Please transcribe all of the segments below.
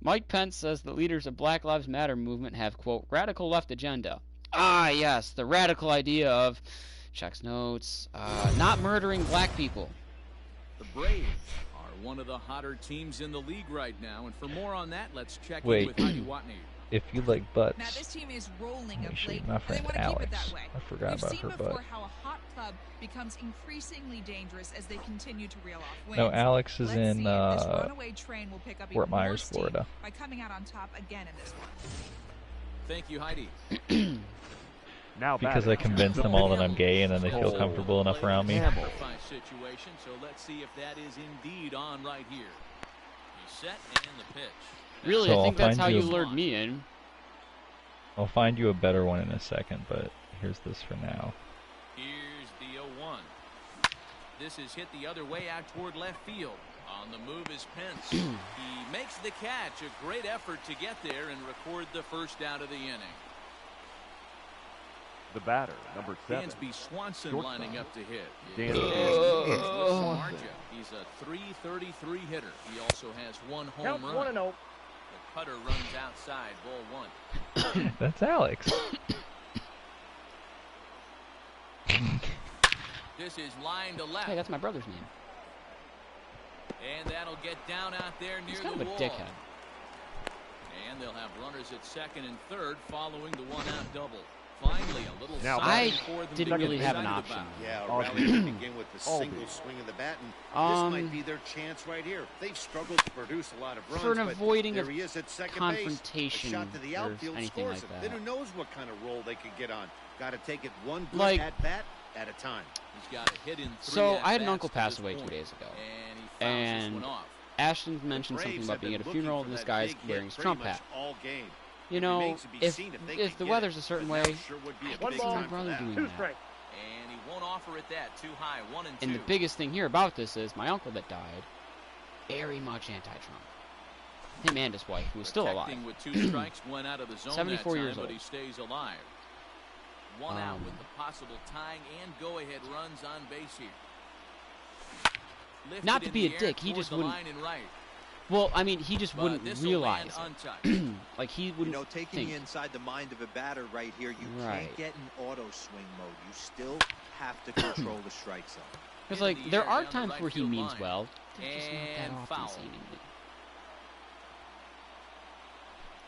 Mike Pence says the leaders of Black Lives Matter movement have, quote, radical left agenda. Ah, yes, the radical idea of, checks notes, not murdering black people. The Braves are one of the hotter teams in the league right now, and for more on that, let's check Wait. in with Heidi Watney. If you like butts, now this team is rolling of shoot late, my and they friend want to keep it Alex. that way. I forgot We've about seen her before butt. how a hot club becomes increasingly dangerous as they continue to reel off wins. No, Alex is Let's in see if this runaway train will pick up Fort even more Myers, steam Florida. by coming out on top again in this one. Thank you, Heidi. Now Because I convinced them all that I'm gay, and then they feel comfortable enough around me. Situation, so let's see if that is indeed on right here. He's set and the pitch. Really, So I think I'll that's how find you you- lured me in. I'll find you a better one in a second, but here's this for now. Here's the 0-1. This is hit the other way out toward left field. On the move is Pence. He makes the catch. A great effort to get there and record the first out of the inning. The batter, number 7. Dansby Swanson Shortstop. lining up to hit. Dansby. He's a .333 hitter. He also has one home Count run. 1-0. The cutter runs outside, ball 1. That's Alex. This is line to left. Hey, that's my brother's name. And that'll get down out there near He's the kind of a wall. dickhead. And they'll have runners at second and third following the one-out double. Finally, a little Now, I something for them didn't to really get have an excited option. about. Yeah, All rally to begin with the All single good. swing of the bat, and this might be their chance right here. They've struggled to produce a lot of runs, For an but avoiding there of he is at second confrontation base. A shot to the or outfield anything scores like him. that. Then who knows what kind of role they could get on. Got to take it one good Like- at bat at a time. He's got a hit in 3 So, I had an at-bats uncle to pass this away 2 point. days ago. And he fouls this And one off. Ashton mentioned something Braves about have being been at a looking funeral for and this that guy's big hit wearing his pretty Trump much hat. all game. You know, Remains to be if seen they the can get weather's it, a certain but way, now sure would be a I could big see my time for brother that. doing Two that. strikes. And he won't offer it that. Too high, 1 and 2. And the biggest thing here about this is my uncle that died, very much anti-Trump. Him and his wife, who was still alive. Protecting with 2 strikes, went out of the zone 74 that time, years but old. he stays alive. One out with the possible tying and go-ahead runs on base here. Lifted Not to in be the a air dick, he toward just the wouldn't. line and right. Well, I mean, he just But wouldn't this'll land realize it. untouched. Like, he You wouldn't know, taking think. you inside the mind of a batter right here, you Right. can't get in auto swing mode. You still have to control the strike zone. Because, Into like, the there air are down the times right where he field means line. well. They're just not And that often, foul. seemingly.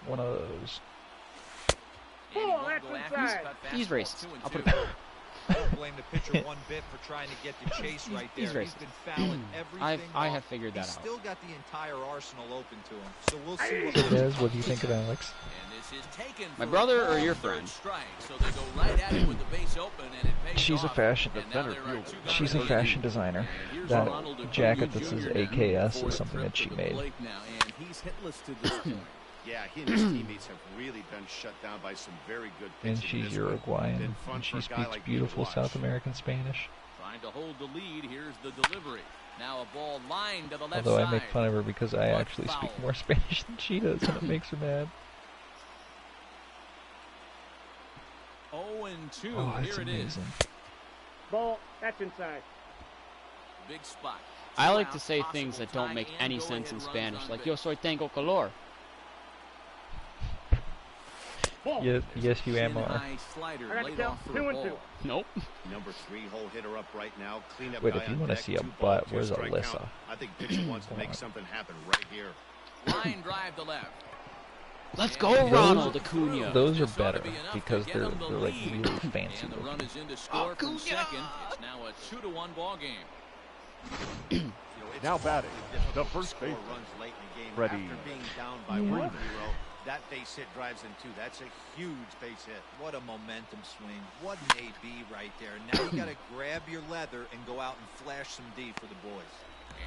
One of those. And he won't go after his cut He's fastball, racist. 2 and I'll put 2. it back. I don't blame the pitcher one bit for trying to get the chase right there. He's racist. been fouling everything I off. have figured that He's out. still got the entire arsenal open to him. So we'll see what Des, what do you think of Alex? And this is taken My for brother a or your third friend? strike, so they go right at it with the base open, and it pays She's a off. fashion. And now there are 2 She's a guys fashion in. designer. And here's That Ronald Acuna jacket that Jr. says now AKS for is a something trip that she to the made. plate now, and he's hitless to this point. Yeah, he and his teammates have really been shut down by some very good pitching. And she's this one. Uruguayan, Been fun and for she a guy speaks like me to beautiful watch. South American Spanish. Trying to hold the lead. Here's the delivery. Now a ball lined to the left Although side. I make fun of her because I But actually speak foul. more Spanish than she does, and it makes her mad. 0 and 2. Oh, that's Here it is. amazing. Ball, that's inside. Big spot. I 2 like to outs, say things possible that don't tie make and any go-ahead sense in runs Spanish, on like base. yo soy tengo color. Yes, you am. High slider I got laid the off count. for a 2 and 2. ball. Nope. Number 3 hole hitter up right now. Cleanup Wait, guy if you on wanna deck, see a 2 butt, balls, 2 where's strike Alyssa? count. I think pitcher wants to Come make on. something happen right here. Line drive to left. Let's go, Ronald Acuna. Those are This ought to better be enough because to get they're them the like lead. really fancy And the run looking. is in to score from Acuna! second. It's now a 2-1 ball game. You know, it's Now batting, difficult the to first score baseman, runs late in the game Freddie. after being down by 1-0. That base hit drives in 2. That's a huge base hit. What a momentum swing. What an AB right there. Now you got to grab your leather and go out and flash some D for the boys.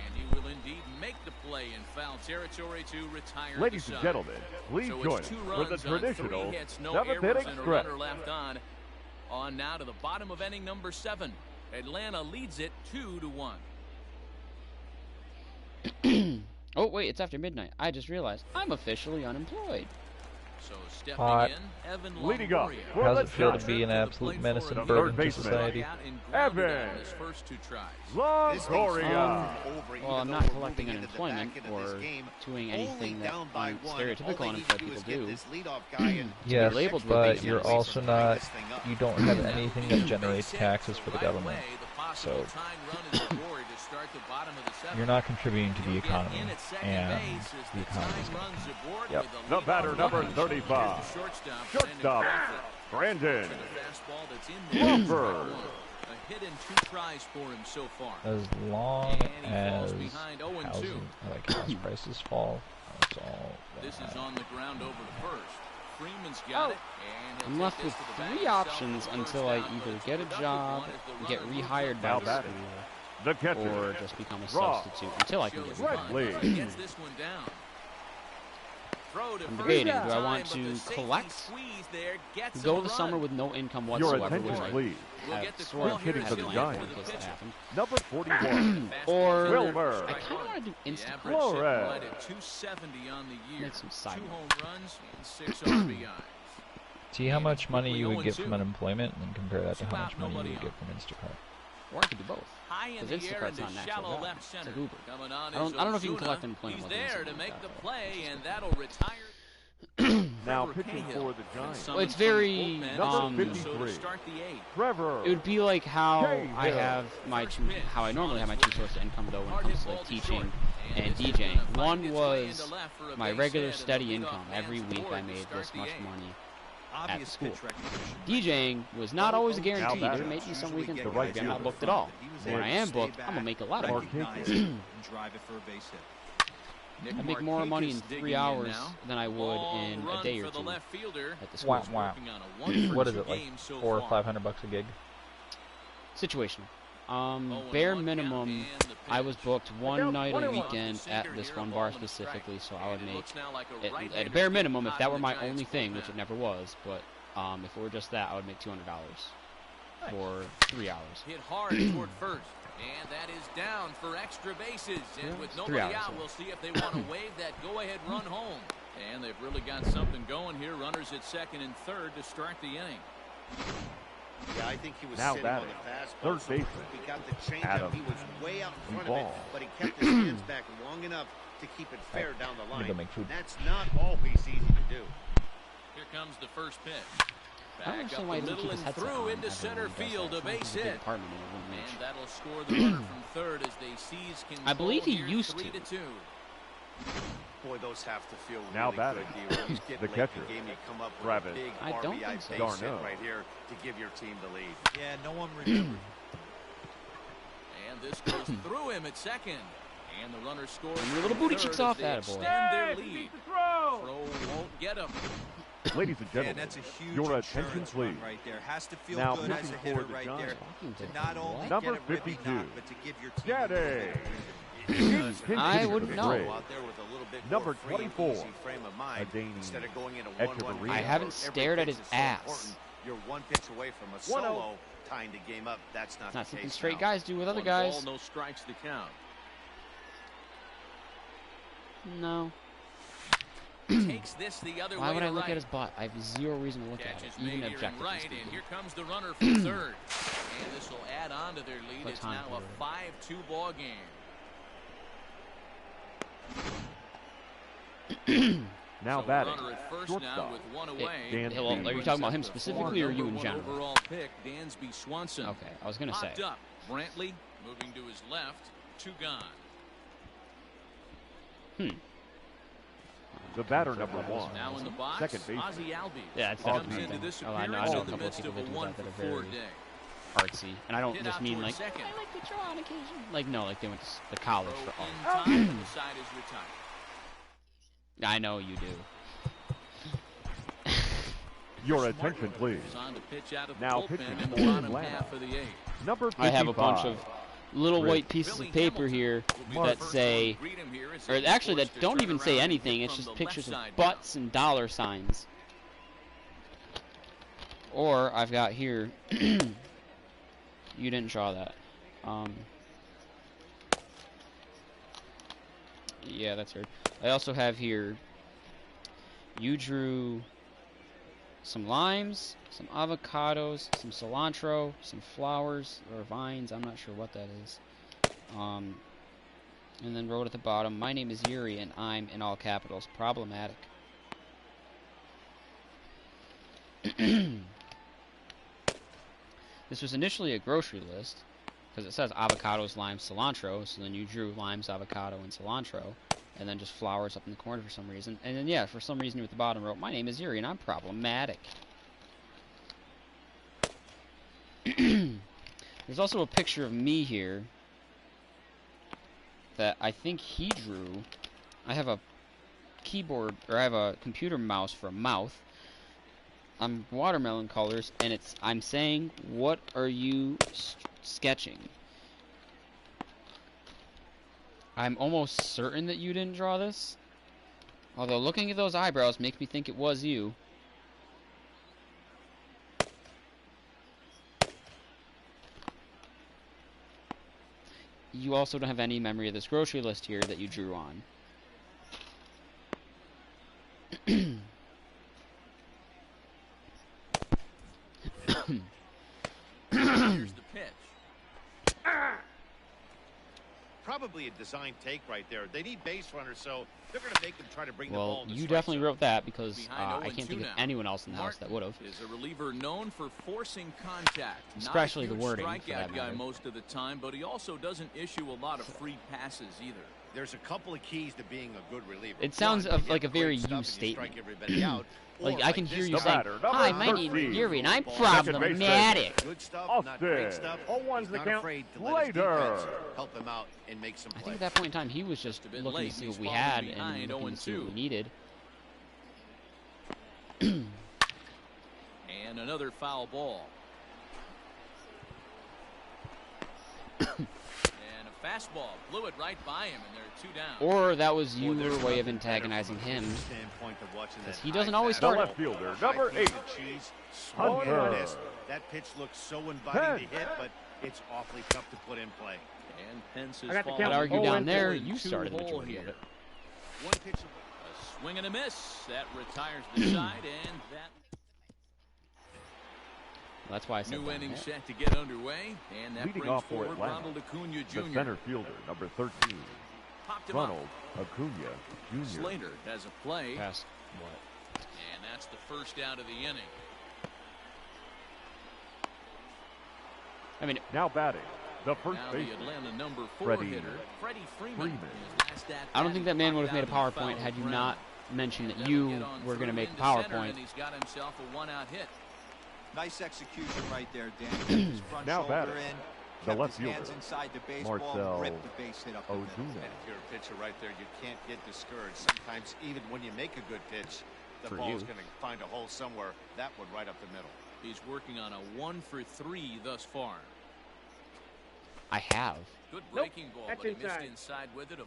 And he will indeed make the play in foul territory to retire Ladies the and side. gentlemen, please So join it's us 2 for runs the on 3 traditional hits, no 7th errors, inning and a stretch. runner left on. On now to the bottom of inning number 7. Atlanta leads it 2-1. Oh, wait, it's after midnight. I just realized I'm officially unemployed. So stepping Hot. in, Evan Leading up Longoria. for How's the it feel to Giants, be an absolute menace and The burden third to baseman. society? Evan His first 2 tries. Longoria. Well, I'm not collecting unemployment or doing anything that stereotypical unemployed people do. Yes, labeled for but being you're a also not, you don't have anything that generates taxes for the government. So, you're not contributing to the economy, and the economy's going to. Yep. The batter, number 35. Shortstop, Brandon Crawford. A hit in 2 tries for him so far. As long And he as falls behind 0-2. house prices fall, that's all. This is on the ground over to first. Freeman's got it. And I'm left with 3 options until I either get a job, get rehired by Now the batting. school, The catcher. or just become a Raw. substitute until I can get Right rehired. leg. Gets this one down. Throw to I'm first debating, in do I want time, but to the safety collect, squeeze there gets go him the a summer run. with no income Your whatsoever, attention, which I please. We'll have get the sort call of here hitting as for the he'll Giants. look for the in case that pitch. happened. Number 41. Or Wilmer. I kind of want to do instant Average Flores. sitting right at 270 on the year. Make some side 2 home notes. runs and 6 RBIs. See how much money you would get 0-2. from unemployment, and then compare that to Two how out, much money you nobody would get on. from Instacart. Or I could do both. High in Because the air Instacart's into not natural shallow value. left It's center. like Uber. Coming on I don't know if you can is collect Ozuna. unemployment He's with there instant to make the like that, play, which is and good. that'll retire. Now Trevor pitching Cahill. for the Giants. Well, it's very, Number So to 53. start the 8th. Trevor. It would be like how Cahill. I have how I normally have my 2 sources of income though when it comes to like teaching and DJing. One was my regular steady income. Every week I made this much money at the school. DJing was not always a guarantee. Now There may be some weekends The where right I'm not fielder. booked at all. When I am booked, I'm gonna make a lot of money. And drive it for a base hit. I make more money in 3 hours than I would in a day or 2 at the school. Wow, wow. What is it, like $400 or $500 a gig? Situational. Bare minimum, I was booked one night a weekend at this one bar specifically, so I would make, at a bare minimum, if that were my only thing, which it never was, but if it were just that, I would make $200 for 3 hours. Hit hard toward first. And that is down for extra bases. And with 3 nobody hours, out, yeah. we'll see if they want to wave that go-ahead run home. And they've really got something going here. Runners at second and third to start the inning. Yeah, I think he was Now sitting on batting. the fastball. Third So baseman. He got the changeup. Adam. He was way out in front of it, Ball. but he kept his hands back long enough to keep it fair down the I'm gonna line. go make food. That's not always easy to do. Here comes the first pitch. I don't Back understand up why he the doesn't middle keep his and headset through on into every center time he does field. that. A base It's a big hit. apartment and it wouldn't match. And that'll score the runner from third as they seize control. I believe he here, used 3 to. 2. Boy, those have to feel Now really batting. good. When you get The late catcher. in the game, you come up with Travis. a big I don't RBI think so. base hit Darno. right here to give your team the lead. Yeah, no one remembers. And this goes through him at second. And the runner scores. And your little from booty third cheeks as off, they attaboy. extend their Hey, lead. the throw. Throw won't get him. Ladies and And gentlemen, that's a huge your attention, insurance run please. right there. Has to feel Now good as a pitching hitter for the right Giants. there. Talking To to not him. only Number get a ribby 52. knock, but to give your team Daddy. I wouldn't know. Out there with a little bit Number more free and 24. easy frame of mind, Adani instead of going in a Echeverria. 1-1 I haven't every stared at pitch his is so ass. important. You're one pitch away from a 1-0. solo tying the game up. That's not It's not the something case straight now. guys do with other One guys. ball, no strikes to count. No. Takes this the other Why way would I to look right. at his butt? I have zero reason to look Catch at it, is even made here in objectively right, speaking. and here comes the runner from third. And this will add on to their lead. What It's time now a period? 5-2 ball game. Now So batting. runner at first now Shortstop. with one away. Dan Well, are you talking about him specifically or you in Number 1 general? overall pick, Dansby Swanson. Okay, I was gonna say. Popped up. Brantley moving to his left. 2 gone. The batter, number 1. Now in the box, Second baseman. Ozzy Albies. Yeah, it's comes definitely into a this thing. Oh, I know appearance a in the couple of midst people of a that do that 1-for-4 very day. artsy, and I don't Hit just out mean toward like second. I like to draw on occasion. Like no, like they went to the college Throw for in art. time, and the side is retired. I know you do. Your attention, please. Is on to pitch out of the Now bullpen pitching in the for bottom Atlanta. half of the 8th. Number 55. I have a bunch of little Rick. white pieces Billy of paper Hamilton here will be the that first say, one to greet him here as or he's actually forced that to don't turn even around say and anything. hit It's from just the pictures of left side butts and dollar signs. Or I've got here. You didn't draw that. Yeah, that's weird. I also have here. You drew some limes, some avocados, some cilantro, some flowers or vines. I'm not sure what that is. And then wrote at the bottom, my name is Yuri and I'm, in all capitals, problematic. This was initially a grocery list because it says avocados, limes, cilantro, so then you drew limes, avocado, and cilantro, and then just flowers up in the corner for some reason. And then, yeah, for some reason you at the bottom wrote, my name is Yuri and I'm problematic. There's also a picture of me here that I think he drew. I have a keyboard, or I have a computer mouse for a mouth. I'm watermelon colors, and I'm saying, what are you sketching? I'm almost certain that you didn't draw this. Although looking at those eyebrows makes me think it was you. You also don't have any memory of this grocery list here that you drew on. Here's the pitch. Probably a design take right there. They need base runners, so they're going to make them try to bring the ball Well, in the you strike definitely zone. wrote that because Behind I 0-2 can't think of now. anyone else in the house that would have. Is a reliever known for forcing contact. Especially Not the a huge wording, for strikeout that guy matter. most of the time, but he also doesn't issue a lot of free passes either. There's a couple of keys to being a good reliever. It sounds One, you like get a very great stuff you and you statement. strike everybody out. Like, Or I can like hear this you The guy. saying, batter, number hi, my name 13. is Yuri and I'm Second baseman. problematic. Good stuff, Austin. not great stuff. 0-1's He's the not count. afraid to let his Later. defense help him out and make some I think plays. at that point in time he was just a bit looking late, to see he's what we falling had behind and looking to see what 0-2. we needed. And another foul ball. And a fastball blew it right by him, and there are two down. Or that was Boy, your there's way of nothing better antagonizing from a him. standpoint of watching Because that he doesn't high always fastball. start The it. left fielder, High number piece 8. of cheese, swung and Hunter. missed. That pitch looks so inviting to hit, but it's awfully tough to put in play. And Pence has I got the fallen count. I'd argue down there, 0-2 you started the majority here. of it. One pitch away. A swing and a miss. That retires the side, and that That's why I said new that. inning Yeah. set to get underway. And that Leading brings off for forward Atlanta, Ronald Acuna The Jr. center fielder, number 13. Popped him up. Ronald Acuna Jr. Slater has a play, Past what? and that's the first out of the inning. I mean, Now batting, the first Now the baseman. Atlanta number 4 Freddie hitter, Freddie Freeman. Freeman. His last at I don't bat, think that man he would have made a popped out PowerPoint in the had you foul not ground. mentioned that And you that'll get on were going to through make a into center, PowerPoint. and he's got himself a one-out hit. Nice execution right there, Dan. Kept his front Now shoulder batting, in, the kept left his hands fielder, inside the baseball, Marcel ripped the base hit up the middle. Ozuna. And if you're a pitcher right there, you can't get discouraged. Sometimes even when you make a good pitch, the For ball's you. going to find a hole somewhere. That one right up the middle. He's working on a 1-for-3 thus far. I have. Good breaking ball, but he missed inside with it.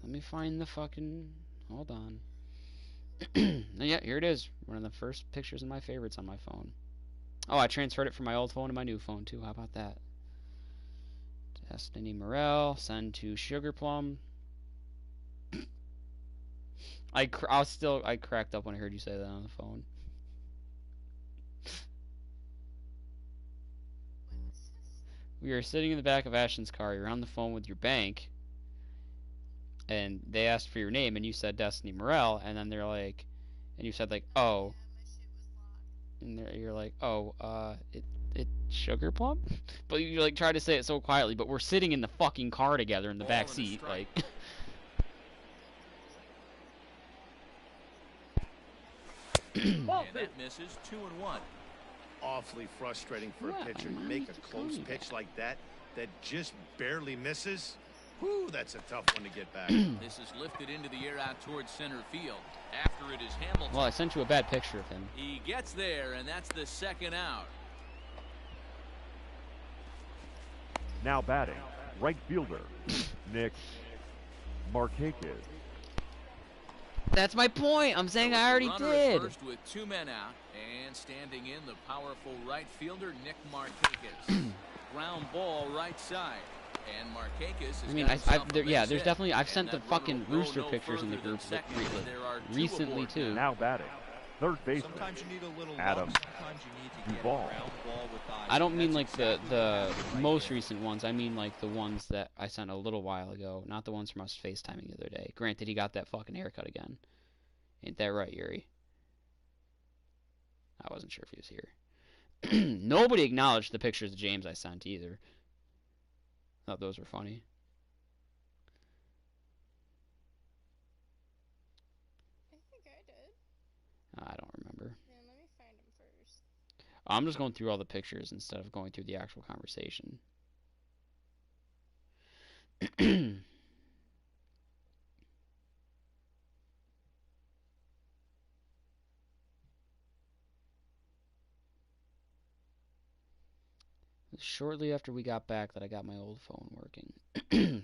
Let me find the fucking... Hold on. Yeah, here it is. One of the first pictures of my favorites on my phone. Oh, I transferred it from my old phone to my new phone, too. How about that? Destiny Morel. Send to Sugar Plum. I cracked up when I heard you say that on the phone. We were sitting in the back of Ashton's car. You're on the phone with your bank. And they asked for your name, and you said Destiny Morel, and then they're like, and you said like, oh, and you're like, oh, it's Sugar Plum, but you like try to say it so quietly, but we're sitting in the fucking car together in the back seat, like. And that misses 2-1. Awfully frustrating for Yeah, a pitcher to man, make he's a close coming pitch back. like that just barely misses. Whew, that's a tough one to get back. This is lifted into the air out towards center field. After it is Hamilton. Well, I sent you a bad picture of him. He gets there, and that's the second out. Now batting, right fielder, Nick Markakis. That's my point. I'm saying I already Runner did. at first with 2 men out, and standing in the powerful right fielder Nick Markakis. Ground ball right side. And Markakis I mean, there's definitely, I've sent the fucking rooster pictures in the group recently too. Now batting, third baseman. Sometimes you need a little Adam love, sometimes you need to get a Duvall. ground ball with eyes. I don't mean That's like exactly the right most there. recent ones. I mean like the ones that I sent a little while ago, not the ones from us FaceTiming the other day. Granted, he got that fucking haircut again. Ain't that right, Yuri? I wasn't sure if he was here. Nobody acknowledged the pictures of James I sent either. Thought those were funny. I think I did. I don't remember. Man, let me find him first. I'm just going through all the pictures instead of going through the actual conversation. Shortly after we got back that I got my old phone working.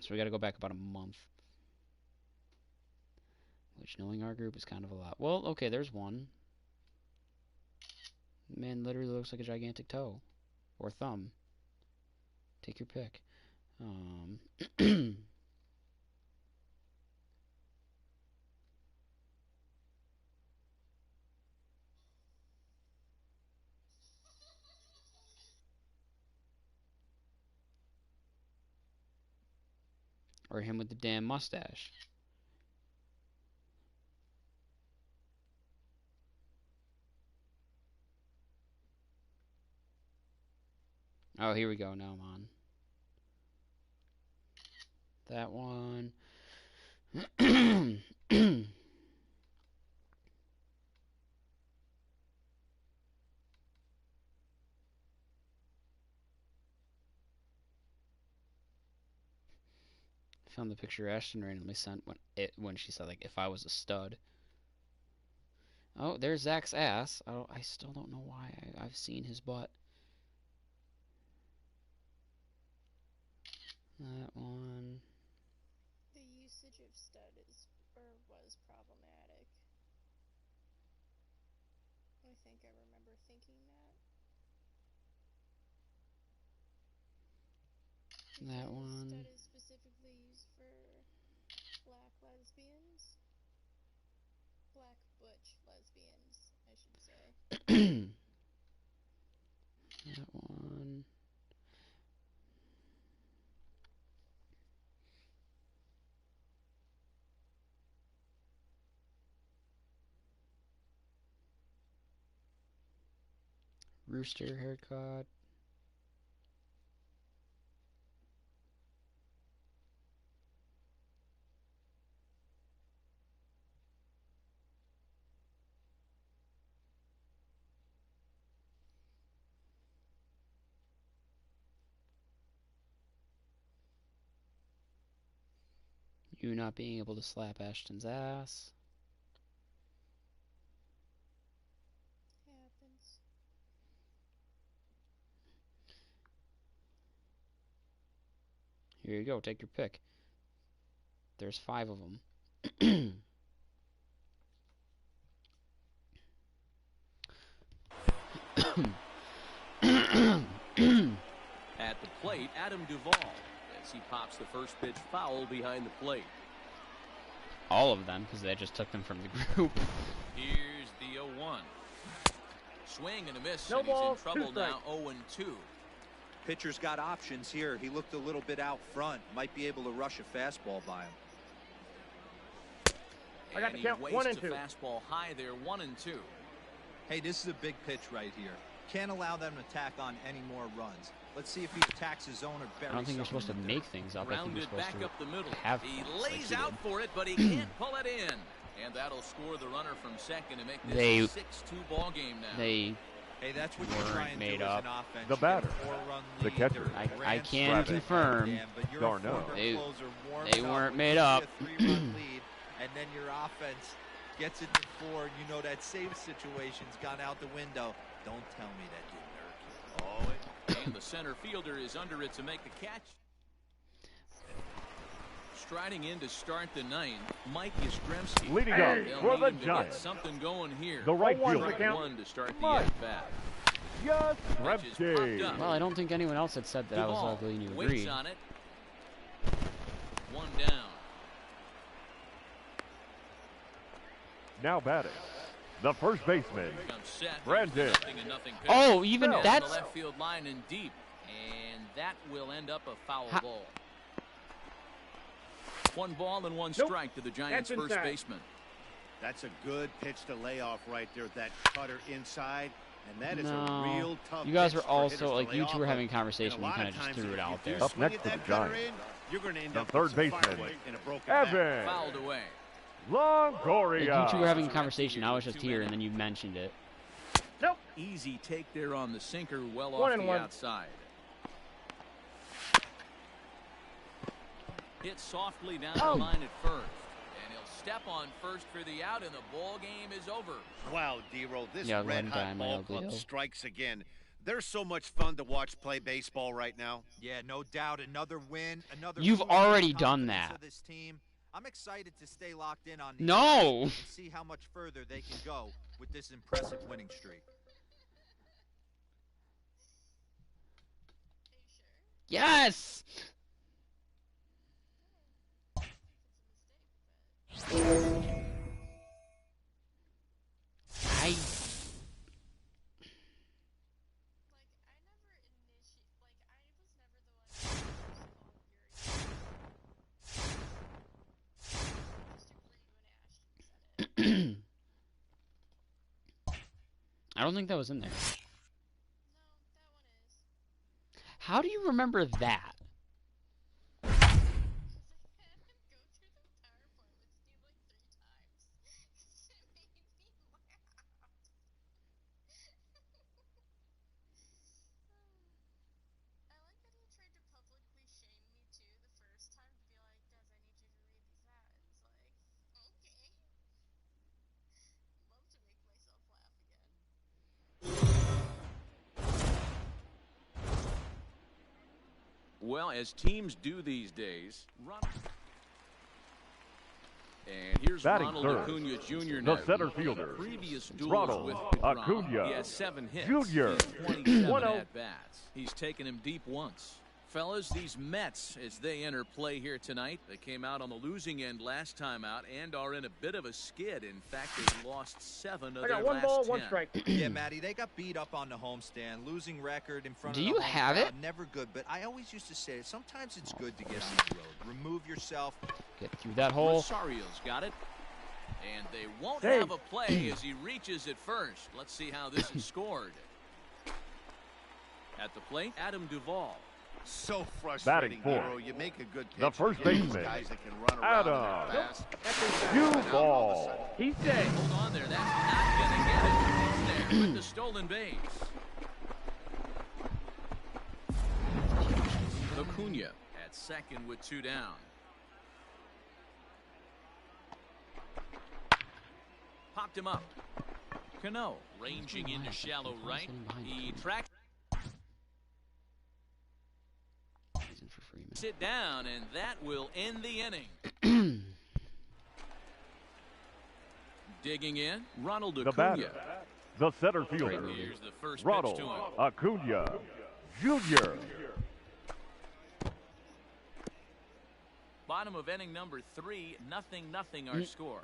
So we got to go back about a month. Which, knowing our group, is kind of a lot. Well, okay, there's one. Man literally looks like a gigantic toe. Or thumb. Take your pick. Or him with the damn mustache. Oh, here we go. Now I'm on. That one. Found the picture Ashton randomly sent when she said, like, if I was a stud. Oh, there's Zach's ass. I still don't know why I've seen his butt. That one. The usage of stud was problematic. I think I remember thinking that. That one. Stud is specifically used for black lesbians. Black butch lesbians, I should say. That one. Rooster haircut. You not being able to slap Ashton's ass. Happens. Here you go. Take your pick. There's 5 of them. At the plate, Adam Duvall, as he pops the first pitch foul behind the plate. All of them, because they just took them from the group. Here's the 0-1. Swing and a miss, No and ball, he's in trouble 2 strikes. now, 0-2. Pitcher's got options here. He looked a little bit out front. Might be able to rush a fastball by him. I got And the he count, wastes 1 and a 2. fastball high there, 1-2. Hey, this is a big pitch right here. Can't allow them to tack on any more runs. Let's see if he attacks his zone or buries I don't think you're supposed to something make things up. I think you're Rounded supposed back to up the middle. have He things like lays he out did. for it, but he can't pull it in. And that'll score the runner from second to make this They- a 6-2 ball game now. They Hey, that's what you're weren't trying to made do up. as an offense. The You get a batter, 4-run the lead, catcher. they're I grand can slam, confirm yeah, but you're a Darno. former They- closer, warmed they up. weren't When made you up. see a 3-run lead, and then your offense gets it to 4, and you know that save situation's gone out the window. Don't tell me that didn't hurt you. And the center fielder is under it to make the catch. Striding in to start the 9th, Mike Yastrzemski. Leading They'll up for need the him to get Giants, something going here. the right Oh, fielder, Strike count. 1 to start the Mike. at-bat. Yes, Pitch is popped up. well, I don't think anyone else had said that I was Duvall ugly, and you waits agreed. on it. One down. Now batting, the first baseman, Comes set. Brandon. Nothing pitch. Oh, even Down that's... the left field line and deep. And that will end up a foul ball. 1 ball and 1 strike to the Giants' first baseman. That's a good pitch to lay off right there. That cutter inside. And that is a real tough. You guys pitch were for hitters also, to like, lay you two off were of. having a conversation. And a You lot kind of of just times threw if it you out do there. Up swing next at for the that cutter Giants, in, you're going to end the up third with some baseman, firework in a broken bat. Evan Fouled away. Longoria. Like, you two were having a conversation. I was just here, and then you mentioned it. Nope. Easy take there on the sinker, well off the outside. Hit softly down the line at first. And he'll step on first for the out, and the ball game is over. Wow, D-Roll, this Yeah, one red-hot time ball LBO. club strikes again. They're so much fun to watch play baseball right now. Yeah, no doubt. Another win. Another. You've boost in already the done confidence that. of this team. I'm excited to stay locked in on these No. guys and see how much further they can go with this impressive winning streak. Yes! I... I don't think that was in there. How do you remember that? Well, as teams do these days, and here's Batting Ronald third, Acuna Jr. the now. center fielder, Previous duels Ronald with DeGrom, Acuna he has 7 hits. Jr. He has 27 1-0. at-bats. He's taken him deep once. Fellas, these Mets, as they enter play here tonight, they came out on the losing end last time out and are in a bit of a skid. In fact, they lost 7 of their last 10. Yeah, Matty, they got beat up on the homestand, losing record in front Do of the you home have crowd, it? never good. But I always used to say, sometimes it's good to get on the road. Remove yourself. Get through that hole. Rosario's got it. And they won't have a play as he reaches it first. Let's see how this is scored. At the plate, Adam Duvall. So frustrating, Batting Hero. You make a good pitch. the first You get these baseman, guys that can run around Adam and fast. Duvall. He's dead. Hold on there. That's not going to get it. He's there with the stolen base. Acuna at second with 2 down. Popped him up. Cano ranging into shallow right. He tracks. Sit down, and that will end the inning. Digging in, Ronald The Acuna. batter, the center fielder, Here's the first pitch Ronald to him. Acuna Jr. Bottom of inning number 3, 0-0 our score.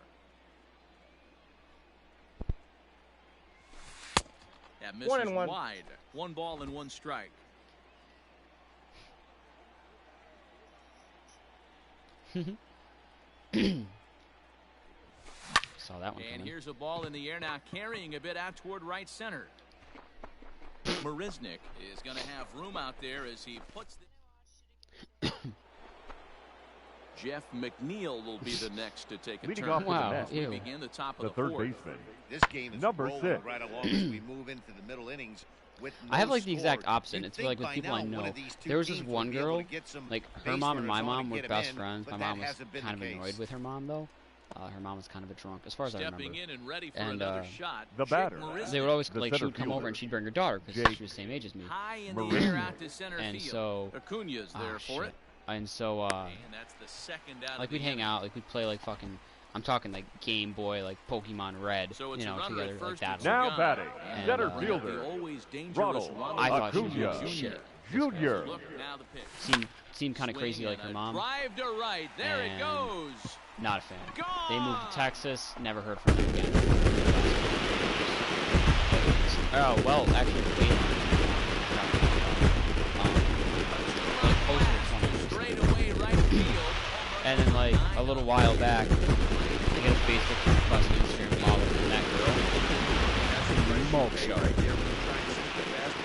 That misses wide. 1 ball and 1 strike. Saw that one And coming. here's a ball in the air now, carrying a bit out toward right center. Marisnik is going to have room out there as he puts the... Jeff McNeil will be the next to take a Leading turn. off with the As we Ew. begin the top of The the third 4th. baseman, This game is Number rolling 6. right along as we move into the middle innings with no I have like the exact score. opposite. You'd It's think like with by people I now one know. of these two There was this teams one would be able girl, to get some like her base mom and my runners on mom to were get 'em best in, friends. but My that mom was hasn't been kind of the annoyed case. with her mom though. Her mom was kind of a drunk, as far as I Stepping remember. in and ready for And, another shot. the Jake batter. Marisnik. They would always The like she center would come over fielder, and she'd bring her daughter because Jake she was the same age as me. High in the Marisnik. air out to center And field. so Acuna's there for it. And so And that's the second out like of we'd the hang inning. out, like we'd play like fucking, I'm talking like Game Boy, like Pokemon Red, So it's you a know, runner at together like first that. and Now Zagan. batting, And center the fielder, the always dangerous Ronald Ronald I thought she was Acuna good as shit. Junior. Seemed kind of crazy like her mom. Drive to right. There it goes. Not a fan. Gone. They moved to Texas. Never heard from them again. Oh well, actually, wait. Straight away right field. And then like a little while back, I guess Facebook requested Instagram follow from that girl. Smoke show.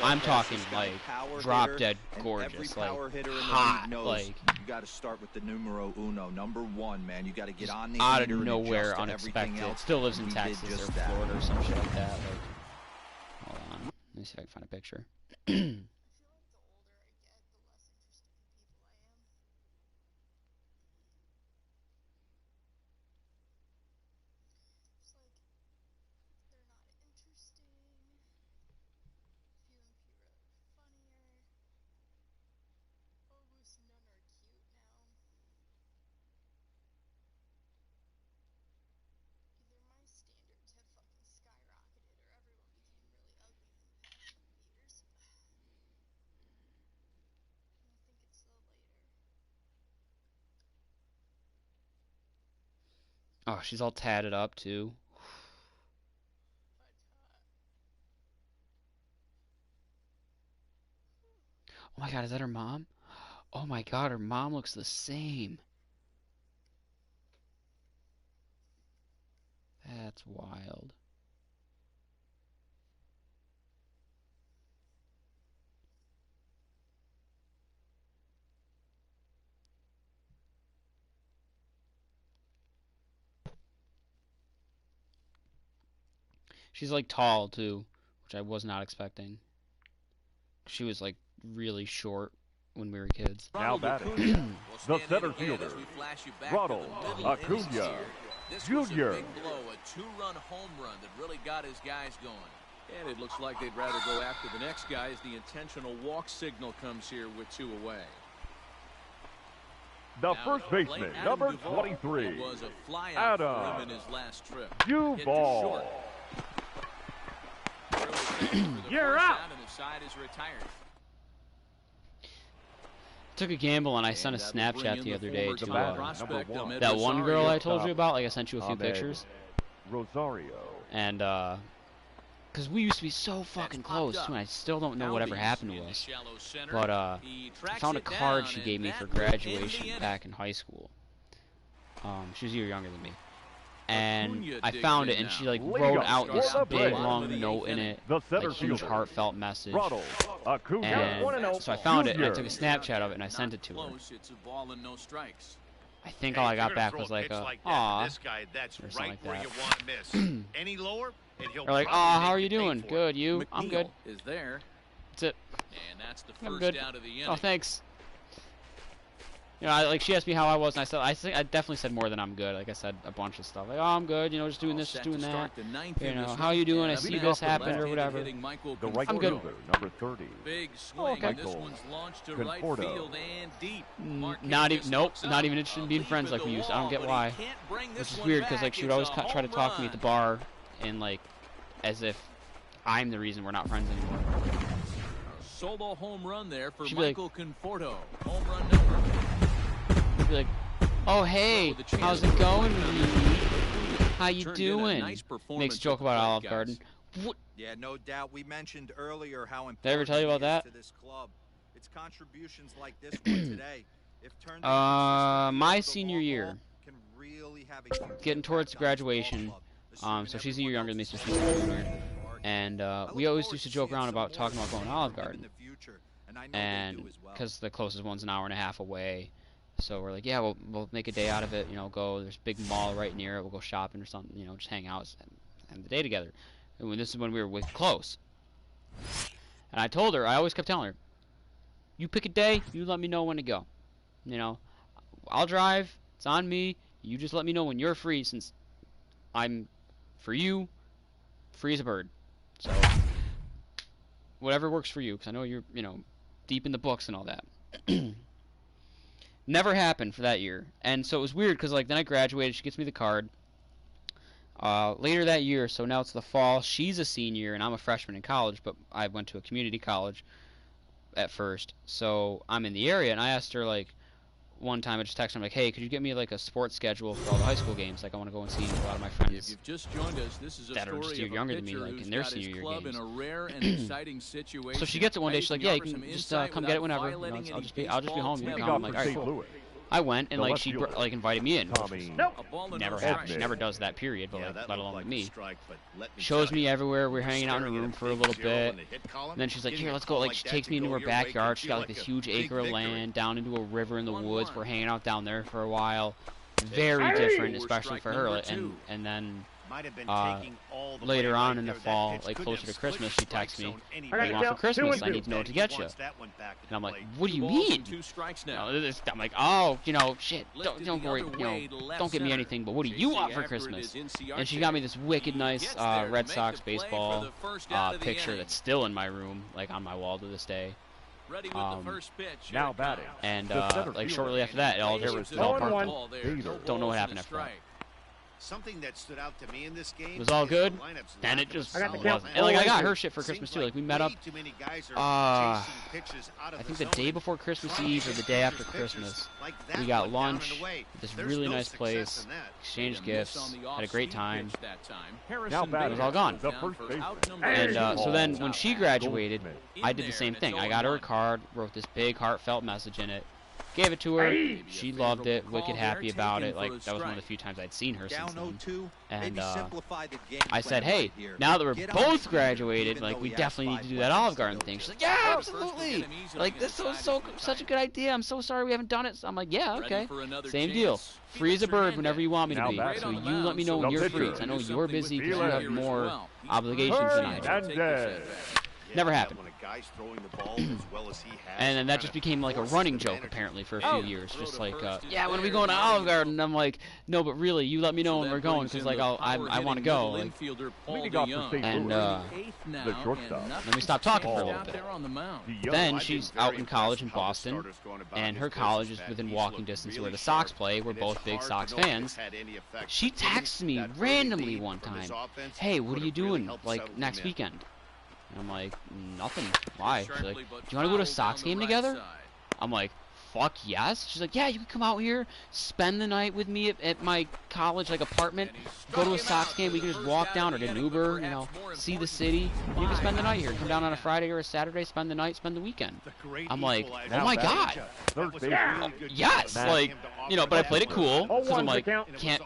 I'm talking like drop dead gorgeous, like hot, like you got to start with the numero uno, number one, man. You got to get on the out of nowhere, unexpected. Still lives in Texas or Florida or some shit like that. Like, hold on, let me see if I can find a picture. Oh, she's all tatted up too. Oh my god, is that her mom? Oh my god, her mom looks the same. That's wild. She's like tall too, which I was not expecting. She was like really short when we were kids. Now batting, the center fielder, Ronald Acuna Jr. Big blow, a two-run home run that really got his guys going. And it looks like they'd rather go after the next guy as the intentional walk signal comes here with two away. The first baseman, number 23, Adam Duvall. You're out. Took a gamble and I sent a Snapchat the other day to that one girl I told you about. Like I sent you a few pictures. Rosario. And because we used to be so fucking close, and I still don't know whatever happened to us. But I found a card she gave me for graduation back in high school. She was a year younger than me. And I found it, and she like wrote out this big long note in it, like huge heartfelt message. And so I found it, and I took a Snapchat of it, and I sent it to her. I think all I got back was like a "aw" or something like that. Or like, "Aw, how are you doing? Good, you? I'm good." That's it. I'm good. Oh, thanks. You know, like she asked me how I was, and I definitely said more than I'm good. Like I said a bunch of stuff, like, "Oh, I'm good. You know, just doing this, just doing that. You know, how you doing? I see this happened or whatever. I'm good." Number 30. Big swing. This one's launched to right field and deep. Not even, nope, not even interested in being friends like we used to. I don't get why. Which is weird, because like she would always try to talk to me at the bar, and like, as if I'm the reason we're not friends anymore. Solo home run there for She'd Michael Conforto. Home run number. Be like, "Oh hey, how's it going? How you doing?" Makes a joke about Olive Garden. What? Yeah, no doubt. We mentioned earlier how important Did I ever tell you about that? to this club. It's contributions like this one today. If turned My senior year, can really have a getting towards graduation. So she's a year younger than me, so she's a junior. And we always used to joke around about talking about going to Olive Garden, and because the closest one's an hour and a half away. So we're like, yeah, we'll make a day out of it, you know, go, there's a big mall right near it, we'll go shopping or something, you know, just hang out and end the day together. And this is when we were close. And I told her, I always kept telling her, you pick a day, you let me know when to go. You know, I'll drive, it's on me, you just let me know when you're free, since I'm, for you, free as a bird. So, whatever works for you, because I know you're, you know, deep in the books and all that. Never happened for that year. And so it was weird because like then I graduated, she gets me the card. Later that year, so now it's the fall, she's a senior and I'm a freshman in college, but I went to a community college. at first. So I'm in the area, and I asked her, like, one time I just texted her, like, hey, could you get me, like, a sports schedule for all the high school games? Like, I want to go and see a lot of my friends If you've just joined us, this is a that are just a year younger than me, like, in their senior year games. In a rare and exciting situation. So she gets it one day. She's like, yeah, you can just come get it whenever. You know, I'll just be home. You can come. I'm like, all right, cool. I went, and like she like invited me in. Nope. Never happened. She never does that, period. But like, let alone with me. Shows me everywhere. We're hanging out in a room for a little bit. And then she's like, here, let's go. Like, she takes me into her backyard. She's got like this huge acre of land down into a river in the woods. We're hanging out down there for a while. Very different, especially for her. And then later on in the fall, like closer to Christmas, she texts me, what do you want for Christmas? I need to know what to get you. And I'm like, what do you mean? I'm like, oh, you know, shit, don't worry, you know, don't get me anything, but what do you want for Christmas? And she got me this wicked nice Red Sox baseball picture that's still in my room, like on my wall to this day. Now batting. And like shortly after that, it all just fell apart. Don't know what happened after that. Something that stood out to me in this game it was all good, and it just wasn't. And like I got her shit for Christmas too. Like we met up, I think the day before Christmas Eve or the day after Christmas. We got lunch at this really nice place, exchanged gifts, had a great time. Now it was all gone. And so then when she graduated, I did the same thing. I got her a card, wrote this big heartfelt message in it. Gave it to her. She loved it. Wicked happy about it. Like that was one of the few times I'd seen her since then. And I said, hey, now that we're both graduated, like we definitely need to do that Olive Garden thing. She's like, yeah, absolutely. Like this was such a good idea. I'm so sorry we haven't done it. So I'm like, yeah, okay. Same deal. Free as a bird whenever you want me to be. So you let me know when you're free. 'Cause I know you're busy because you have more obligations than I do. Never happened. And then that just became like a running joke apparently for a few years, just like, yeah, when are we going to Olive Garden? And I'm like, no, but really, you let me know when we're going, because like I want to go. Like, and then we stopped talking for a little bit. Then she's out in college in Boston, and her college is within walking distance where the Sox play. We're both big Sox fans. She texts me randomly one time, hey, what are you doing like next weekend? And I'm like, nothing. Why? She's like, do you want to go to a Sox game together? I'm like, fuck yes. She's like, yeah, you can come out here, spend the night with me at my college like apartment, go to a Sox game. We can just walk down or get an Uber, you know, see the city. You can spend the night here. Come down on a Friday or a Saturday, spend the night, spend the weekend. I'm like, oh my god. Yes, like, you know, but I played it cool because I'm like, can't,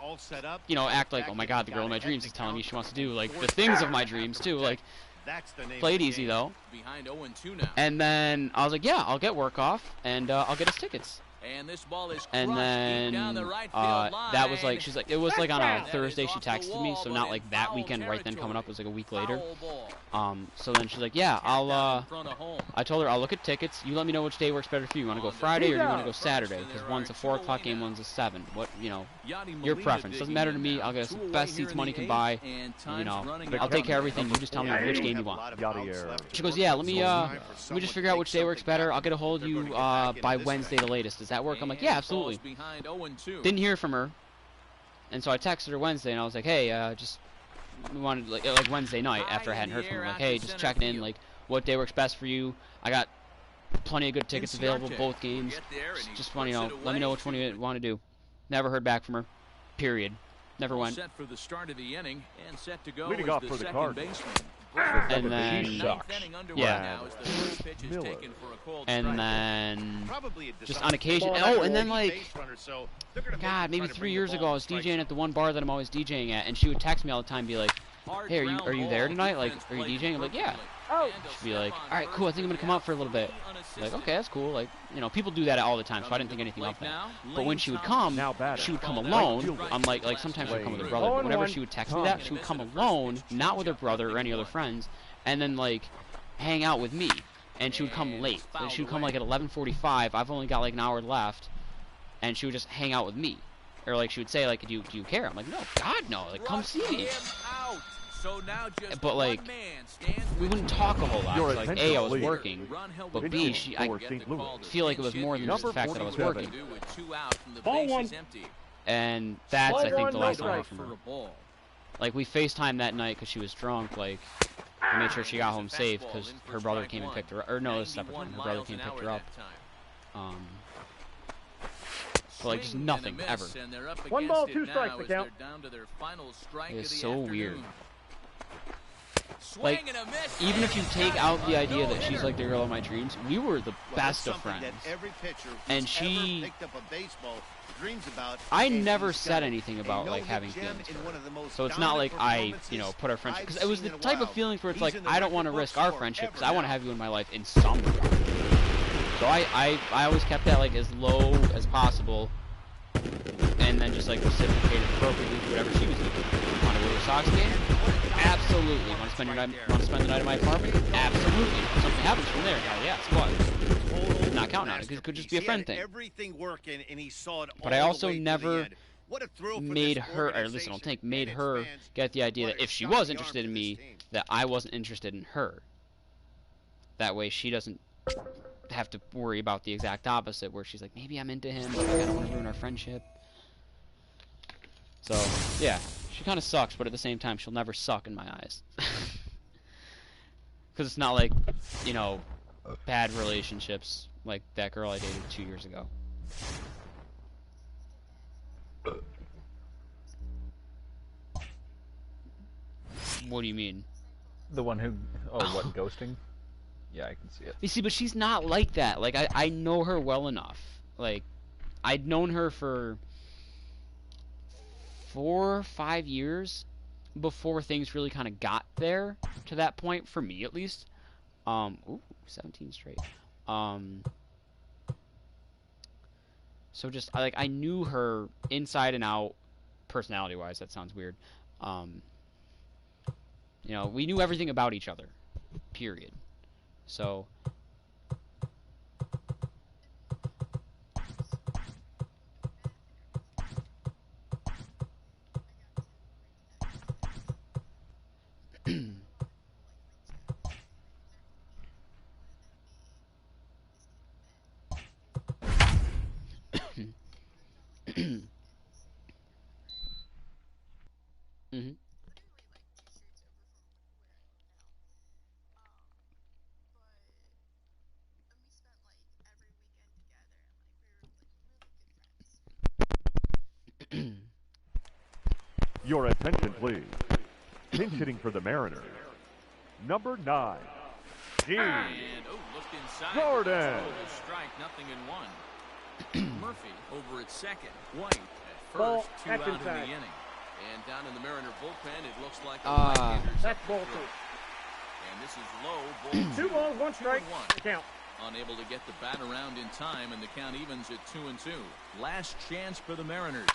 you know, act like, oh my god, the girl of my dreams is telling me she wants to do like the things of my dreams too, like. Played easy though, and then I was like, yeah, I'll get work off, and I'll get us tickets. And then that was like, she's like, it was like on a Thursday she texted me, so not like that weekend right then coming up, it was like a week later. So then she's like, yeah, I told her I'll look at tickets, you let me know which day works better for you. You want to go Friday or you want to go Saturday? Because one's a 4 o'clock game, one's a 7. What, you know, your preference. Doesn't matter to me. I'll get us the best seats money can buy. You know, I'll take care of everything. You just tell me which game you want. She goes, yeah, let me just figure out which day works better. I'll get a hold of you by Wednesday the latest. Does that work? I'm like, yeah, absolutely. Didn't hear from her, and so I texted her Wednesday, and I was like, hey, just we wanted like Wednesday night after I hadn't heard from her, like, hey, just checking in, like, what day works best for you? I got plenty of good tickets available, both games. Just want, you know, let me know which one you want to do. Never heard back from her. Period. Never went. Set for the start of the inning and set to go leading off for the Cardinals. And then, yeah, and then, just on occasion, oh, and then like, God, maybe 3 years ago, I was DJing at the one bar that I'm always DJing at, and she would text me all the time, be like, hey, are you there tonight? Like, are you DJing? I'm like, yeah. She'd be like, all right, cool, I think I'm gonna come out for a little bit. Like, okay, that's cool. Like, you know, people do that all the time, so I didn't think anything of that. But when she would come alone. I'm like sometimes she would come with her brother. But whenever she would text me that, she would come alone, not with her brother or any other friends, and then like hang out with me. And she would come late. She would come like at 11:45. I've only got like an hour left, and she would just hang out with me. Or like she would say like, do you care? I'm like, no, God no. Like, come see me. But like, we wouldn't talk a whole lot. Like, A, I was working, but B, I feel like it was more than just the fact that I was working. And that's, I think, the last time I heard from her. Like, we FaceTimed that night because she was drunk, like, I made sure she got home safe because her brother came and picked her up. Or no, it was a separate one. Her brother came and picked her up. But like just nothing ever. 1 ball, 2 strikes to count. It's so weird. Like, even if you take out the idea that she's like the girl of my dreams, we were the best of friends. And she, I never said anything about like having feelings for her. So it's not like I, you know, put our friendship, because it was the type of feelings where it's like, I don't want to risk our friendship because I want to have you in my life in some way. So I always kept that like as low as possible, and then just like reciprocated appropriately to whatever she was doing. Want to go to a Sox game? Absolutely. Want to spend the night at my apartment? Absolutely. If something happens from there, yes, what? Not counting on it, because it could just be a friend thing. But I also never made her, or at least I don't think, made her get the idea that if she was interested in me, that I wasn't interested in her. That way she doesn't have to worry about the exact opposite, where she's like, maybe I'm into him, but like, I don't want to ruin our friendship. So, yeah. She kind of sucks, but at the same time, she'll never suck in my eyes. Because it's not like, you know, bad relationships like that girl I dated 2 years ago. What do you mean? The one who... Oh, what, ghosting? Yeah, I can see it. You see, but she's not like that. Like, I know her well enough. Like, I'd known her for 4 or 5 years before things really kind of got there to that point, for me at least. Ooh, 17 straight. So just like I knew her inside and out, personality wise. That sounds weird. You know, we knew everything about each other, period. So mm-hmm. Your attention, please. Pinch hitting for the Mariners. Number 9, G. Jordan. Strike, nothing in one. Murphy over at second. White at Ball, first, 2 that's out inside. of the inning. And down in the Mariner bullpen, it looks like the right-handers That's up ball the 2. throat. And this is low. Ball 2 balls, 1 strike. 2-1. Count. Unable to get the bat around in time, and the count evens at 2-2. Last chance for the Mariners.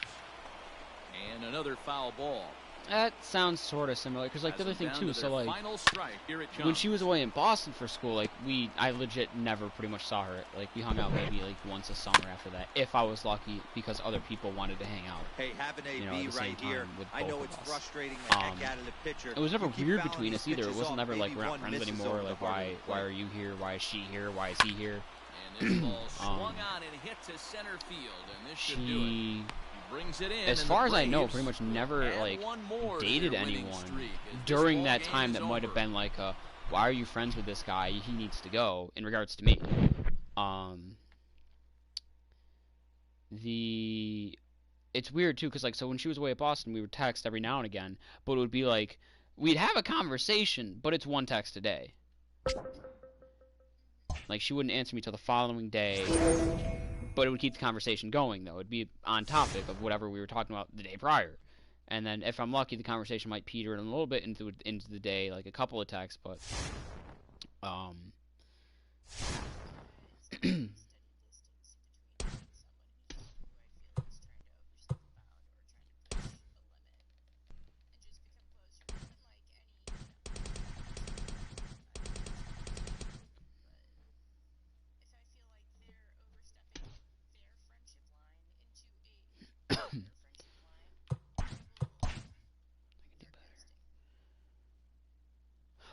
And another foul ball. That sounds sort of similar, because like the other thing too, so like final strike. Here it comes. when she was away in Boston for school, like I legit never pretty much saw her. Like we hung out maybe like once a summer after that, if I was lucky, because other people wanted to hang out. Hey, having a you know, B at the same right time here. with I know both it's of us. frustrating the heck out of the pitcher. It was never You keep weird fouling between these us either. It pitches wasn't off, never like maybe we're not one friends misses anymore. over the Like heart of the why plate. are you here? Why is she here? Why is he here? And this ball swung on and hit to center field, and this should do it. She, Brings it in, as and far the as I know, Braves pretty much never add like one more to dated their winning anyone streak as this during ball that game time is that might have over. been like a, why are you friends with this guy? He needs to go. In regards to me, it's weird too, because like so when she was away at Boston, we would text every now and again, but it would be like we'd have a conversation, but it's one text a day. Like she wouldn't answer me till the following day, but it would keep the conversation going though. It'd be on topic of whatever we were talking about the day prior. And then if I'm lucky, the conversation might peter in a little bit into the day, like a couple of texts, but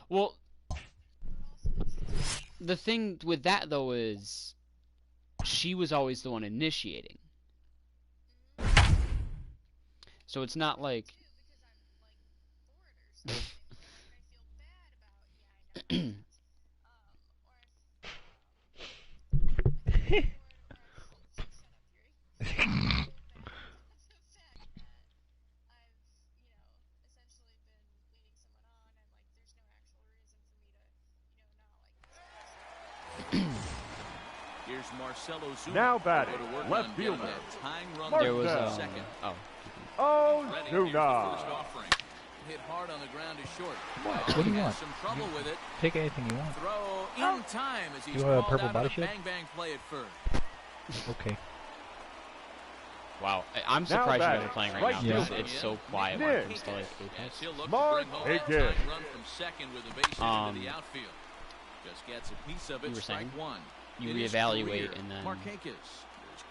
well, the thing with that though is she was always the one initiating. So it's not like Here's Marcelo Zuma. Now batting, left fielder. There was second. Ozuna. Hit hard on the ground is short. What do you want? Some trouble with it. Take anything you want. Throw in time as he's You want a called purple out body on a shield? bang play at first. Okay. Wow, I'm surprised you guys batting, are playing right right now. fielder. It's so quiet when it comes to like Apex. He'll look to Mark bring home that Higgins. tying run from second with a base hit into the outfield. Just gets a piece of You it. were Strike saying? one. You In his reevaluate career, and then- Marquez is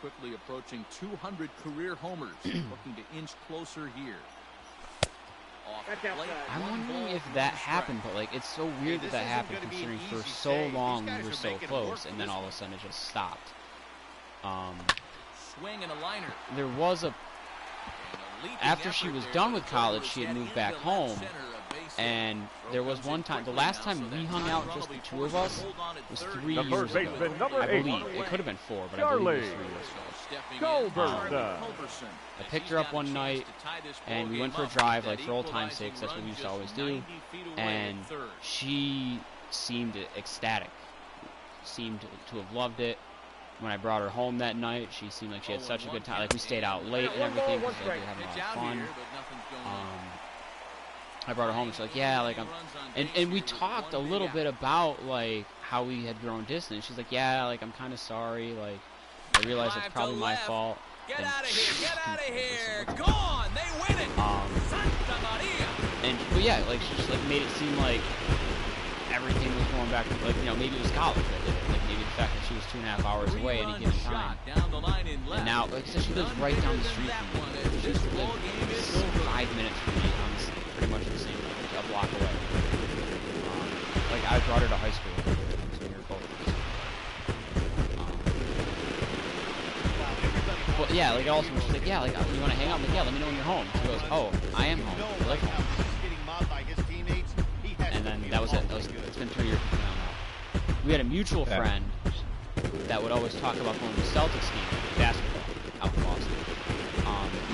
quickly approaching 200 career homers, looking to inch closer here. Off That's the plate, outside. I'm one wondering ball, if one that strike. happened, but like it's so weird that this that isn't happened gonna be an considering for easy so save. long These we guys were are so making it close, work and for then this all of a one. sudden it just stopped. Swing and a liner. There was a after she was done with college, she had moved back home, and there was one time, the last time we hung out, just the two of us, was 3 The years first ago. baseman, number I 8. believe it could have been 4, but I believe it was 3 years ago. Culberson. I picked her up one night, and we went for a drive, like for old time's sake. That's what we used to always do. And she seemed ecstatic, seemed to have loved it. When I brought her home that night, she seemed like she had such a good time. Like we stayed out late and everything because we were having a lot of fun. I brought her home and she's like, yeah, like and we talked a little bit about like how we had grown distant. She's like, yeah, like I'm kind of sorry. Like I realize it's probably my fault. Get out of here! Get out of here! Gone! They win it! Santa Maria! And but yeah, like she just like made it seem like everything was going back to like maybe it was college that did it. Like maybe the fact that she was 2.5 hours away any given time. And now, like I said, she lives right down the street from me. She used to live 5 minutes from me. Pretty much the same, like a block away. Like I brought her to high school, so we were both. But yeah, like also she's like, yeah, like you want to hang out? I'm like, yeah, let me know when you're home. She goes, oh, I am home. I like home. And then that was it. It's been 3 years now. We had a mutual friend that would always talk about going to Celtics game, basketball, out in Boston.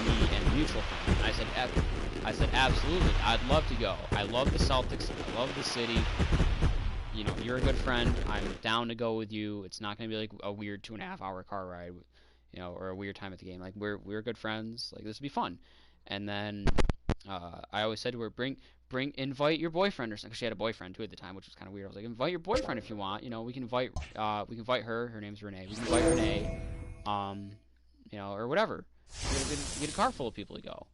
Me and a mutual friend. And I said, absolutely, I'd love to go. I love the Celtics. I love the city. You know, you're a good friend. I'm down to go with you. It's not going to be like a weird 2.5 hour car ride, or a weird time at the game. Like we're good friends. Like this would be fun. And then I always said to her, invite your boyfriend or something. 'Cause she had a boyfriend too at the time, which was kind of weird. I was like, invite your boyfriend if you want. We can invite her. Her name's Renee. We can invite Renee. Or whatever. Get a car full of people to go.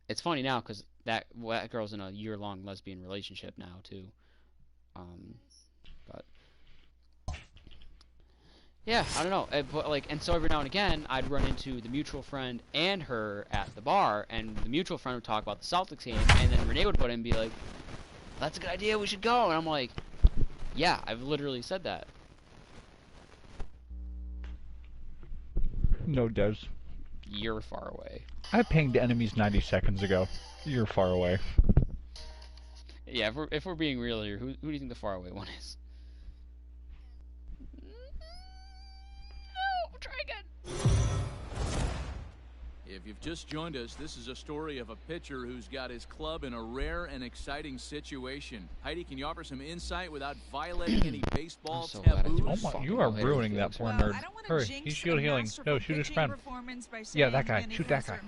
It's funny now because that girl's in a year-long lesbian relationship now too. But yeah, I don't know. But and so every now and again, I'd run into the mutual friend and her at the bar, and the mutual friend would talk about the Celtics game, and then Renee would put in and be like, "That's a good idea. We should go." And I'm like, "Yeah, I've literally said that." No, Des. You're far away. I pinged enemies 90 seconds ago. You're far away. Yeah, if we're being real here, who do you think the far away one is? No, try again. If you've just joined us, this is a story of a pitcher who's got his club in a rare and exciting situation. Heidi, can you offer some insight without violating any baseball I'm so glad I taboos? threw Oh my, you are ruining that poor nerd. Hurry, he's shield healing. No, shoot his friend. Yeah, that guy. Shoot that guy.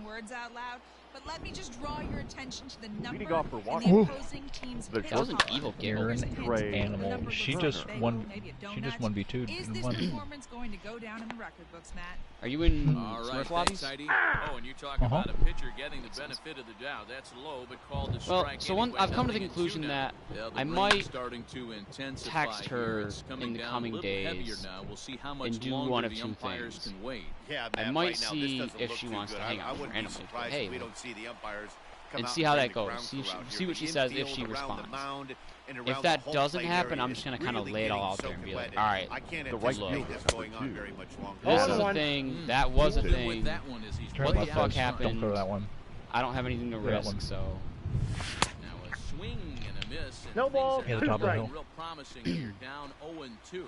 But let me just draw your attention to the number Leading off for in Washington, the opposing team's the pitch That was an count. evil You're giggle. an Trey animal. Number She looks just like a won. bagel, maybe a She just donut. won V2. Is this performance going to go down in the record books, Matt? Are you in All right, Smurf thanks, lobbies? Heidi. Oh, and you talk about a pitcher getting the benefit of the doubt. That's low, but called a Well, strike so anyway, I've come to the nothing in conclusion 2 now. that Yeah, the I rain's might starting to intensify text here. her It's coming in the down coming a little heavier days now. We'll see how much and do longer one of the two umpires things. can wait. Yeah, I Matt, might right now, this see doesn't if look she too wants good. to hang I out wouldn't be randomly. surprised Hey, if we don't see the umpires come and out see how bring that the goes. ground See crew out see here. what she The says if infield, she around the responds. mound, and If around that the home doesn't plate happen, area I'm is just gonna kind of really lay it all getting out there so and be like, competitive. all right, I can't The right anticipate fielder, this going number on 2. very much longer. this is a 0-1. thing. That was a With thing. that one is he's What the way fuck out happened? front. Don't throw that one. I don't have anything to Throw that risk, one. so Now a swing and a miss, No ball, Yeah, the 2 top of the strikes. hill. Real promising here, down 0-2.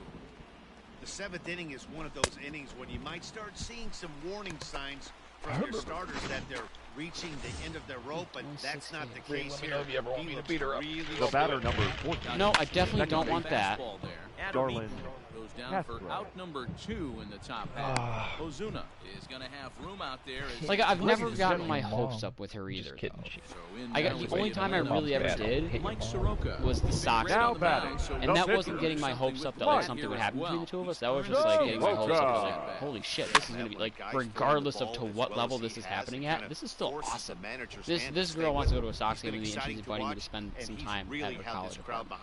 The 7th inning is one of those innings when you might start seeing some warning signs from your starters that they're reaching the end of their rope, but that's not the case here. If you ever want me to beat her up. The batter number 14. No, I definitely don't want that. Fastball there. Darlin goes down for Castro. out number 2 in the top half. Ozuna is going to have room out there. As Like, I've never Just gotten kidding, my Mom. hopes up with her Just either. kidding. So in I got now the is only Wade time I Miller. really ever Bad. did Mike Soroka was the Sox Now game. batting. And that wasn't getting my hopes up that like something would happen between the two of us. That was just like getting my hopes up. Like, holy shit, this is gonna be like, regardless of to what level this is happening at, this is still awesome. This girl wants to go to a Sox game and she's inviting me to spend some time at her college apartment.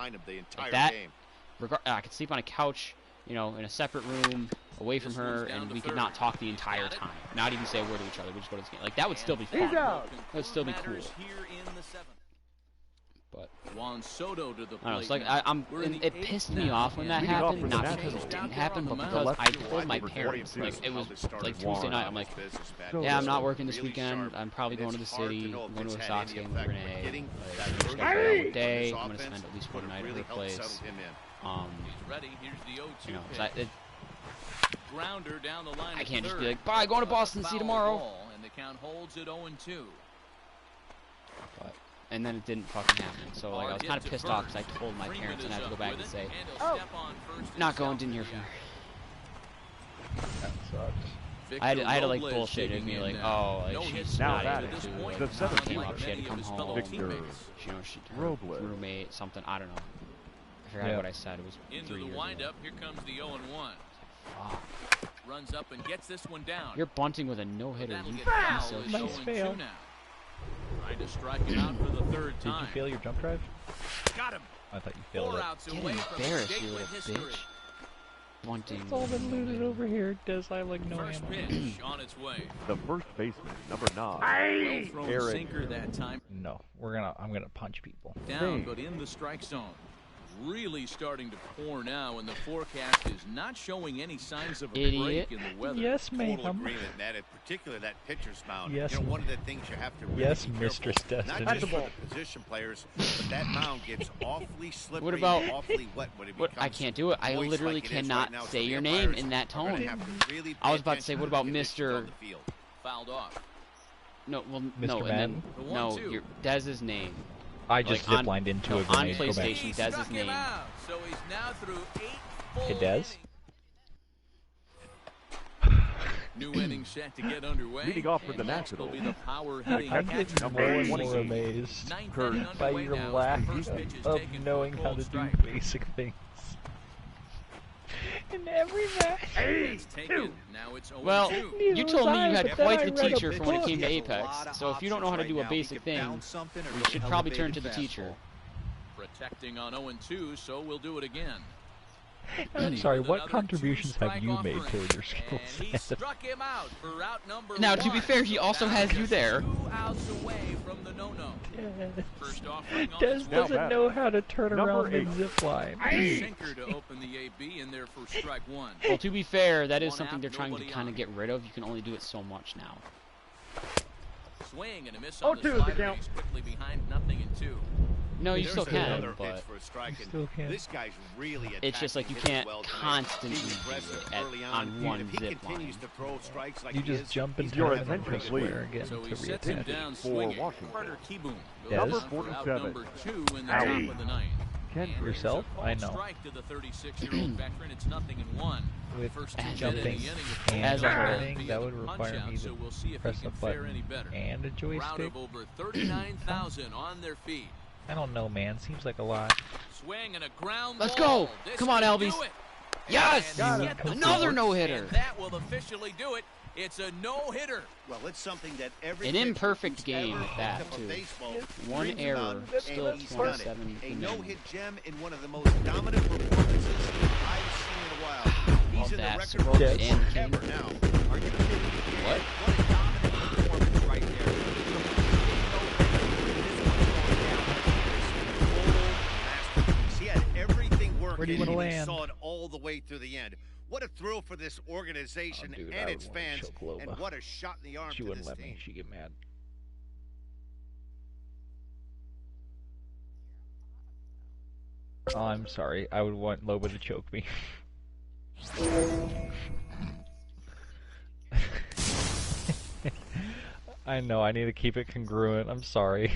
Like that, I could sleep on a couch, you know, in a separate room, away from her, and we could not talk the entire time. Not even say a word to each other. We just go to this game. Like, that would still be fun. That would still be cool. But Juan Soto to the I don't know, it's plate like, now. it pissed me off when that happened, not because it didn't happen, but because I told my parents, like, it was like Tuesday night, I'm like, yeah, I'm not working this weekend, I'm probably going to the city, I'm going to a Sox game with Renee, like, I'm just gonna go out a day, I'm gonna spend at least one night at her place, you know, so I can't just be like, bye, going to Boston, see you tomorrow. And the count holds at 0-2. But, and then it didn't fucking happen. So like I was kind of pissed off because I told my parents and I had to go back and say, not going, didn't hear from her. That sucks. I had to like bullshit it me like, oh, like she's Now not batting. able to. The Like, 7th came inning. up, she had to come home. Victor You know, her Robles. roommate, something. I don't know. I forgot what I said. It was Into 3 the years windup, ago. here comes the 0-1. Fuck. Runs up and gets this one down. You're bunting with a no-hitter. That'll You get fucking foul. so It's shit. 0-2 fail. now. Trying to strike him out for the 3rd Did time. you fail your jump drive? Got him. I thought you failed 4 it. outs Get away from embarrassed, escape you with little history. bitch. Bunting. It's all been looted over here. Does I have like no First ammo? pitch on its way. The first baseman, number 9. Well thrown Aaron. sinker that time. No, I'm gonna punch people. Down, but in the strike zone. Really starting to pour now, and the forecast is not showing any signs of a Idiot. break in the weather. Yes, Total ma'am. agreement, Matt. In particular, that pitcher's mound. Yes, You know, one of the things you have to really Yes, be Mistress careful, Destiny. not just for the position players, but that mound gets awfully slippery, What about- and awfully wet when it What? becomes I can't do it. I moist literally like it is cannot right now, so say the your name umpires in that are gonna tone. have to really I was pay about to say, attention what to about the conditions Mr. on the field. Fouled off. No, well, Mr. no, and Madden? then no, your Dez's name. I just Like, ziplined into no, a on grenade. Go back. PlayStation, He Dez's struck him name. out, so he's now through 8 full Hey, Dez? innings. New inning set to get underway. Leading off for and the next will Nationals. be the power hitting I'm Catcher getting number more and 28. more amazed Ninth Kurt. inning by underway your now as lack the first pitch is of taken for a knowing how cold to do strike. basic things. In every match. It's taken. Now it's 0-2. Well, Neither you was told me I, you had but then quite I the read a teacher for when it book. came to He has a lot Apex. of So if you don't know how to options do a right now. He basic can thing, bounce something or you go should probably turn to elevated the teacher. fastball. Protecting on 0-2, so we'll do it again. I'm sorry, With what another contributions have two-strike you made offering. toward your skill And he set? struck him out for route number Now, to be 1. fair, he also Now has you just there. 2 outs away from the no-no. First offering on Des its way. Now doesn't batting. know how to turn Number around and 8. zip line. Sinker to open the AB in there for strike 1. Well, to be fair, that is One something out, they're trying to nobody kind on. of get rid of. You can only do it so much now. Swing and a miss 0-2 on is the the slider. count. He's quickly behind 0-2. No, you There's still can, another pitch but for a strike, and Still can. this guy's really it's just like you attacking, can't hitting well tonight. constantly He's do aggressive it early on one If he zip continues line. to throw strikes like You he just is, jump and he's your turn gonna and have a attention, press pretty please. square again So he to sets him reattach. down For swinging. Washington. Carter Kieboom goes Number out for out 47. number 2 in the Out. top of the ninth. Kendrick. And Yourself? there's a I called know. strike to the 36-year-old veteran. It's 0-1. With First 2 as hit in the jumping inning. and as a whole. everything, that would require me So to we'll see if press he a can fare any button better. and a Crowd joystick. of over 39,000 on their feet. I don't know, man. Seems like a lot. Swing and a ground Let's ball. go. This Come on, could Albies. do it. Yes! And Got it. get the Another door, no-hitter. And that will officially do it. It's a no-hitter. Well, it's something that every An pitcher imperfect who's game ever at that, picked up a too. baseball One dreams error, about, still and he's done it. 27 A remaining. no-hit gem in one of the most dominant performances I've seen in a while. He's Love in the that. record Soroka books and forever King. now. Are you kidding me? What? What a dominant performance right there. He had everything working. Where do you wanna and land? He saw it all the way through the end. What a thrill for this organization Oh, dude, and I its would wanna fans, choke Loba. and what a shot in the arm She to wouldn't this let team. me. She'd get mad. Oh, I'm sorry. I would want Loba to choke me. I know, I need to keep it congruent. I'm sorry.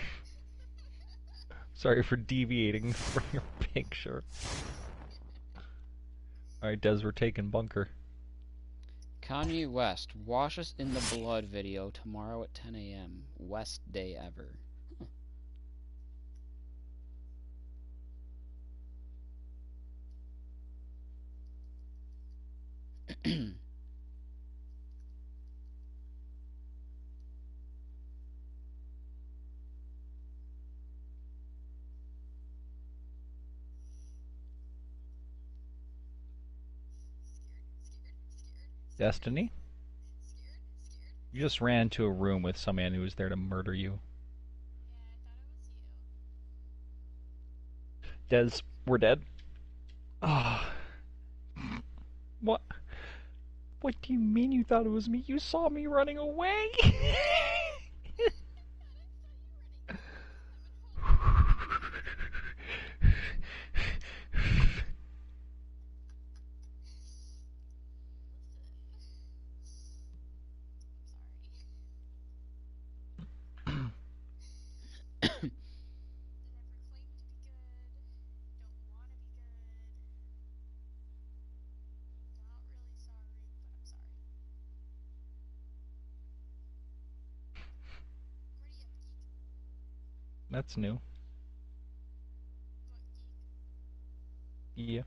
Sorry for deviating from your picture. Alright, Des, we're taking bunker. Kanye West, Wash Us in the Blood video tomorrow at 10 a.m. West day ever. Destiny? You just ran to a room with some man who was there to murder you. Des, we're dead? Ah. What? What do you mean you thought it was me? You saw me running away! That's new. Yeah.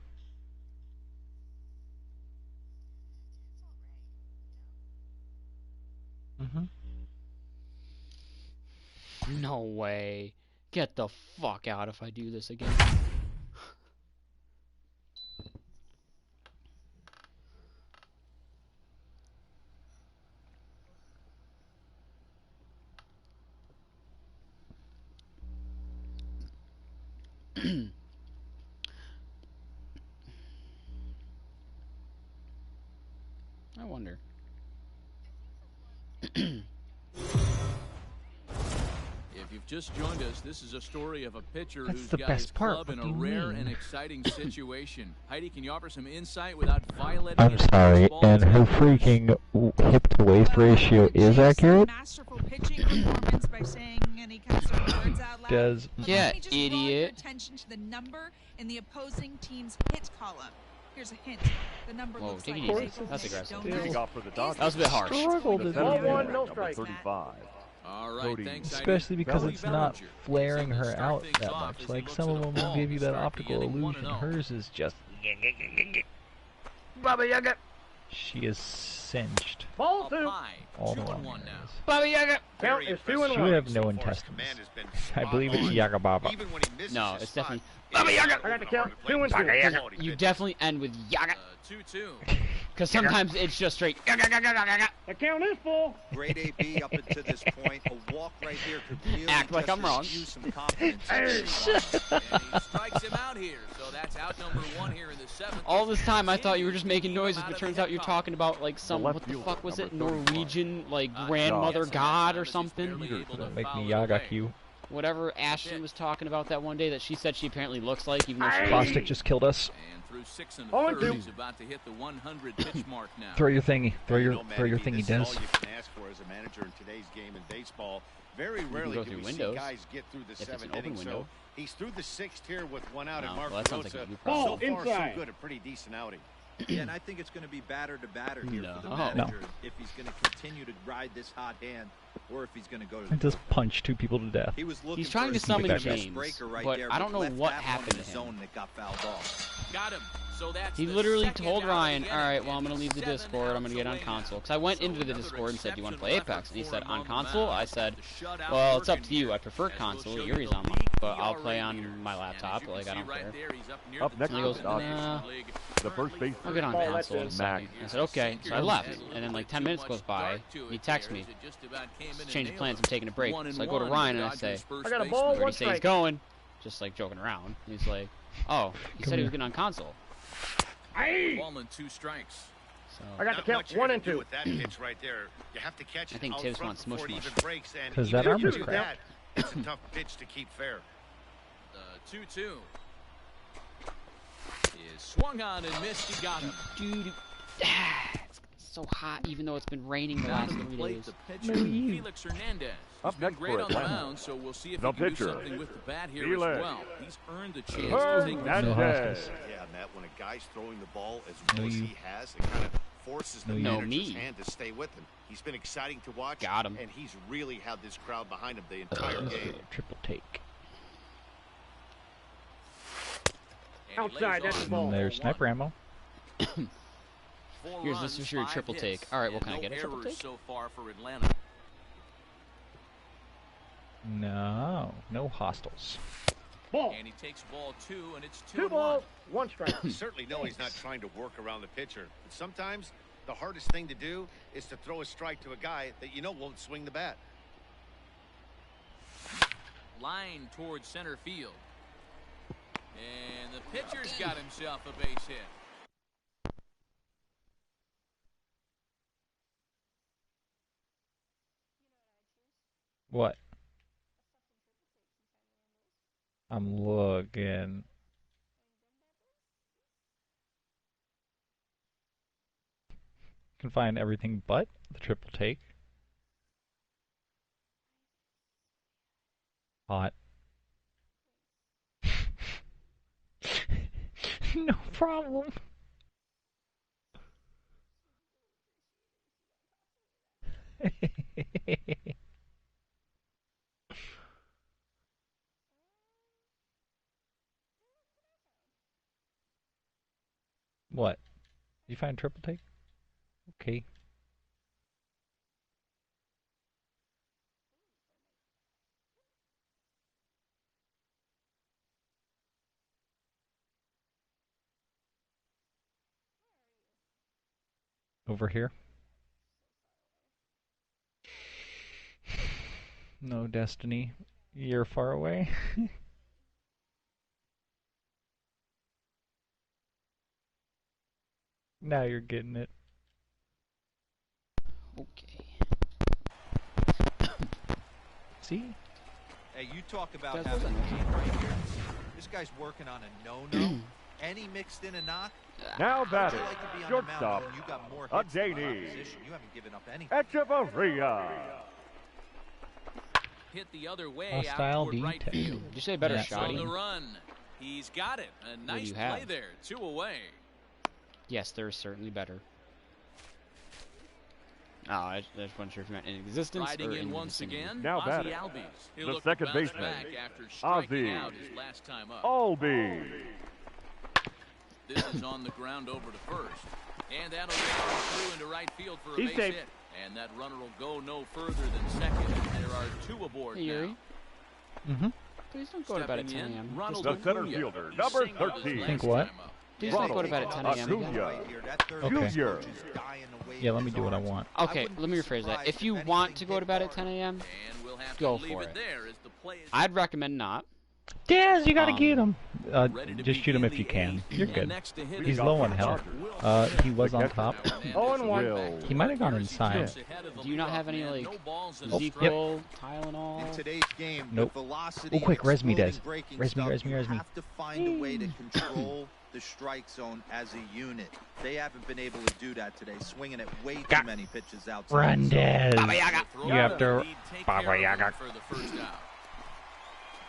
No way. Get the fuck out if I do this again. I wonder. If you've just joined us, this is a story of a pitcher That's who's the got best his part. club What in do a you rare mean? and exciting situation. Heidi, can you offer some insight without violating I'm his sorry, baseball and her integrity? freaking hip-to-waist ratio is accurate? Masterful pitching performance by saying any kind of certain words out loud. Des. Yeah, Let me just draw your idiot. attention to the number in the opposing team's hit column. Here's a hint. The number Whoa, looks take like it a easy. vehicle That's pitch. aggressive. Don't Leading know. off for the Dodgers. That was a bit harsh. Struggled The in center there. fielder, no number strikes. 35. All right, Cody. thanks, Heidi. Especially because Belly it's not Bellinger. flaring He's able to her start out things that off much. as he Like looks some at of a them will ball give you to that start the optical inning, illusion. 1-0. Hers is just... Baba Yaga. She is cinched. Ball Up two. high, All the 2-1 long now. areas. Baba Yaga! Count is 2-1. She would have no intestines. I believe it's Yaga Baba. No, it's definitely Baba Yaga. I got the count. 2-2. You definitely end with Yaga. 2-2. Because sometimes it's just straight Yaga, Yaga, Yaga, Yaga. The count is full. Great AB up until this point. A walk right here could really Act like just I'm wrong. infuse some confidence. And he strikes him out here, so that's out number 1 here in the 7th. All this time I thought you were just making noises, but turns out you're talking about like some, left what the fielder, fuck was it, number 35. Norwegian, like, grandmother god or something? Don't make me Yaga Q. Whatever Ashton was talking about that one day that she said she apparently looks like, even though she Plastic just killed us. And through 6 and a 0-2. third, he's about to hit the 100 pitch mark now. Throw your thingy. Throw your thingy, This is Des. all you can ask for as a manager in today's game in baseball. Very rarely go do through we windows see guys get through the if it's an 7th open inning. window. So he's through the 6th here with 1 out. No, And Mark well, that sounds like a Rosa, you so problem. far so Inside. good, a pretty decent outing. Yeah, and I think it's going to be batter to batter here for the No. manager if he's going to continue to ride this hot hand or if he's going to go to the I just punched 2 people to death. He was looking He's trying for to a summon big James, breaker right but there, I don't know left what that one happened in to the him. zone that got fouled off. Got him. So that's He the literally second told out of the Ryan, inning, alright, well, I'm and going to leave the 7 Discord, I'm going to get on outs away console. now. Because I went So into the another Discord and said, do you want to play exceptional Apex? And he effort said, for him on the console? mound. I said, The shutout well, it's up working to you. here, I prefer as we'll console. show you Yuri's the on, league but I'll ERA play on leader. my And laptop. as you Like, can I see don't right care. there, he's up near Up the next And he top goes, in the nah, National League. The first base. I'll get on Ball, console in a that's second. I said, okay. So I left. And then like 10 minutes goes by. He texts me. Change of plans. I'm taking a break. So I go to Ryan and I say, I got a ball, where do 1 you say he's strike. going? Just like joking around. And he's like, oh, he said he was getting on console. Aye. Ball and 2 strikes. So I got the Not count. much you're 1 gonna and do 2. with that pitch right there. You have to catch it I think out Tibbs front wants before smush it even mush. breaks, and 'Cause even that if armor's you do crap. that, it's a tough pitch to keep fair. The 2-2. is swung on and missed. He got him. Dude, it's so hot, even though it's been raining the last 3 days. The pitcher, Felix Hernandez. Up He's been next great for on the Atlanta. mound, so we'll see if The he can do pitcher, something with the bat here Felix as well. He's earned the chance to take the Hernandez. Yeah, Matt, when a guy's throwing the ball as well as he has, it kind of forces the No, manager's me. hand to stay with him. He's been exciting to watch. Got him. And he's really had this crowd behind him the entire game. Triple take. And he Outside, lays that's off the ball. And there's sniper ammo. 4 Here's runs, this is your 5 triple hits, take. All right, well, and can I no get a triple errors take? so far for Atlanta. No, no hostiles. Ball. And he takes ball 2, and it's 2-1. 2 balls, 1 strike. You certainly know he's not trying to work around the pitcher. But sometimes the hardest thing to do is to throw a strike to a guy that you know won't swing the bat. Line towards center field. And the pitcher's got himself a base hit. What? I'm looking. Can find everything but the triple take. Hot. No problem. What? You find triple take? Okay. Over here. No, Destiny. You're far away. Now you're getting it. Okay. See? Hey, you talk about That's having a awesome. game right here. This guy's working on a no-no, and he mixed in a knock. Now How'd batting, you like to be on the shortstop, mound when you got more hits than the Adaney. opposition? You haven't given up anything. Echevarria. Hit the other way Hostile out toward right D-tag. field. Did you say better Yeah. shot? On the run. He's got it. A do nice you play have? there. 2 away. Yes, they're certainly better. Oh, I just wasn't sure if you meant in existence Riding or in the once vicinity. again, Now Ozzie batting, Albies. He'll the look to second bounce baseman, back after striking Ozzie out his last time up. Albee. This is on the ground over to first. And that'll get on through into right field for a He's base safe. hit. And that runner will go no further than second. And there are 2 aboard Hey, Yuri. now. Mm-hmm. Please don't go to bed at 10 Stepping in, a.m. Ronald The center Acuna. fielder, He number singled his 13. last Think what? time up. Please don't go to bed at 10 a.m. Acuna. again. Right here, that third Okay. base Junior. coach is dying to wave Yeah, let his me do what I arms. want. I Okay, wouldn't let me be rephrase that. surprised If you anything want to go hit to bed at hard. 10 a.m., And we'll have Go to leave for it it. there as the play is I'd recommend not. Daz, you gotta get him. ready to Just shoot him begin if you the can. 8th. You're And good. next to hit He's is low on health. He was on top. Oh, and one. Will. He might have gone inside. Do you not have any, like, Oh, Ezekiel, In Tylenol? today's game, Nope. with velocity Oh, quick, res me, exploding Des. breaking Res me, stuff, res me, you res me. have to find a way to control the strike zone as a unit. They haven't been able to do that today, swinging at way too Got- many pitches outside. Run, Dez. Baba You have to- Baba Yaga. for the first out.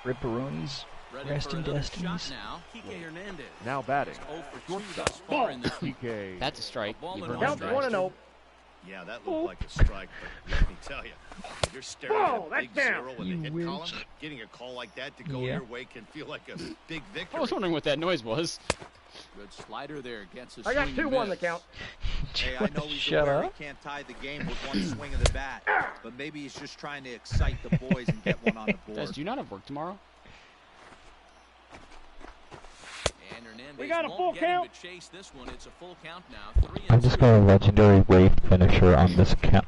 Ripperonis. Ready Rest for in another destinies. shot now. Kike Hernandez. Now batting, 0 for 2 shortstop, thus far in this one. PK. That's a strike. Ball You and heard one me. Count 1-0. Yeah, that looked like a strike, but let me tell you, you're staring Whoa, at a that's big down. 0 in You the hit witch. column. Getting a call like that to go Yeah. your way can feel like a big victory. I was wondering what that noise was. Good slider there. Gets a I got swing 2-1 the miss. count. Hey, I know he's Shut aware up. he can't tie the game with one swing of the bat, but maybe he's just trying to excite the boys and get one on the Des, board. do you not have work tomorrow? And Hernandez We got a won't full get him count. to chase this one. It's a full count now. 3 and I'm just 2. going to legendary wave finisher on this account.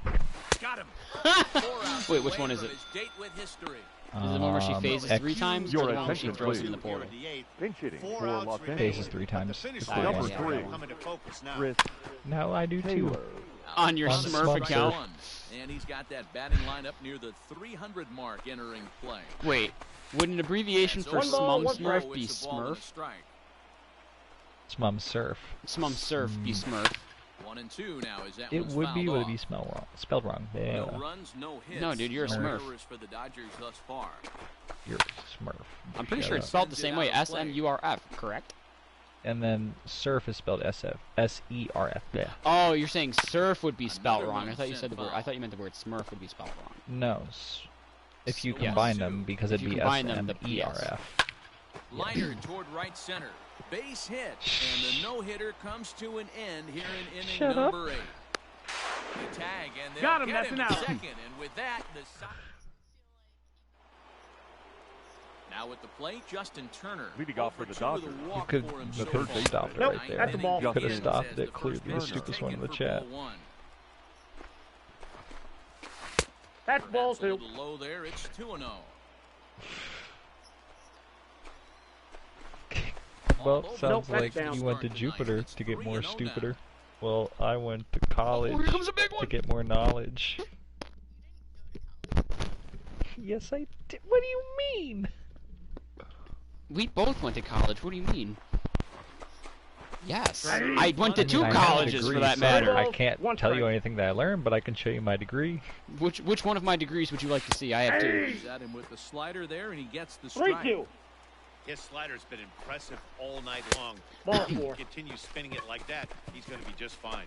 Got him. 4 outs Wait, which away one is from it? his date with history. Is it the one where she phases X. 3 times, Your or the one where she attention, throws it please. in the portal? Pinch hitting for outs Los remaining. Faces Angeles. 3 times. Finish Ah, line number is 3. coming to focus now. Chris No, I do too. Taylor. On your On Smurf Smurf account? account. And he's got that batting line up near the 300 mark entering play. Wait, would an abbreviation for One ball, Smum one Smurf strike. be It's a ball and a Smurf? strike. Smum surf. Smum surf be Smurf. 1 and 2 now as that It one's would be, fouled would it off. be spelled wrong? Yeah. No runs, no hits. No, dude, you're a no Smurf. errors for the Dodgers thus far. You're a Smurf. I'm pretty Shut sure up. it's spelled the same way, S-M-U-R-F, correct? And then surf is spelled S-E-R-F. Yeah. Oh, you're saying surf would be spelled Another wrong. I one thought you said the sent word. foul. I thought you meant the word Smurf would be spelled wrong. No. If you Yeah. combine them, because If it'd you be combine them, the S-M-E-R-F. Liner toward right center. Base hit. And the no-hitter comes to an end here in inning Shut up. number 8. The tag, and they'll Got him, get that's him an at out. second. And with that, the side. Now at the plate, Justin Turner. Leading off for the 0 2 with a Dodgers. walk You could- for him the so third far. base stopped it Nope, right there. that's the ball. You could have Begins stopped as it. the Clearly, first the pitch is stupidest one in taken the for chat. ball 1. That's ball Perhaps a 2. little low there. It's 2-0. Well, Nope, sounds that's like down. you went to Start tonight. Jupiter It's to get more 3-0 now. stupider. Well, I went to college here comes a big to one. get more knowledge. Yes, I did. What do you mean? We both went to college. What do you mean? Yes. Hey. I went to 2 I have a colleges degree, for that so matter. I can't One tell you strike. anything that I learned, but I can show you my degree. Which one of my degrees would you like to see? I have 2. He's at him with the slider there, and he gets the 3 strike. 2. His slider's been impressive all night long. Ball If he 4. continues spinning it like that, he's going to be just fine.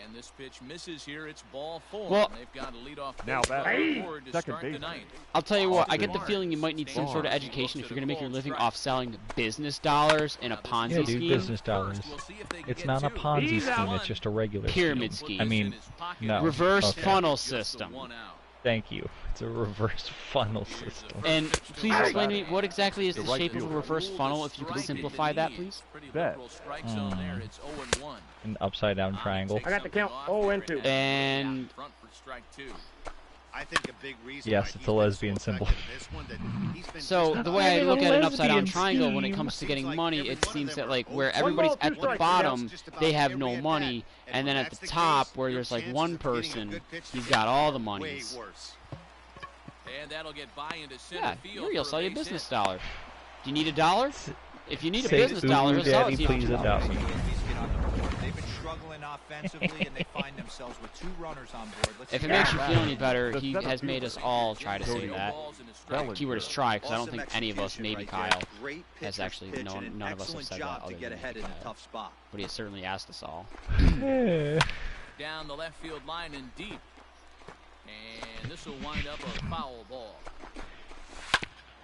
And this pitch misses here. It's ball 4. Well- and they've got a leadoff Now base runner batting, forward to second start the baseman. ninth. I'll tell you what, I Austin get the Barnes feeling you might need some sort of stands education up if you're going to make your to the living cold off selling business dollars in a Now, this Ponzi Yeah, is dude, scheme. business dollars. First, we'll see if they can It's get not a 2. Ponzi He's scheme, out. it's just a regular Pyramid scheme. scheme. I mean, no. Reverse Okay. funnel Just the system. 1 out. Thank you. It's a reverse funnel system. And please explain to me what exactly is The the right shape of a fielder. reverse funnel, if you could simplify that, please. Pretty Bet. liberal strike zone there. It's 0-1. An upside down triangle. I got the count. 0 and 2. And Front for strike 2. I think a big reason Yes, why it's he's a been lesbian so symbol. effective in this one, that he's been so just the way I I'm look in a at an upside down lesbian triangle when it scheme. comes to Seems getting like money, every it one of seems them that are like where over. everybody's One ball, at 2 the strikes. bottom, Just about they have every no at-bat. money, And and then when at that's the the top case, where your there's like chances one of getting a person, good pitch to he's hit got all the are monies. way worse. And that'll get by into center Yeah, field. here he'll for a sell you a base business hit. dollar. Do you need $1? If you need a Say, business dollar, "Ooh, he'll sell it daddy, to you. please adopt me." They've been struggling offensively, and they find themselves with 2 runners on board. Let's If see it what makes you happens. feel any better, The he center has made us fielder. all try to say Cody that. Balls and a strike. Bellinger. Keyword is try, because I don't Awesome think any of us, execution maybe right there. Kyle, Great has pitcher's actually, pitch none and an of us have excellent said that job other to get than ahead in Kyle. a tough spot. But he has certainly asked us all. Down the left field line and deep. And this will wind up a foul ball.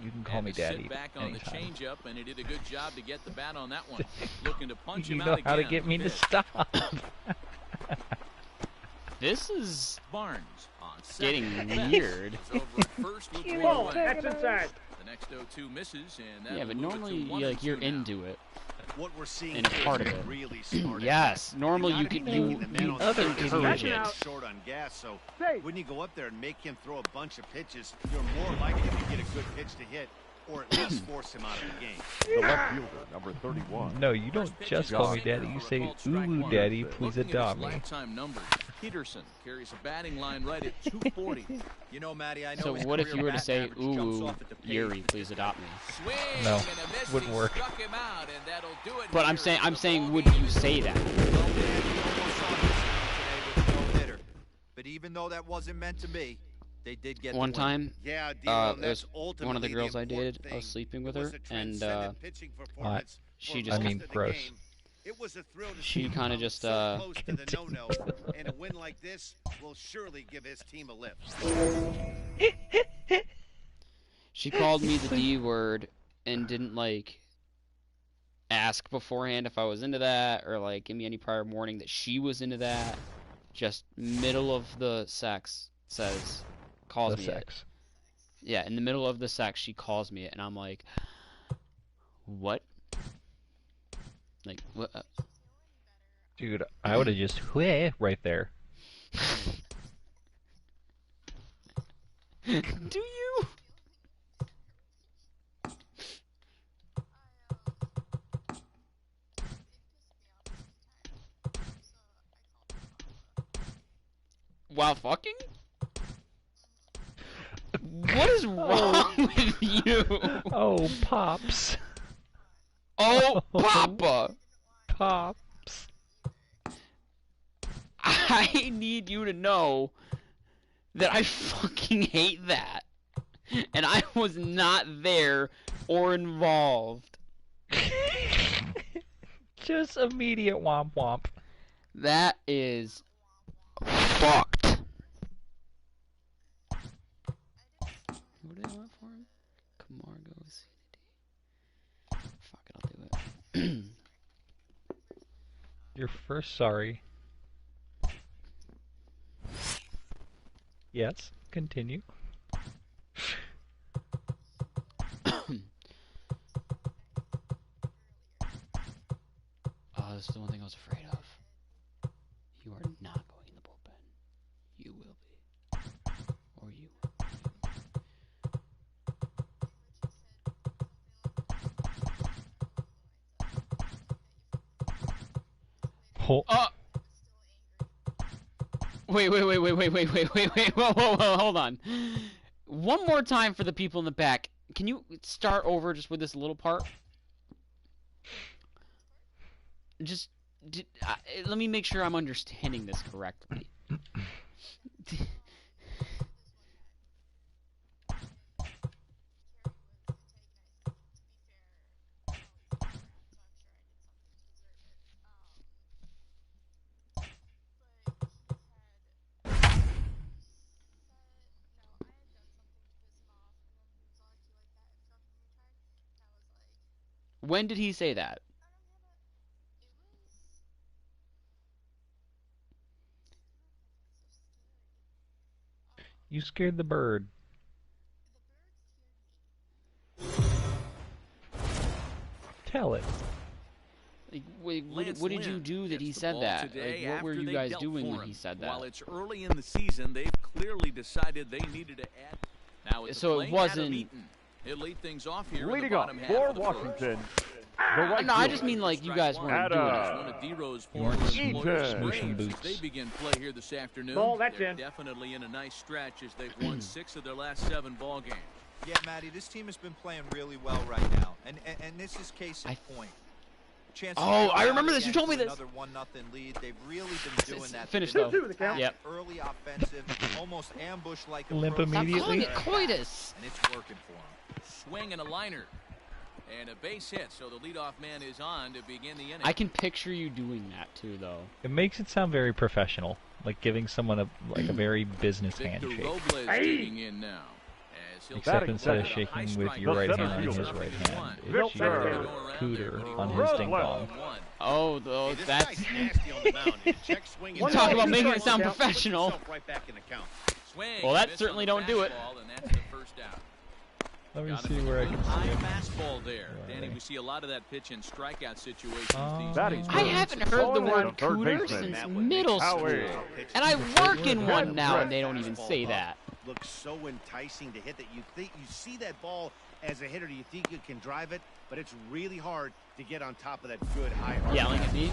You can call And me to sit daddy back on the anytime. changeup, and he did a good job to get the bat on that one. Looking to punch You him know out how to again. get me to stop. This is Barnes on second. getting weird. Is over at first with one Ball. away. That's inside. The next 0-2 misses, and that Yeah, but normally you're into it. What we're seeing And a here part is of it. really smart. Yes, normally you gotta be could making you the man on other second base encourage look it. short on gas, so Hey. when you go up there and make him throw a bunch of pitches, you're more likely to get a good pitch to hit, or at least force him out of the game. The left fielder, number 31. No, you don't just call me daddy. You say, "Ooh, daddy, please Looking at his adopt me." lifetime numbers, Peterson carries a batting line right at 240. You know, Matty, I know So his what if career you were to batting say, average jumps "Ooh, off at the page, Yuri, but please adopt me"? Swing No, and a miss. wouldn't He work. struck him out, and that'll do it But here I'm saying in the ball would game. you say that? Well, man, you almost saw this today with no hitter. But even though that wasn't meant to be, they did get One the win. time, Yeah, it D-Lo, was that's one of the ultimately girls I important dated. I was thing. sleeping with It was her, a and transcendent pitching performance she for just- I most mean, of the gross. game. It was a thrill to She see him kinda come just, so close to the no-no, and a win like this will surely give his team a lift. she called me the D word and didn't like ask beforehand if I was into that or like give me any prior warning that she was into that. Just middle of the sex calls The me it. sex. Yeah, in the middle of the sex, she calls me it, and I'm like, what? Like, what? Dude, I would have just wheh right there. Do you? While fucking? What is wrong with you? Oh, pops. Oh, Papa! Pops. I need you to know that I fucking hate that. And I was not there or involved. Just immediate womp womp. That is fucked. What did I want for him? Camargo, CDD. Fuck it, I'll do it. Your first sorry. Yes, continue. Oh, this is the one thing I was afraid of. You are not going in the bullpen. You will be. Or you Oh. Wait, whoa, hold on. One more time for the people in the back. Can you start over just with this little part? Just, let me make sure I'm understanding this correctly. When did he say that? You scared the bird. Tell it. Like, wait, what did you do that he said that? Like, what were you guys doing when he said that? While it's early in the season, they've clearly decided they needed to add. Now it's so it wasn't. He'll lead things off here. Leading in the up bottom for half of the Washington. No, I just mean like you guys weren't doing it. One of D-Rose former employers, Braves, as they begin play here this afternoon. Ball, that's They're in. definitely in a nice stretch as they've won 6 of their last 7 ball games. Yeah, Matty, this team has been playing really well right now, and this is case in point. Oh, I remember this. You told me this. Another 1-0 lead. They've really been doing that. Finish though. Yep. Early offensive, almost ambush-like Limp approach. immediately. Stop calling it coitus. And it's working for them. Swing and a liner. And a base hit, so the leadoff man is on to begin the inning. I can picture you doing that too, though. It makes it sound very professional, like giving someone a very business handshake. Robles digging in now. Except instead of shaking with your right hand on his right hand, it's your cooter on his ding dong. Oh, that's. You talk about making it sound professional. Well, that certainly don't do it. Let me see where I can see it. Fastball there. Danny, we see a lot of that pitch in strikeout situations these days. I haven't heard the word cooter since middle school. And I work in one now, and they don't even say that. Looks so enticing to hit that you see that ball as a hitter, you think you can drive it, but it's really hard to get on top of that good high arc. Yelling at me?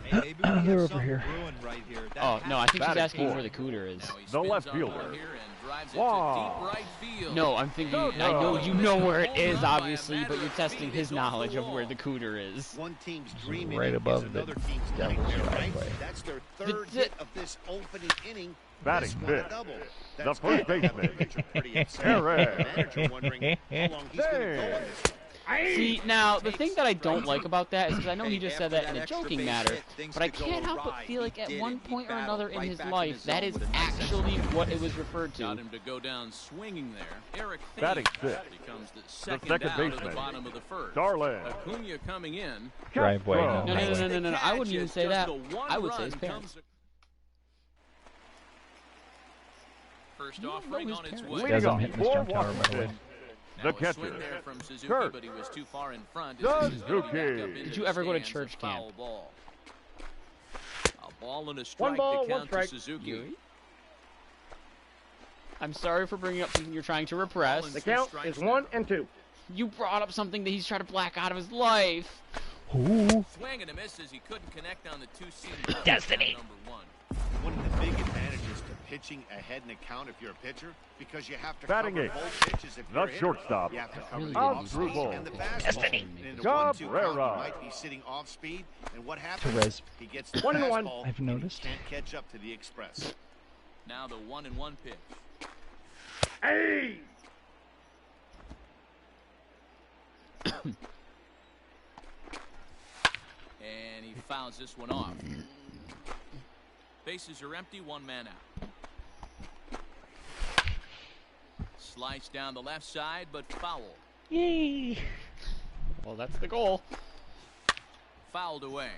Hey, maybe we They're have over here. brewing right here. That Oh, no, I think she's Batting asking fourth. where the cooter is. The left fielder. Wow. No, I'm thinking, I know you know where it is, obviously, but you're testing his knowledge of where the cooter is. One team's dream Right inning above is the another team's Devil's nightmare, right? driveway. That's their third hit of this opening inning. Batting This one a fifth. double. The That's first gotta have the baseman. pitcher pretty upset. Perez. The manager wondering how long he's going to go on this. See, now, the thing that I don't like about that is because I know he just said that in a joking matter, but I can't help but feel like at one point or another in his life, that is actually what it was referred to. Got him to go down swinging there. Eric Batting Thames fifth. becomes the second second down at baseman. the bottom of the first. Darland. Acuna coming in. Driveway. No, No, I wouldn't even say that. I would say his parents. First You don't know offering his on its parents. way. Guys, I'm Leading hitting up this for jump tower, by the way. Washington. Now The a swing catcher. there from Suzuki, Kurt. but he was too far in front. Suzuki. Did you ever go to church camp? Ball. A ball and a One strike ball, to one count strike. to Suzuki. I'm sorry for bringing up something you're trying to repress. The count is 1 and 2. You brought up something that he's trying to black out of his life. Ooh. Swing and a miss as he couldn't connect on the 2-seam. Destiny. Number 1. One of the big advantages to pitching ahead in the count if you're a pitcher because you have to Batting cover eighth, both pitches if you're the a shortstop, hitter. You have to cover Really the didn't off-speed use and the that. fastball. Destiny. And in the Cabrera. 1-2 count, you might be sitting off speed, and what happens? Perez. He gets the 1-1. fastball, I've and he noticed. can't catch up to the express. Now the 1-1 pitch. Hey! And he fouls this one off. Bases are empty, one man out. Slice down the left side, but foul. Yay! Well, that's the goal. Fouled away.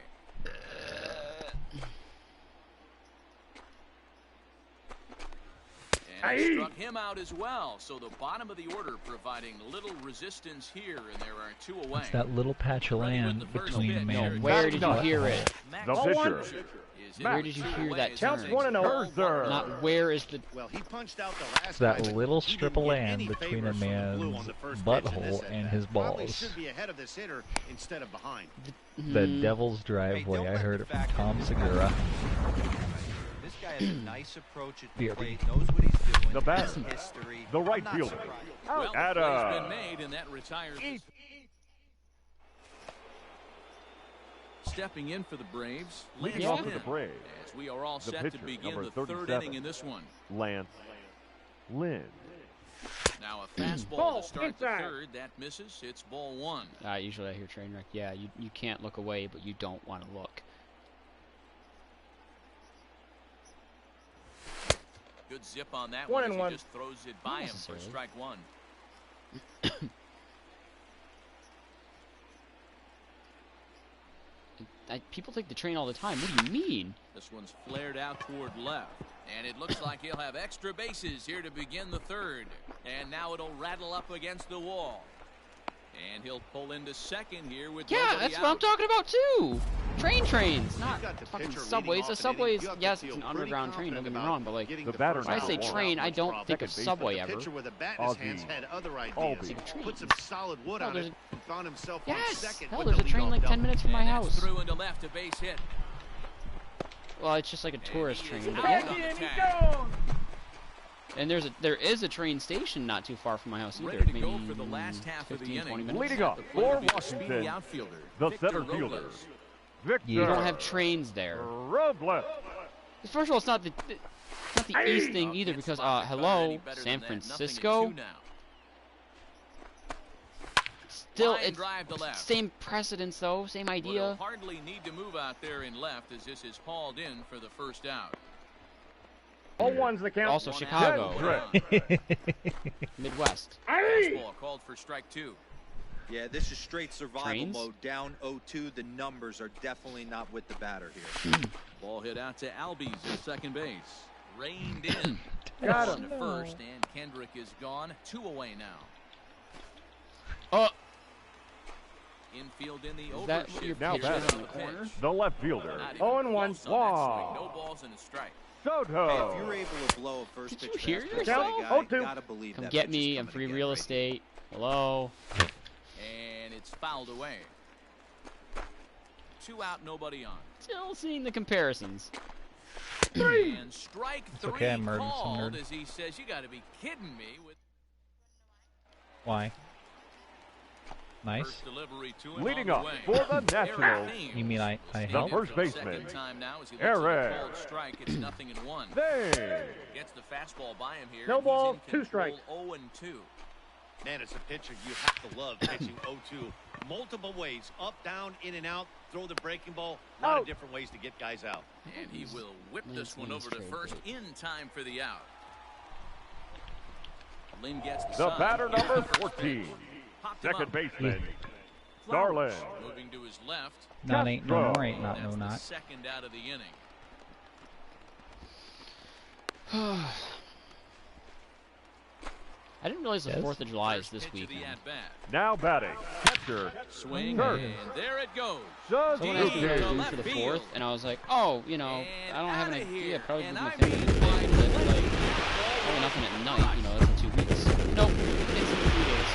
And it struck him out as well. So the bottom of the order providing little resistance here, and there are two away. It's that little patch of land between a man and Where did you hear it? The pitcher. Where did you hear that Counts turn? 1-0. Scherzer. Not where is the... Well, he punched out the last It's that guy, but little he strip didn't of get land any between favor a from the blue man's on the first pitch in this butthole and at-bat. his Probably balls. should be ahead of this hitter instead of behind. The Devil's Driveway. I heard it from Tom Segura. This guy has a nice approach at the Beer. plate, knows what he's doing. The bat. has history. The right I'm not fielder. surprised. Well, the Atta. play's been made, and that retires. Stepping in for the Braves, Lance Leading off for Lynn, the Braves, as we are all the set pitcher, to begin number the third 37. inning in this one. Lance Lynn. Now a fastball Ball, to start the inside. third. That misses. It's ball one. Usually I hear train wreck. Yeah, you can't look away, but you don't want to look. Good zip on that 1 one. and As 1. he just throws it by him for necessarily. strike one. People take the train all the time. What do you mean? This one's flared out toward left. And it looks like he'll have extra bases here to begin the third. And now it'll rattle up against the wall. And he'll pull into second here with Yeah, nobody that's out. what I'm talking about too. Trains, not You've got the fucking pitcher subways. leading A off an subway's, inning. You have to yes, feel it's an pretty underground train. Don't get me confident wrong, but like getting The the batter first when I say out without train, I much don't problem. think of Second base, subway The ever. pitcher with a bat in his hands Ozzie. had other Albee. ideas. Put some solid wood No, on there's it and found himself on Yes, second. hell, with there's the a train leadoff like 10 double. minutes from my And that's house. through into left, a base hit. Well, it's just like a tourist he is train. But out yeah. on the Indiana tag. Jones! And there is a train station not too far from my house either. Ready to Maybe go for the last half of the 15, 20 inning. minutes. Leading off The for plate will be a speedy Washington, outfielder, the Victor center fielder, Robles. Victor You don't have trains there. Robles. First of all, it's not the east thing either Can't because spot the cutter hello, any better San than that. Nothing at Francisco. 2 now. Still, Line it's drive to left. same precedence though, same But he'll idea. hardly need to move out there in left as this is hauled in for the first out. 0-1's the count. Also One Chicago, out, one down. Midwest. Fastball called for strike two. Yeah, this is straight survival Trains? mode. Down 0-2. The numbers are definitely not with the batter here. Ball hit out to Albies at second base. Reined in. Got On him. to first, and Kendrick is gone. 2 away now. Oh, Infield in the Is that what overshift. you're Now Here's batting. the in the corner? pitch. The left fielder, Not even 0-1. close on that swing. Wow. No balls and a strike. Hey, if Soto. you're able to blow a first Did pitch you hear fastball to yourself? the guy, 0-2. gotta believe come that get pitch is me. I'm coming free again real right here. estate. Hello. And it's fouled away. 2 out, nobody on. Still seeing the comparisons. And strike It's 3 okay, I murdered some called nerd. as he says, you got to be kidding me. With Why? Nice. first delivery to him Leading on up the way. for the Eric Nationals, Thames You mean I will helped? stand in first for the baseman, second time now as he looks at Eric. the called strike. It's 0-1. There. Gets the fastball by him here. No and he's ball, in 2 control, strikes. 0-2. Man, as a pitcher, you have to love pitching 0-2. Multiple ways, up, down, in and out, throw the breaking ball. A lot of Out. different ways to get guys out. And he will whip Lance this one Lynn's over to trade first bait. in time for the out. Lynn gets the The sign. batter Here's number the first 14, pitch. Popped him second up. baseman, Darlin. Moving to his left. Not ain't no more, ain't not That's no the not. second out of the inning. I didn't realize the Yes? 4th of July is First this pitch of weekend. the at-bat. Now batting, catcher, Swing, Third. and there it goes. Does Someone asked me what I was to doing left for the field. 4th, and I was like, oh, you know, And I don't have an outta idea. here. Probably do And my I thing mean, for the day, like, but like, probably nothing at night, you know, that's in 2 weeks. Nope, it's in 3 days.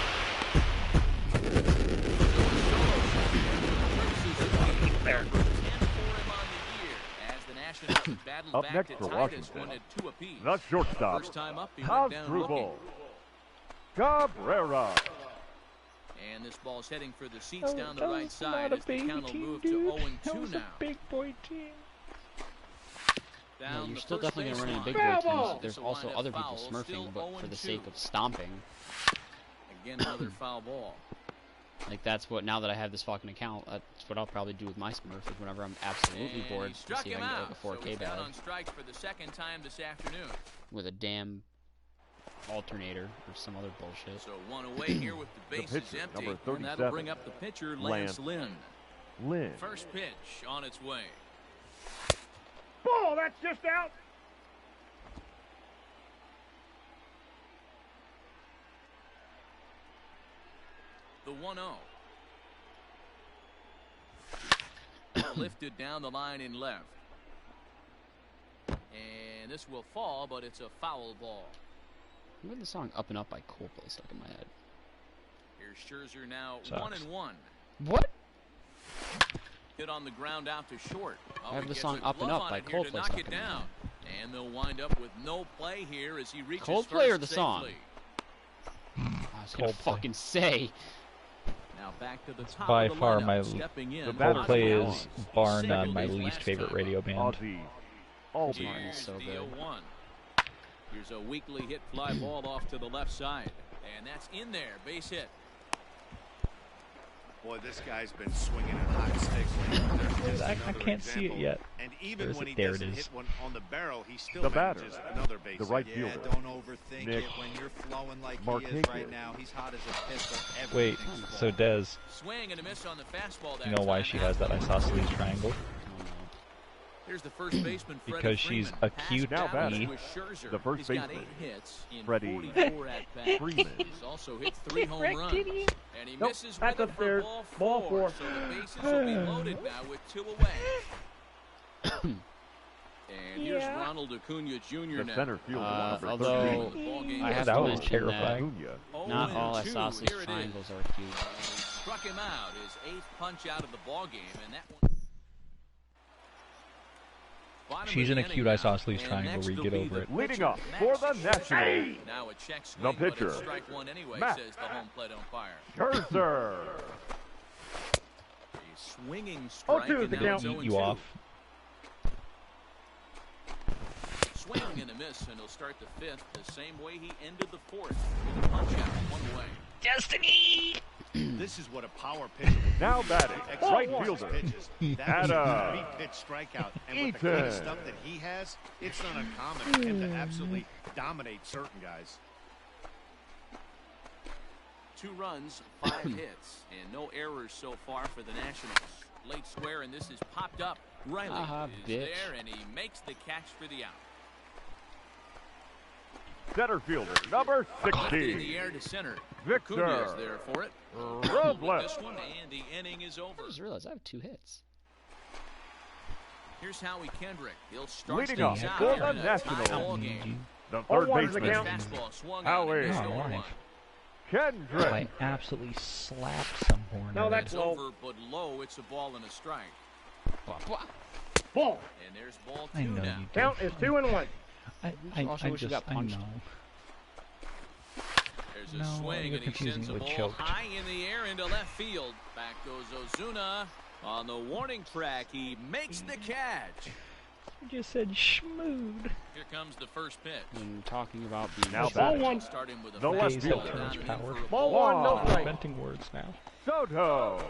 There. 10 for him on the year as the Nationals battle battled Up back next to for tie this Washington, one at 2 apiece. the shortstop, First time up, he went down looking. Cabrera. And this ball's heading for the seats down the That right was side not a as the baby count will team, move dude. to 0-2 That was now. a big boy team. Down You're the still first definitely going to baseline. run into big boy Foul teams. ball. There's This also line of other people fouls, smurfing, still but for the 0-2. sake of stomping. Again, another foul ball. Like, that's what, now that I have this fucking account, that's what I'll probably do with my Smurf, is whenever I'm absolutely And bored, he to struck see if I him can get out. like a So 4K he's down badge on strikes for the second time this afternoon. with a damn alternator or some other bullshit. So one away here with the bases pitcher, empty. number And that'll 37, bring up the pitcher, Lance Lynn. First pitch on its way. Ball, that's just out. The 1-0. Lifted down the line in left. And this will fall, but it's a foul ball. I got the song Up and Up by Coldplay stuck in my head. Here's Scherzer now. Sucks. 1-1. What? Hit on the ground out to short. I have he the gets song a Up and glove Up on by it here to Coldplay knock stuck it in my down. head. And they'll wind up with no play here as he reaches Coldplay first or the song? safely. I was gonna Coldplay. fucking say. Now back to the top By of the far lineup. my Stepping in, Coldplay Ozzy is Albies. bar Second none my base least last favorite time. radio band. Ozzy Albies. Here's so the good. 0-1. Here's a weakly hit fly ball off to the left side. And that's in there. Base hit. Boy, this guy's been swinging at hot sticks lately. There's I another can't see it example. yet. And even There's when it. he There it doesn't is. hit one on the barrel, he still The batter, manages another base the right hit. Yeah, fielder, don't overthink Nick it. When you're flowing like he Mark is Hager. right now, he's hot as a pistol. Wait, Everything's so flowing. Dez, Swing and a miss on the fastball that you know why time. she has that isosceles triangle? Here's the first baseman, Freddie Because she's Freeman. acute Now batting, Passed with Scherzer. the first He's got baseman, 8 hits in Freddie 44 at bats. Freeman. He's also hit 3 home runs. And he Nope, misses that's with it for upstairs. ball Ball 4. four. So the bases will be loaded now with 2 away. And here's Yeah. Ronald Acuna Jr. The now. center fielder, number although 13, Ball game I have That to was mention terrifying. Acuna. not all 0-2. isosceles Here it is. triangles are cute. Struck him out, his 8th punch out of the ball game, and that one. Bottom She's of in the a cute inning now, isosceles and triangle next where you will get be over the it. Leading pitcher, up for the Max Nationals, Scherzer. Now a check swing, but pitcher, it's strike one anyway, Max says the home plate umpire. Scherzer. A swinging strike, 0-2 and the now count. it's Eat you 0-2. off. Swing and a miss, and he'll start the 5th the same way he ended the 4th with a punch out, 1 away. Destiny! This is what a power pitcher would Now do. batting, Execute right his fielder, pitches. That was Adam a 3-pitch strikeout. And with the kind of Eaton. stuff that he has, it's not uncommon for him to absolutely dominate certain guys. 2 runs, 5 hits, and no errors so far for the Nationals. Late square, and this is popped up. Riley Aha, is bitch. there, and he makes the catch for the out. Center fielder, number Lifted in the 16, air to center. Victor Acuna is there for it. Robles. This one, and the inning is over. I just realized I have 2 hits. Here's Howie Kendrick. He'll start Leading things up out for here the in a tie Nationals. ball game. the 0-1 third is the baseman, count. Fastball swung Howie. on and missed Oh, 0-1. right. Kendrick. I absolutely slapped some horn. No, in that's it. It's low. over, but low. It's a ball and a strike. Ball. And there's ball 2 I know now. you do. Count is 2-1. Also wish you got I punched. know. There's a No, swing, you're and he confusing sends a it with ball choked. high in the air into left field. Back goes Ozuna on the warning track. He makes the catch. You just said schmood. Here comes the first pitch. When talking about being Now short, batting. Ball 1. Starting with a No left fastball fielder. down and in Power. for a Ball ball. 1, no I'm strike. inventing words now. Soto.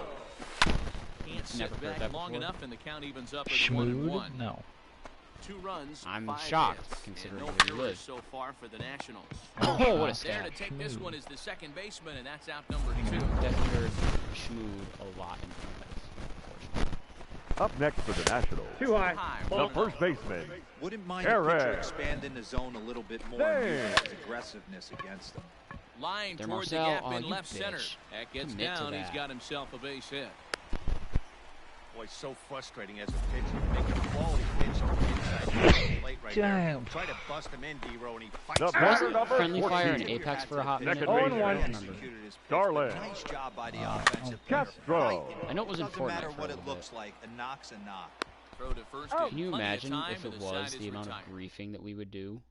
Can't sit Never heard back that long before. enough, and the count evens up at Schmood? 1-1. No. 2 runs, I'm 5 shocked, hits, considering and no where you errors live. so far for the Nationals. Oh, what a There stab. to take this Schmood. one is the second baseman, and that's out number 2. Definitely heard schmood a lot in my life. Up next for the Nationals, Too high. the Ball. first baseman, Wouldn't mind if pitcher Eric. expanding the zone a little bit more and Hey. use his aggressiveness against them. Line There, toward the Marcel. gap Oh, in you left center. bitch. That gets Commit to down. He's that. got himself a base hit. Boy, so frustrating as a pitcher. Make a quality pitch on the inside of the plate right there. Damn. Try to bust him in, D-Row, and he fights The back. batter number Friendly fire and 14, Apex for a hot minute. Second Oh, baseman, and one. Executed his pitch, but Garland. Nice job by the offensive player. Castro. Right. I know it was in Doesn't Fortnite matter for a what it little looks like. A knock's a knock. Throw to first. Can you imagine if it was the amount of griefing that we would do?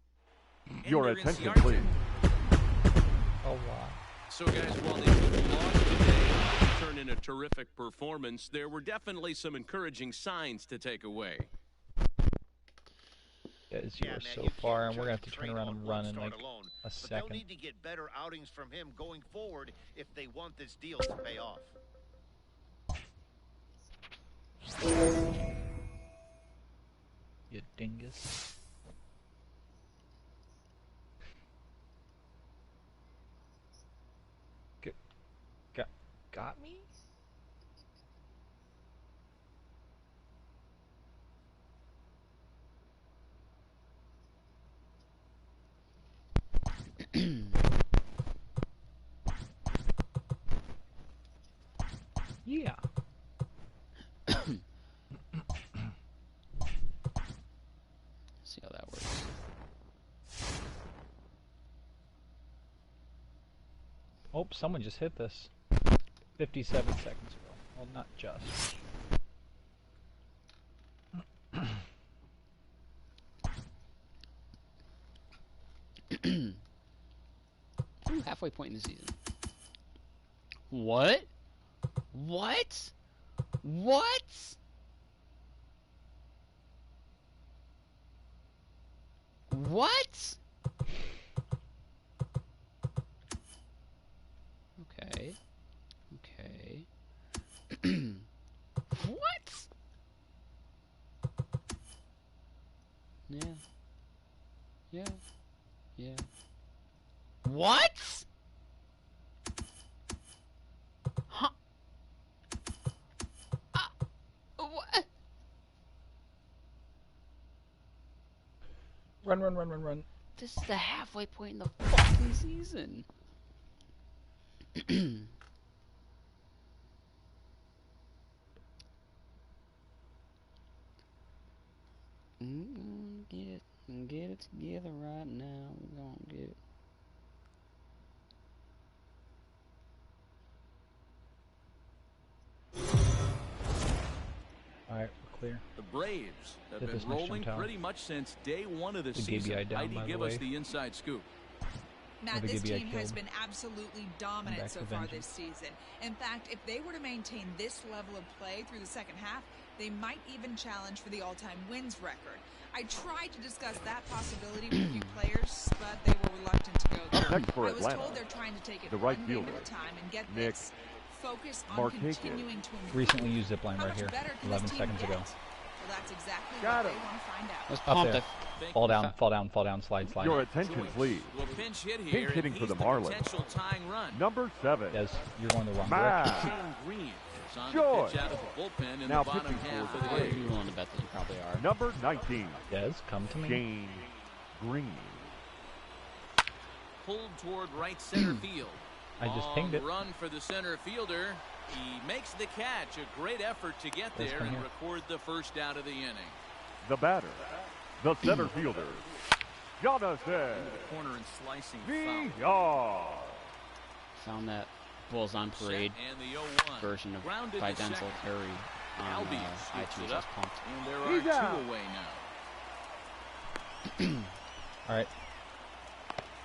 Your attention, please. Oh, wow. So, guys, while they took a loss today, turned in a terrific performance, there were definitely some encouraging signs to take away. Guys, you are so far, and we're going to have to turn around and run in like a second. But they'll need to get better outings from him going forward if they want this deal to pay off. You dingus. Got me? Yeah. See how that works. Oh, someone just hit this. 57 seconds ago. Well, not just. Ooh, halfway point in the season. What? What? What? What? Okay. Okay. What? Yeah. Yeah. Yeah. What? Huh? What? Run. This is the halfway point in the fucking season. I'm gonna get it together right now. We're gonna get it. Alright, we're clear. The Braves have been rolling pretty much since day one of the season. Heidi, give us the inside scoop. Matt, this team has been absolutely dominant so far this season. In fact, if they were to maintain this level of play through the second half, they might even challenge for the all-time wins record. I tried to discuss that possibility with a few players, but they were reluctant to go there. I was told they're trying to take it one game at a time and get this. Focus on continuing to improve. Recently used zipline right here, 11 seconds ago. Well, that's exactly what they want to find out. Let's Up pump there. Fall down, slide. Your attention, please. Well, pinch hit here, Pinch hitting for the Marlins. Potential tying run. Number 7. Yes, you're going the wrong direction. Green is on Joy. the pitch out of the bullpen in Now the bottom pitching half for of the the Braves. game. I'm willing to bet that you probably are. Number 19. Des, come to me. Shane Green. Pulled toward right center field. I just pinged it. Run for the center fielder. He makes the catch. A great effort to get there and record the first out of the inning. The batter, the center fielder, Jonathan Corner and slicing Villar. Found that Bulls on Parade and the 0-1. version of Grounded by to Denzel second. Terry on iTunes. I was pumped. And there are 2 away now. Alright.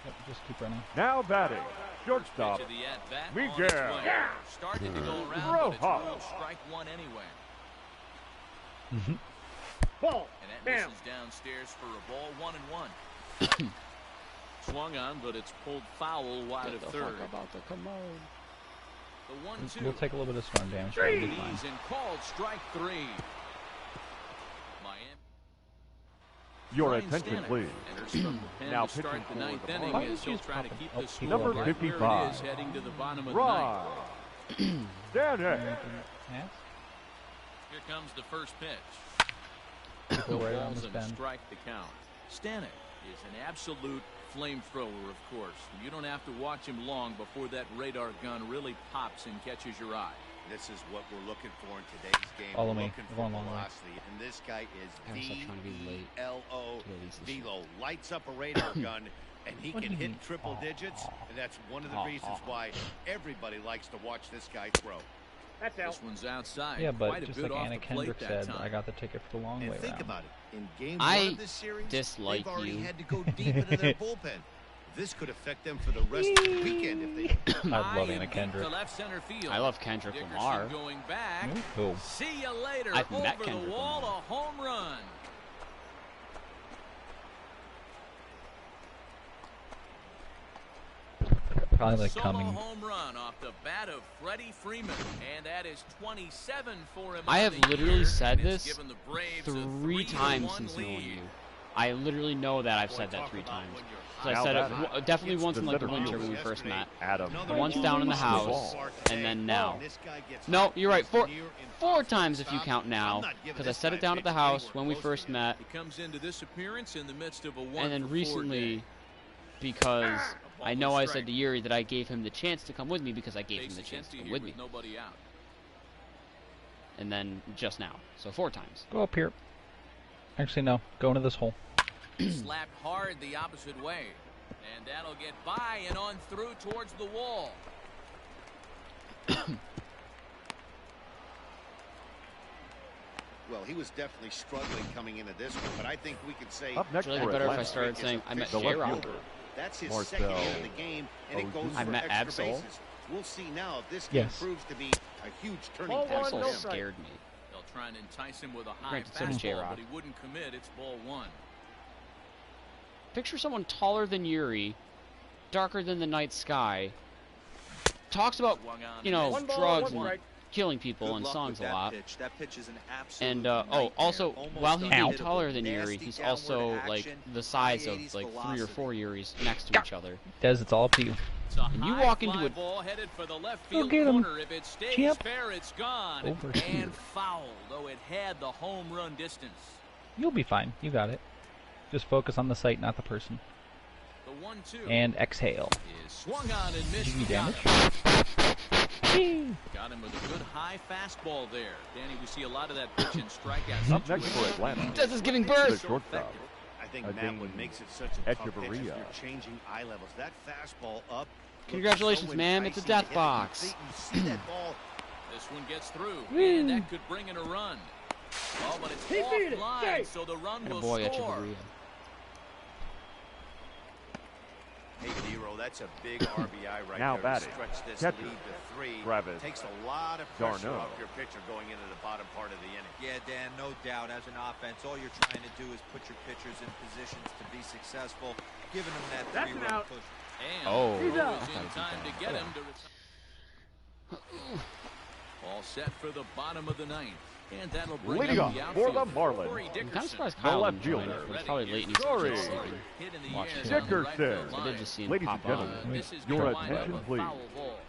Yep, just keep running. Now batting, shortstop, Pitch of the at-bat on its Miguel way. Started to go around, but it's ruled strike one anyway. Ball. And that misses downstairs for a ball, 1-1. Swung on, but it's pulled foul wide of third. About the commode. The 1-2. We'll take a little bit of storm damage. He's in called strike 3. Miami. Your Ryan attention, Stanek please. enters from the pen Now to start the pitching for 9th the inning Marlins. as he'll try to keep this score. Number Right 55. where it is, heading to the bottom of the Right. 9th. Stanek. Here comes the first pitch. Go right on Balls this and bend. strike the count. Stanek is an absolute flamethrower, of course. You don't have to watch him long before that radar gun really pops and catches your eye. This is what we're looking for in today's game. Follow we're me. looking We're for going long way. velocity, and this guy I'm still trying to be is late VLO. to release this Velo lights up a radar gun, and he What do can you hit mean? triple digits, and that's one of the reasons why everybody likes to watch this guy throw. That's out. This one's outside. Yeah, but Quite just a bit like off Anna the plate Kendrick that said, time. I got the ticket for the long way Think round. about it. In game I one of this series, dislike they've already you. had to go deep into their bullpen. This could affect them for the rest of the weekend if they. I love Anna Kendrick. To left center field. I love Kendrick Lamar. Dickerson going back. Cool. See you later. I've met Over Kendrick the wall, Lamar. a home run. Probably like Solo coming. home run off the bat of Freddie Freeman, and that is 27 for him. I have on the literally year, said and it's this given the Braves a 3 times 3-1 since lead. knowing you. I literally know that I've said that 3 times. So I Now said it batting. definitely once in like the The winter when we first met. Adam. Once down in the house, and then now. No, you're right. 4 times if you count now, because I set it down at the house when we first met, He comes into this appearance in the midst of a 1-for-4 and then day. recently, because I know I said to Yuri that I gave him the chance to come with me because I gave him the chance to come with me. Nobody out. And then just now, so 4 times. Go up here. Actually, no. Go into this hole. Slapped hard the opposite way, and that'll get by and on through towards the wall. Well, he was definitely struggling coming into this one, but I think we could say. Up next It's really for better if I Atlanta. started saying I met The left J-Rock. fielder. That's his Marcel second hit of the game, and it goes Ozuna. for I met extra Absol. bases. We'll see now if this game Yes. proves to be a huge turning Ball point. one, Absol no strike. scared me. They'll try and entice him with a high Granted, so does fastball, J-Rock. but he wouldn't commit. It's ball 1. Picture someone taller than Yuri, darker than the night sky, talks about, you know, One ball, drugs one and strike. killing people Good in luck songs with a that lot. pitch. That pitch is an absolute And nightmare. also, Almost while he's being unhittable. taller than Yuri, Nasty he's downward also like action, the size high of 80s like 3 or velocity. 4 Yuris next to each other. Des, it's all up to you. It's a And you high walk into fly a- ball headed for the left Go field get him, corner. If it stays champ. fair, it's gone. Over and here. foul, though it had the home run distance. You'll be fine. You got it. Just focus on the sight, not the person. The 1-2 And exhale. is swung on and missed. Give me Got damage. him. Got him with a good high fastball there. Danny, we see a lot of that pitch in strikeout Up next for situations. Atlanta. Des is giving The birth. shortstop. I think, I Matt, think what makes it such a tough pitch is Echeverria. you're changing eye levels. That fastball up. Congratulations, looks so ma'am. It's a enticing death to hit. box. You see that ball. This one gets through, Woo. and that could bring in a run. Oh, but it's He beat it. offline, Jay. so the run And a will boy, score. Echeverria. Hey, D-Row, that's a big RBI right Now there batting. to stretch this Catcher. lead to 3. Travis Takes a lot of pressure Darno. off your pitcher going into the bottom part of the inning. Yeah, Dan, no doubt. As an offense, all you're trying to do is put your pitchers in positions to be successful, giving them that That's an 3-run out. push. And Oh. He's throws out. in time to get him to retire. All set for the bottom of the 9th. And that'll bring Leading up up the for the outfield. Marlins. Corey I'm kind of Dickerson. surprised The Kyle left didn't join fielder. us. It's probably late and he's Sorry. just sleeping. Hit in the Watching air it. down the right Dickerson. field I line. did just see him Ladies pop and on. gentlemen, This is your gonna wind attention, up a please. foul ball.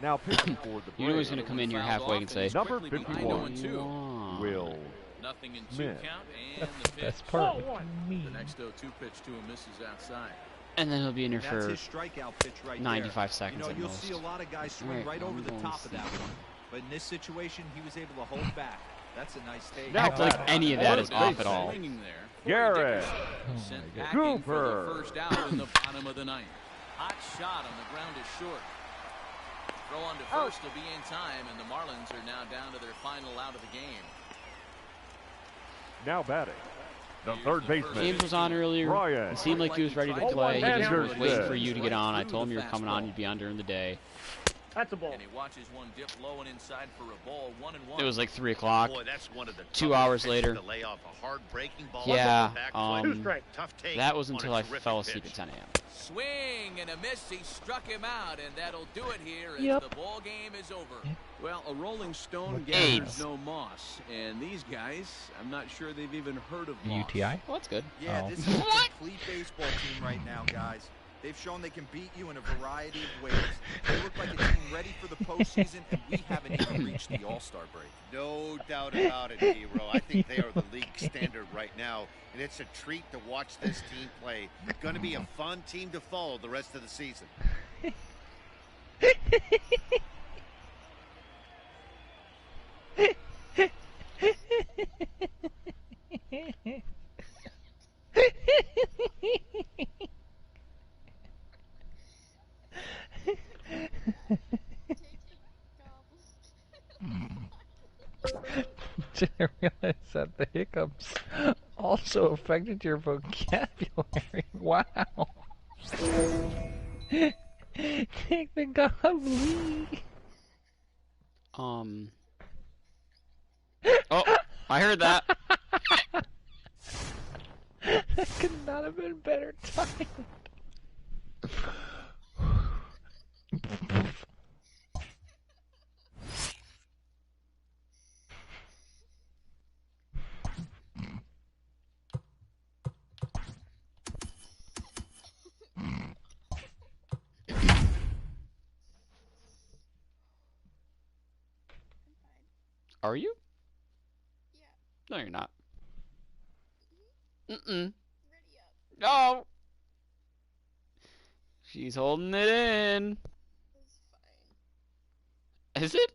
Now pitching for the You knew he was Braves. going to come in here Fouled halfway off and say, he's Number quickly behind 51. 0-2. Will Nothing in 2 Smith. count, and the pitch. That's perfect. Ball one. Me. The next 0-2 pitch to him misses outside. and then he'll be in here That's for his strikeout pitch right 95 there. seconds You know, at you'll most. see a lot of guys swing Alright, right over I'm the going top of that sleep. one. But in this situation, he was able to hold back. That's a nice take. Now Act like batting. any of that is First off at all. Swinging there. Garrett. Sent God. packing for the Cooper. first out in the bottom of the 9th. Hot shot on the ground is short. Throw on to first will be in time, and the Marlins are now down to their final out of the game. Now batting. The third baseman. James was on earlier. Brian. It seemed like he was ready to play. He just was Anderson. waiting for you to get on. I told him you were coming on. You'd be on during the day. That's a ball. And he watches one dip low and inside for a ball, 1-1. It was like 3 o'clock. Boy, that's one of the 2 toughest hours pitches later. to lay off a hard breaking ball. Yeah, Back Two foot. strike. Tough take that was on until a I terrific fell asleep pitch. at 10 a.m. Swing and a miss. He struck him out, and that'll do it here as Yep. the ball game is over. Well, a rolling stone AIDS. gathers no moss, and these guys, I'm not sure they've even heard of moss. UTI? Well, that's good. Yeah, Oh. this is a complete baseball team right now, guys. They've shown they can beat you in a variety of ways. They look like a team ready for the postseason, and we haven't even reached the All-Star break. No doubt about it, D-Row. I think they are the league standard right now, and it's a treat to watch this team play. Going to be a fun team to follow the rest of the season. Gobbles. Didn't realize that the hiccups also affected your vocabulary. Wow. Thank the godly. Oh, I heard that. That could not have been better timed. Are you? Yeah. No, you're not. Mm-mm. Ready up. No! She's holding it in. It's fine. Is it?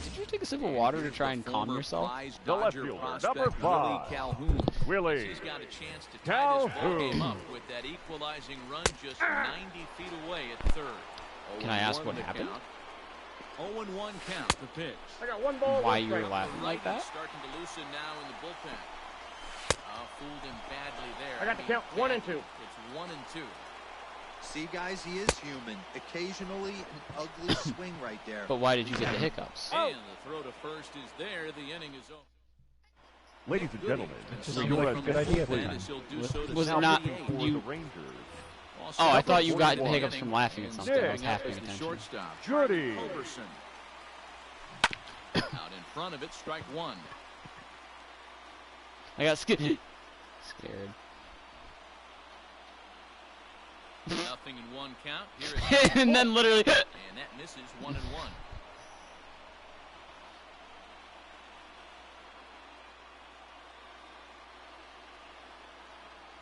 Did you take a sip of water to try and calm yourself? The left fielder, number 5, Willie He's got a chance to tie Calhoun. this ball game up with that equalizing run just 90 feet away at third. Can I ask what happened? 0-1 count, the pitch. I got one ball. Why you were laughing like that? Starting to loosen now in the bullpen. Fooled him badly there. I got the count 1 and 2. It's 1 and 2. See, guys, he is human. Occasionally, an ugly swing right there. But why did you get the hiccups? And the throw to first is there. The inning is over. Ladies and gentlemen, Just seemed like a good idea. Was it not for you? the Rangers, Oh, I thought you got the hiccups from laughing at something. I was half paying The attention. shortstop, Judy. Culberson. Out in front of it, strike one. I got scared. Nothing in 1 count. Here it is. And then literally. And that misses 1 and 1.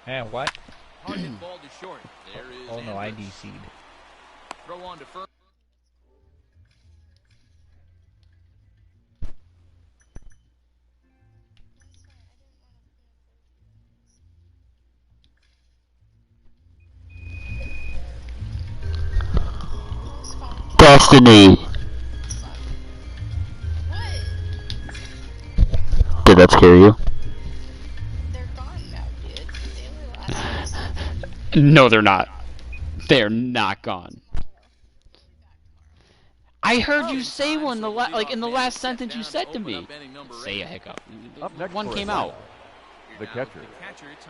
Man, what? Hard hit ball to short. There is Oh no, I Andrus. DC'd. Throw on to first. Destiny. What? Did that scare you? They're gone now, dude. They only last No, they're not. They're not gone. I heard you say one like in the last sentence you said to me. Say a hiccup. Up next One for came a out. the catcher,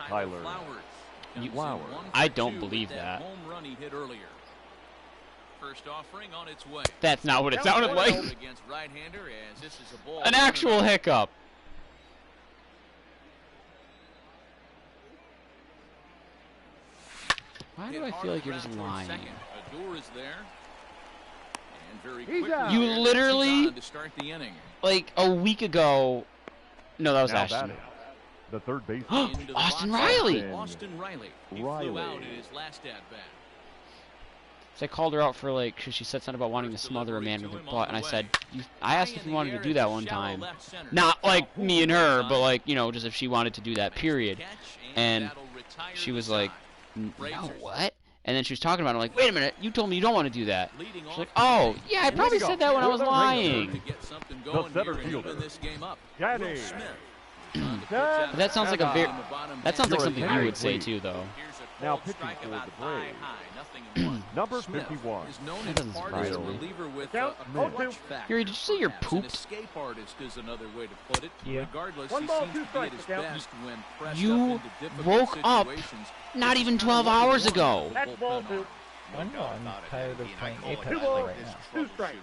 Tyler Flowers. I don't believe that. Home run he hit earlier. First offering on its way. That's not what it sounded like. Against right-hander as this is a ball. An actual hiccup. Why do I feel like you're just lying? A door is there. And very He's quickly out. You literally, to start the inning. like a week ago. No, that was Now Ashton. batting, the third baseman, Into the Austin box. Riley. Austin Riley. He Riley. flew out in his last at-bat. So I called her out for like, cause she said something about wanting to smother a man with her butt, and I said, I asked if you wanted to do that one time. Not like me and her, but like, you know, just if she wanted to do that, period. And she was like, no, what? And then she was talking about it, I'm like, wait a minute, you told me you don't want to do that. She's like, oh, yeah, I probably said that when I was lying. the center fielder, Yanni. But that sounds like a very, that sounds like You're something a you would say Henry too, though. Now pitching for the Braves, number 51, That doesn't surprise me. reliever with Count. a much factor. Yuri, did you say you're Perhaps an pooped? escape artist is another way to put it. Yeah. Regardless, One he ball, seems two to be strikes, at his Count. best when pressed You up into difficult woke up situations. not even 12 hours ago. That's ball 2. I know, I'm tired of playing Apex Two balls, right now. 2 strikes.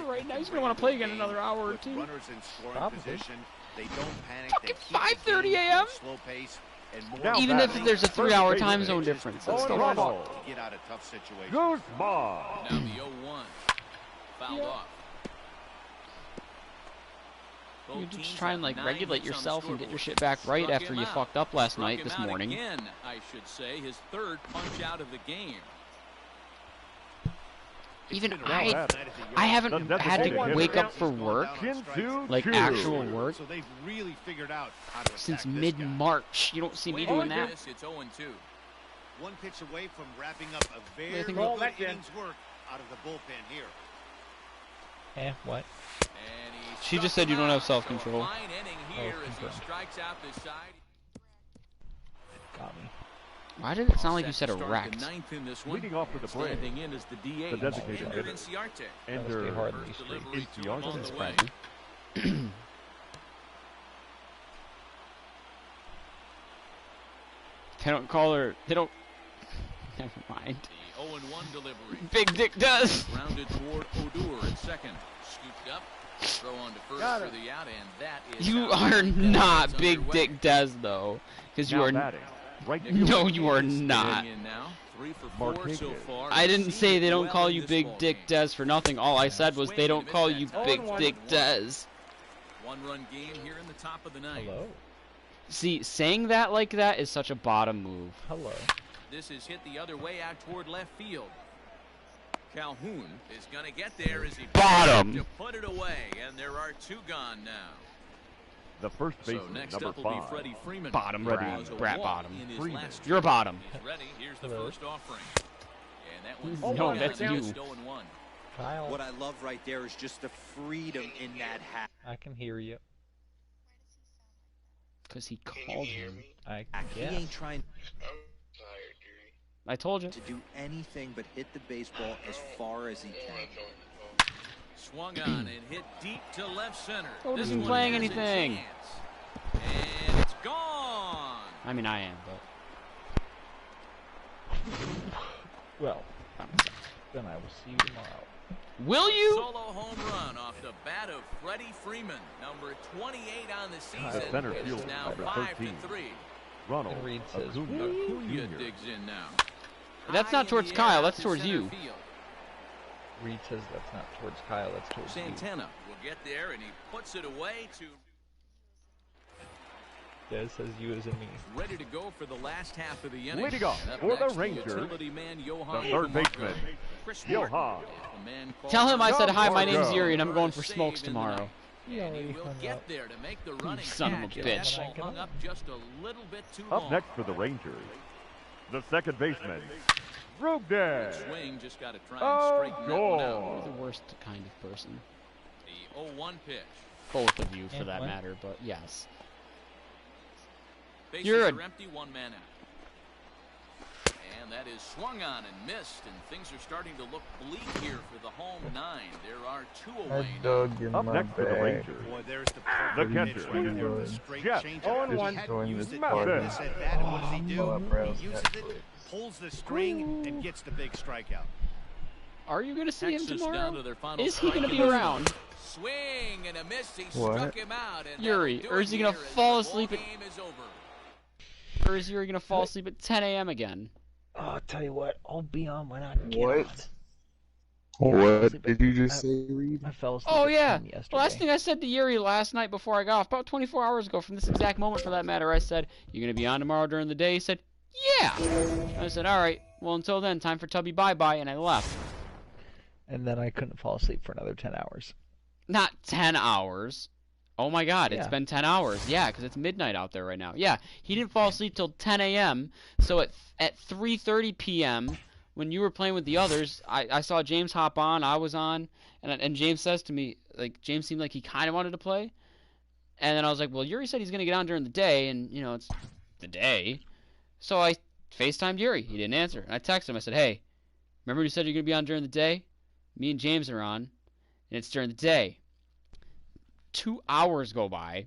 Right now, he's gonna want to play again another hour or two. Runners in scoring Probably. position. They don't panic. Fucking They keep the 5:30 game at a a.m.? slow pace and more Now Even if batting, there's a first 3-hour baseman, time zone difference, that's Owen still Russell. fun. to get out of tough situations. Guzman. Now the 0-1. Fouled off. Both You teams just try and like have 9 regulate hits on the yourself and get your scoreboard. shit back right Struck after him you out. fucked up last Struck night, him this out morning. Again, I should say, his third punch out of the game. Even Now I batting, haven't The had to designated wake hitter. up for work, Shin-Soo like Choo. actual work, So they've really figured out how to since attack this guy. mid-March. You don't see me Wait doing a that. minute, it's 0-2. One pitch away from wrapping up a very think good about- innings work out of the bullpen here. What? She just said you don't have self-control. Oh, got me. Why did it sound like you said erect? Leading off with the play, the designated hitter, Ender Inciarte. They don't call her. They don't. Never mind. The 0-1 delivery. Big Dick does. Rounded toward Odor at second. Scooped up. Throw on to first for the out, and that is You are not Big Dick Des though, because you are. Right. No, you are not. I didn't say they don't call you Big Dick Des for nothing. All I said was they don't call you Big Dick Des. One-run game here in the top of the ninth. Hello. See, saying that like that is such a bottom move. Hello. This is hit the other way out toward left field. Calhoun is going to get there as he bottom to put it away, and there are two gone now. The first baseman, number 5. Bottom, Brat bottom. You're a bottom. Ready. Here's the first offering. And that one's no, that's you. Kyle. What I love right there is just the freedom in that hat. I can hear you. Because he called him. He ain't trying I told you. to do anything but hit the baseball as far as he can. Swung on and hit deep to left center. This isn't playing anything. And it's gone. I mean, I am, but. Well, then I will see you tomorrow. Will you? Solo home run off the bat of Freddie Freeman, number 28 on the season. Center It's field, now number 5-3. Ronald Reed says, Acuna digs in now. That's not towards Kyle, that's towards you. Reed says that's not towards Kyle, that's towards Santana will get there, and he puts it away to. Des says you as a me. Ready to go for the last half of the inning. Leading off for the Rangers, the third baseman, Johan. Tell him I said hi, my name's Yuri, and I'm going for smokes tomorrow. And he will get there to make the running Son of a bitch. Hung up just a little bit too Up long. next for the Rangers, the second baseman, Rugden. Swing just got to try and straighten that one out. You're the worst kind of person. The 0-1 pitch. Both of you, for that matter, but yes. Bases You're are empty, one man out. And that is swung on and missed, and things are starting to look bleak here for the home nine. There are two away now. Up next for the Rangers, Boy, there's the catcher, right there with a straight Jeff. changeup. He hadn't used it in this at bat, and what does he do? He uses it, pulls the string, and gets the big strikeout. Are you going to see him Texas tomorrow? down to their final Is he going to strike be in the around? Swing and a miss. He struck him out. And Yuri, that'll do or it is he going to here as fall the asleep at... ball game is over. Or is Yuri going to fall asleep at 10 a.m. again? Oh, I'll tell you what, I'll be on when I get What? What did you just say, Reed? I fell asleep Oh, at yeah. 10 yesterday. The last thing I said to Yuri last night before I got off, about 24 hours ago from this exact moment for that matter, I said, you going to be on tomorrow during the day? He said, yeah. I said, all right. Well, until then, time for Tubby bye-bye, and I left. And then I couldn't fall asleep for another 10 hours. Not 10 hours. Oh my god, it's Yeah. been 10 hours. Yeah, because it's midnight out there right now. Yeah, he didn't fall asleep till 10 a.m. So at 3:30 p.m., when you were playing with the others, I saw James hop on, I was on, and James says to me, like, James seemed like he kind of wanted to play. And then I was like, well, Yuri said he's going to get on during the day, and, you know, it's the day. So I FaceTimed Yuri. He didn't answer. And I texted him. I said, hey, remember you said you're going to be on during the day? Me and James are on, and it's during the day. 2 hours go by.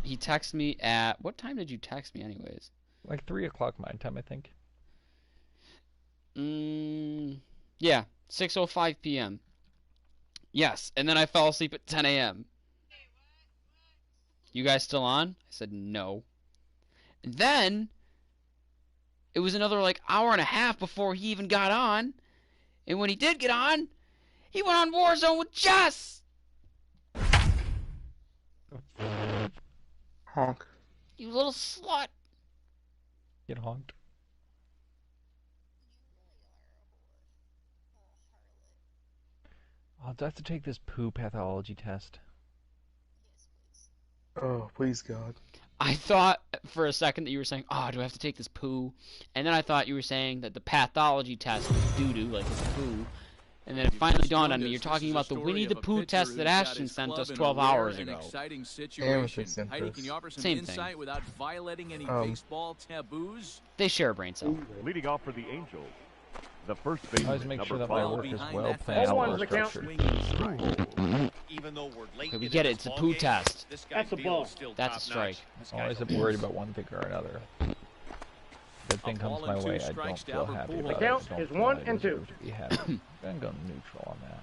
He texts me at... What time did you text me anyways? Like 3 o'clock my time, I think. Yeah, 6:05 p.m. Yes, and then I fell asleep at 10 a.m. You guys still on? I said no. And then it was another like hour and a half before he even got on. And when he did get on, he went on Warzone with Jess. Honk. You little slut. Get honked. I'll have to take this poo pathology test. Oh, please God. I thought for a second that you were saying, oh, do I have to take this poo? And then I thought you were saying that the pathology test was doo-doo, like it's poo. And then it finally dawned on me, you're talking about the Winnie the Pooh test that Ashton sent us 12 hours ago. Heidi, can you offer some insight without violating any baseball taboos? They share a brain cell. Leading off for the Angels, the first baseman, I always make sure that my work is well All planned one's and the count. structured. Even though we're late Okay, we get it. It's a Pooh test. That's a ball. That's a strike. I'm always worried about one thing or another. Good thing comes my way, I don't feel happy about it. The count is 1 and 2. To be happy. I'm going neutral on that.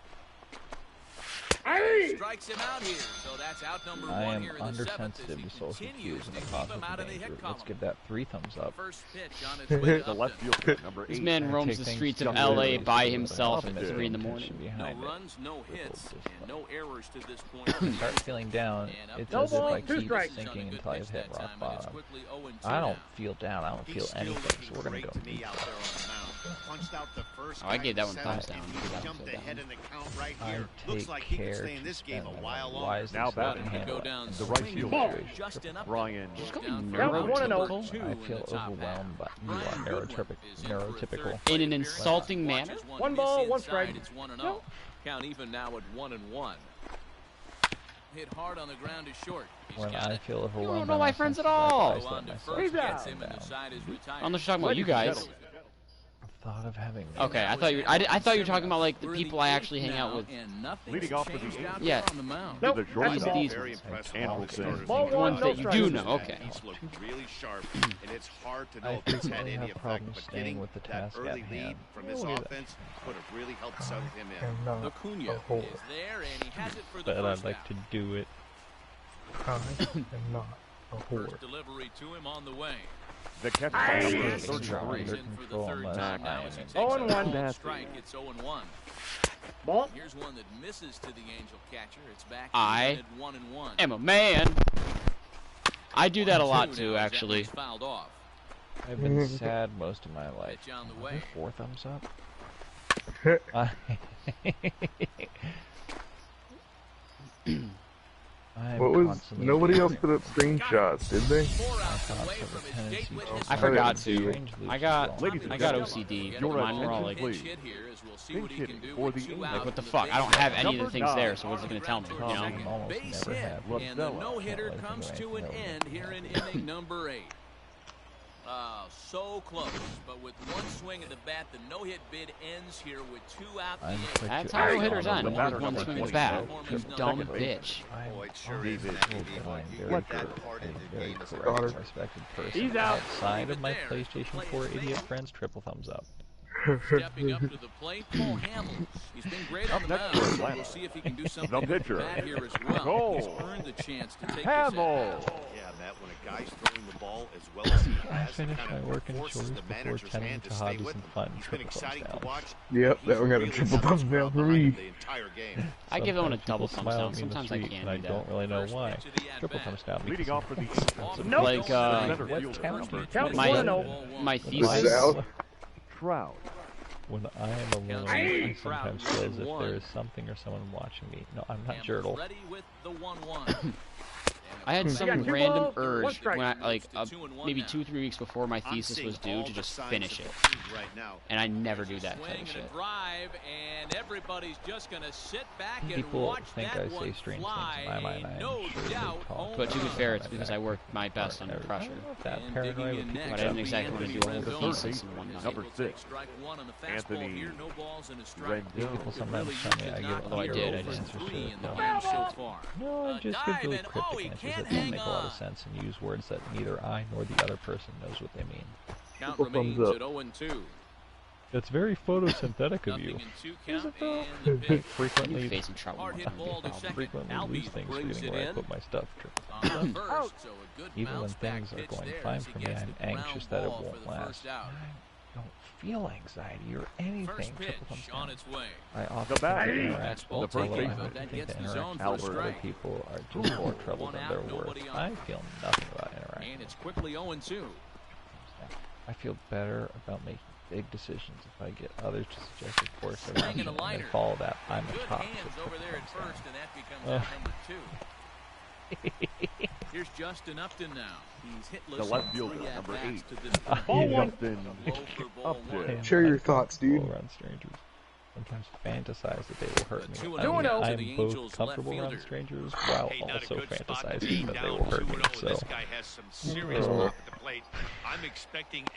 Strikes him out here, so that's out number I one am here in the seventh as undersensitive he to social continues cues to and the keep causes him out of of the danger. hit column. Let's give that 3 thumbs up. First pitch on its way to the left Upton. fielder, number 8. This man roams the streets of LA by himself at 3 in the morning. No runs, no hits, and no errors to this point. Start feeling down, it's No as if ball, I 2 keep strikes. sinking until I've hit rock bottom. I don't feel down, I don't feel anything, so we're going to go neutral. Oh, I gave that one thumbs down. I take care to spend my wisely Now so I batting can handle it. the right fielder, Ryan. Neurotypical? I feel overwhelmed by neurotypical. In an insulting manner? 1 ball, 1 strike. It's 1-0. Count even now at 1-1. Hit hard on the ground is short. When I feel overwhelmed, You don't know my friends at all. I let myself He's calm out. down. I don't know what you're talking about, you guys. Thought of having Okay, I thought you. I thought you were talking about like the people I actually hang out with. Leading off for the Angels, Yeah, Nope, the that's a shortstop, ball. these Very ones. impressive. Anderson. Ball The 1, ones no that you strikes. do know. Okay. He's looked really sharp, and it's hard to know I if it's had frequently any have effect. problems But staying getting with the that task at early lead hand. from his Look at that. offense would have really helped settle him in. I'm not Acuna a whore. is there, and he has it for the But first I'd like to out. do it. I am not a whore. First delivery to him on the way. The catcher, Under 33. control unless I am in. 0-1. Strike, it's 0-1. Ball. Here's one that misses to the Angel catcher. It's back I at 1-1. am a man. I do that a lot too, actually. Fouled off. I've been sad most of my life. Pitch on the Are way. there 4 thumbs up? What was? Nobody else put up screenshots, did they? I forgot to. Strangely I got gentlemen, OCD. your Mine were all attention, like, please. Pinch hitting for the Angels. like what the fuck? I don't have any of the things there, so what's it gonna tell me? You know? I'm almost Base never hit, have. and the Rosella. no-hitter Can't comes really to an think of end anything here in else. inning number 8. So close, but with one swing of the bat, the no-hit bid ends here with 2 out the I'm 8th. quick That's to how act no-hitters on end. the With batter one number swing of the 22. bat. Dumb bitch. I'm Oh, it sure always is in that told game. that I'm You very put that good part and into the very game as correct well. and respected person. He's out. Outside of my PlayStation 4 idiot friends, triple thumbs up. Stepping up to the plate, Paul Hamels. He's been great on the mound. We'll see if he can do something The pitcher. bad here as well. Goal. He's earned the chance to take this Hamels. at-bat. Yeah, Matt, when a guy's throwing the ball as well as he I has, it finished kind my of work and forces chores the before manager's tending hand to to stay hobbies with and him. fun. He's been Triple thumbs exciting down. to watch. Yep, He's that one got a really triple set the thumbs down crowd for behind me. him the entire game. I give that one a Sometimes double people thumbs smile down. at me in the Sometimes I street, can't and I do don't that. really know First why. pitch of the Triple at-bat. thumbs down. Leading because off for the Angels, Nope. Like, center What's fielder, count? number Count 2. my This thesis. is out. Trout. When I am alone, I sometimes feel as if there is something or someone watching me. No, I'm not Jurtle. Ready with the 1-1. I had got some 2 random balls, 1 urge strike. when I like Moves to 2-1 maybe now. 2-3 weeks before my I'm thesis seeing was due all to the just signs finish of it, fatigue right now. and I never do that Swing type of and shit. a drive, and everybody's just going to sit back and People watch think that I say one strange fly. things in my mind. I am No sure they doubt talk home But to be run. fair, it's because I work my best under I pressure. don't know if that And paranoid digging would in people next But I tell didn't me exactly want to do a whole Anthony thesis Rendon in one night. Number able to take 6. strike 1 on the fastball Anthony here, no balls and a strike. Rendon. People Could sometimes really tell me use I it get not Although I here did, I over just- 3 in the No. game so far. No, I just dive give really and, cryptic he answers can't that don't hang make a lot on. of sense and use words that neither I nor the other person knows what they mean. Count Triple thumbs remains up. at 0-2. It's very photosynthetic of Nothing you. in 2 Is count, it though? and the pitch. Frequently, Facing Trout Hard hit ball to second. frequently lose Albies things brings reading it where I in. put my stuff. On the first, so a good Even when bounce back things are pitch going there fine as he for me, gets I'm the ground anxious that it ball won't for the last. first out. I don't feel anxiety or anything. First pitch Triple thumbs on down. its way. I often The bat. interact The with first people. I baseman. don't That think gets to the zone interact for a with other strike. people are just more trouble One than out, they're worth. nobody on. I feel nothing about interacting. And it's quickly 0-2. I feel better about making big decisions if I get others to suggest a course of Swing action and a and then liner. follow that. I'm a Good top. hands over there at first, and that becomes Ugh. out number 2. Here's Justin Upton now. He's hitless. The left on fielder, 3 number at-bats 8. to this point. Ball 1. Justin Low for ball Upton. 1. Share your thoughts, dude. All around strangers. sometimes fantasize that they will hurt me. Two I and mean, oh to I'm the both Angels comfortable left around fielder. strangers while Hey, not a also good spot to be fantasizing that they down will hurt me. 2-0. So This guy has some serious pop at the plate. I'm expecting a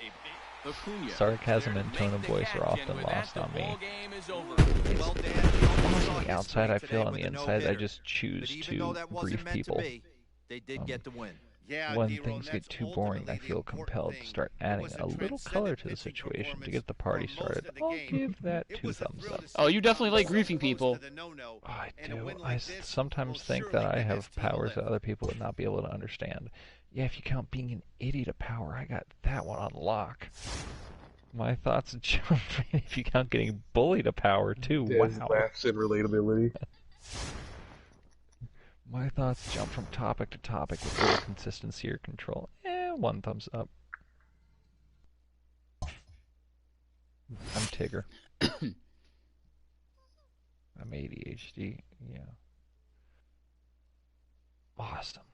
big Acuna sarcasm there and to tone make of the voice catch, are and often with lost that, on the me. ball game is over. Well, Dan, you almost saw On the his outside, I strength feel. today On the with a inside, I no-hitter. just choose But even though to that wasn't brief meant people. to be, they did get the win. Yeah, When D-Roll, things and get that's too boring, I ultimately the feel important compelled to thing. start It adding was a little transcendent color to the pitching situation to performance get the party for most started. of the I'll game. give that It 2 was a thumbs thrill up. to see Oh, you definitely like so griefing close people. to the no-no. I And a do. win I like this sometimes will think that surely I give have this team a powers lift. that other people would not be able to understand. Yeah, if you count being an idiot a power, I got that one on lock. My thoughts jump if you count getting bullied a power too. Des Wow. laughs in relatability. My thoughts jump from topic to topic with little consistency or control. 1 thumbs up. I'm Tigger. I'm ADHD, yeah. Awesome.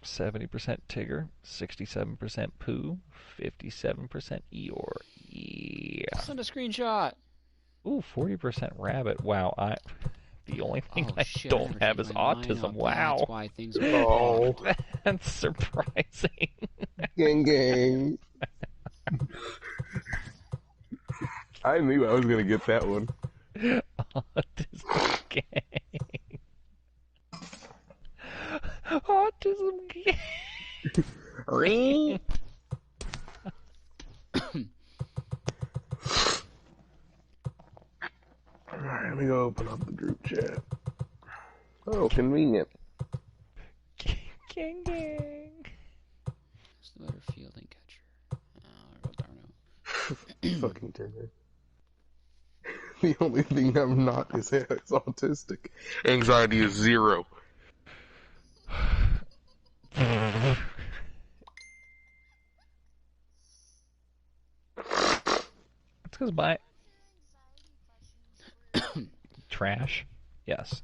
70% Tigger, 67% Pooh, 57% Eeyore. Yeah. Send a screenshot. Ooh, 40% Rabbit. Wow, the only thing I shit, don't have is autism. Wow. That's why things are Oh, That's surprising. gang gang. I knew I was gonna get that one. Autism gang. Autism gang. Alright, let me go open up the group chat. Oh, convenient. Gang gang. Who's the better fielding catcher? I'll go Darno. Fucking Timber. The only thing I'm not is autistic. Anxiety is 0. It's because my trash. Yes.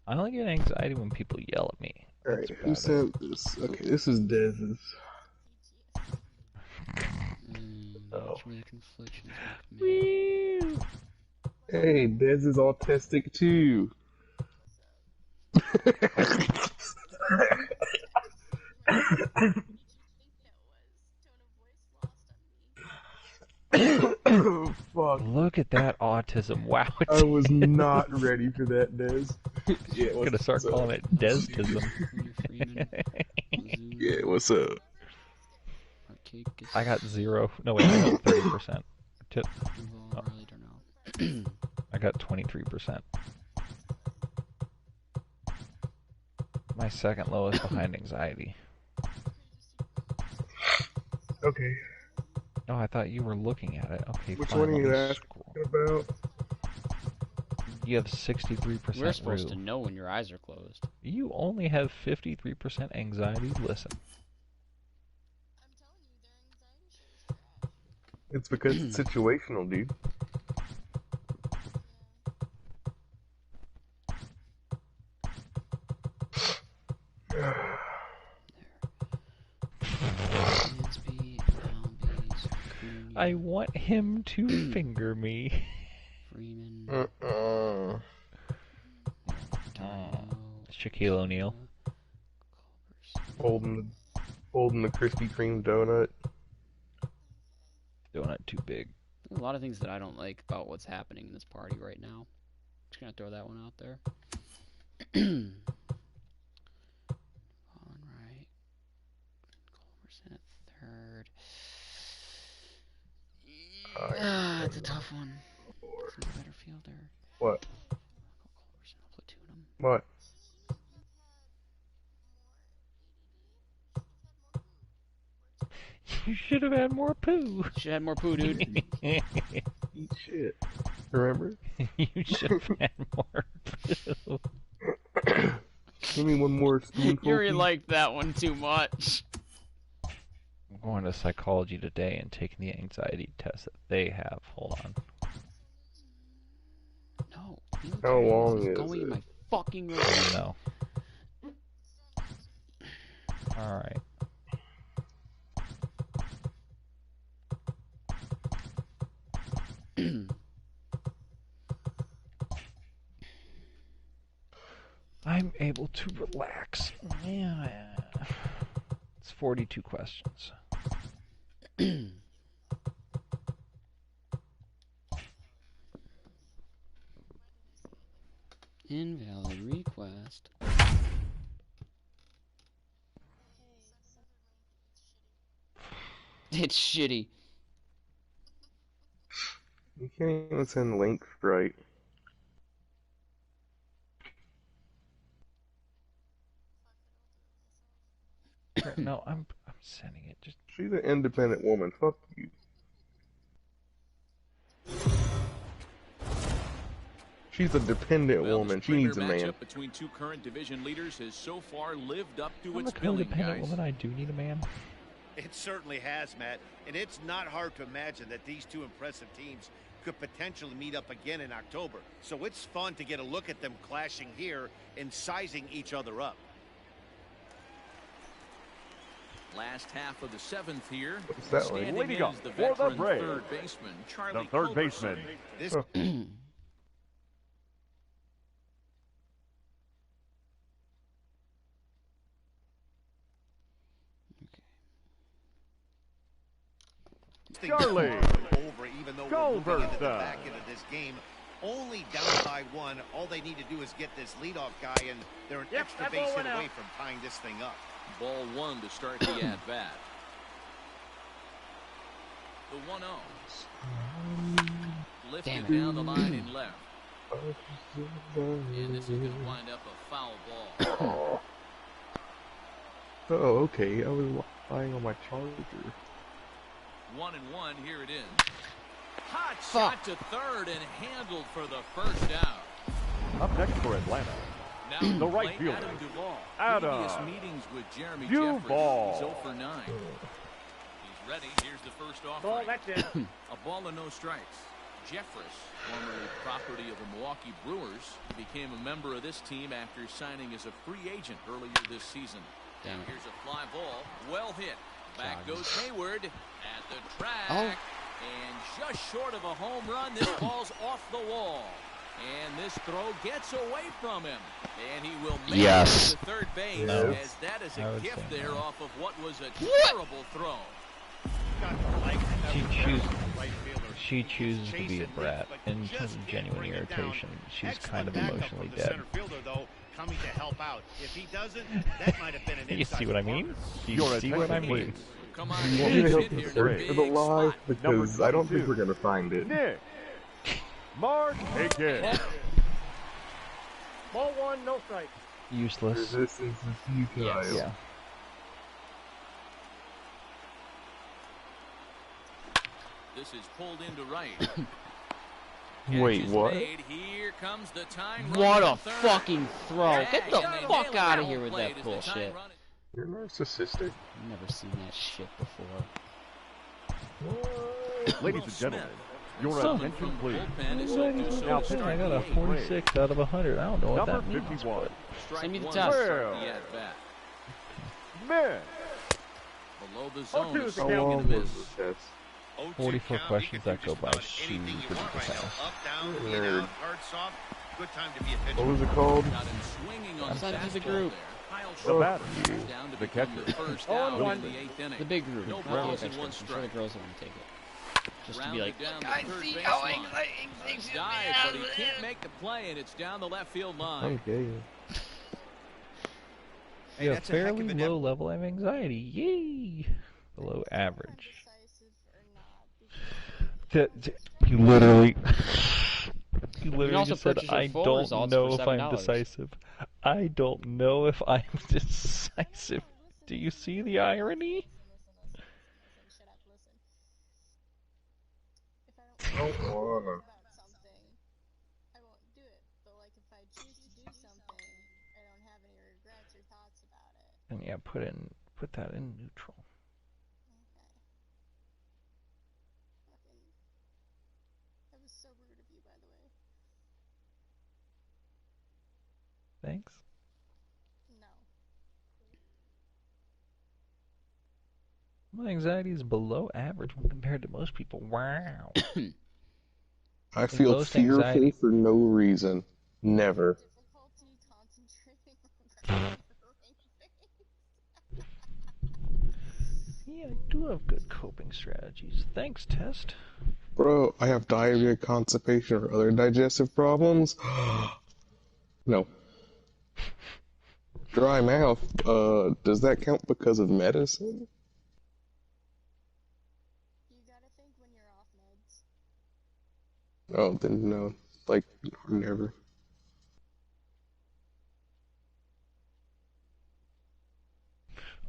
I only get anxiety when people yell at me. Alright, who sent this? Okay, this is Dez's. Oh. Hey, Dez is autistic too. Fuck. Look at that autism. Wow. I was not ready for that, Dez. Yeah, I'm gonna start calling it Deztism. Yeah, what's up? I got 0. No, wait, I got 30%. I got 23%. My second lowest behind anxiety. Okay. Oh, I thought you were looking at it. Okay, Which fine, one are let you me asking scroll. about? You have 63% We're supposed to Rue. know when your eyes are closed. You only have 53% anxiety. Listen. It's because it's situational, dude. I want him to finger me. Freeman. Shaquille O'Neal. Holding the Krispy Kreme donut. Donut too big. There's a lot of things that I don't like about what's happening in this party right now. Just gonna throw that one out there. All right. Culver's in at third. Yeah, it's a tough one. Who's a better fielder? What? Culver's in a platoon. What? You should have had more poo. Should have had more poo, dude. Eat shit. Remember? You should have had more poo. Give me one more spoonful. Yuri liked that one too much. I'm going to psychology today and taking the anxiety test that they have. Hold on. No. How long is going it? in my fucking room. No. Alright. I'm able to relax. Yeah. It's 42 questions. Invalid request. It's shitty. You can't even send links right. No, I'm sending it. Just she's an independent woman. Fuck you. She's a dependent woman. She needs a man. Between two current division leaders has so far lived up to I'm its a billing, codependent guys. woman. I do need a man. It certainly has, Matt, and it's not hard to imagine that these two impressive teams could potentially meet up again in October. So it's fun to get a look at them clashing here and sizing each other up. Last half of the seventh here. What's that like? Standing in is the veteran third baseman, Charlie The third baseman. This Charlie. over, even though Go, we're moving into the Bertha. back end of this game. Only down by one. All they need to do is get this leadoff guy, and they're an extra base hit away from tying this thing up. Ball one to start the at-bat. The 1-0. Lifted down the line in left. And this is going to wind up a foul ball. Oh, okay. I was lying on my charger. 1-1, here it is. Hot shot to third and handled for the first out. Up next for Atlanta. Now The right fielder. Adam Duvall. Adam Previous meetings with Jeremy Duvall. Jeffress. He's 0 for 9. He's ready. Here's the first offering. Ball, that's it. A ball and no strikes. Jeffress, formerly property of the Milwaukee Brewers, became a member of this team after signing as a free agent earlier this season. Damn it. Here's a fly ball. Well hit. Back God. goes Hayward at the track. Oh. And just short of a home run, this ball's off the wall. And this throw gets away from him. And he will make Yes. it to third base, Yes. as that is I a would gift say there no. off of what was a terrible throw. She chooses to be a brat. In terms of genuine irritation, she's kind of emotionally dead. Coming to help out. If he doesn't, that might have been an You see what I mean? You Your see what I attention, mean? please. Come on, You want me to help hit you here in a search for the big lie? spot. Because Number I don't think 22. we're going to find it. Nick. Mark Higgins. Ball one, no strike. Useless. Resistance is futile. Yeah. This is pulled into right. Wait, Catch is what? made. Here comes the time What runner a to third. fucking throw. Yeah, Get the and they fuck nail out it. of here with Played that as the time bullshit. run- You're narcissistic. I've never seen that shit before. Ladies and gentlemen, your Someone attention, from please. bullpen is up to Now start I got a the eighth. 46 out of 100. I don't know what Number that means. 51. Strike Send me the one test. to start Well. the at-bat. Miss. Below the zone is How swing long and a was miss. the test? 44 questions that go by Anything you super want right fast. now. Up, down, in, Nerd. out, hard, soft. Good time to be a pitcher. What was it called? Got him swinging on Sign the up to the fastball group. there. Kyle The Schwarber batter. is down to The become catcher. the first Oh, out one. in the eighth inning. The big group. No Not the balls apex and one groups. I'm sure the strike. girls are going to take it. Just to be Rounded like, down the guys, third see base how line. exciting Nice dive, but he can't make the play, and it's down the left field line. Okay. Hey, Yeah, that's a heck of fairly an low level of anxiety. Yay! Below average. You literally, you literally also just said, purchase your I full don't results know for if I'm $7. decisive. I don't know if I'm decisive. Do you see the irony? Oh, And yeah, put that in neutral. Thanks. My anxiety is below average when compared to most people. Wow. I feel most fearful anxiety- for no reason. Never. Yeah, I do have good coping strategies. Thanks, Test. Bro, I have diarrhea, constipation, or other digestive problems. No. Dry mouth, does that count because of medicine? You gotta think when you're off meds. Oh, then no. Like, never.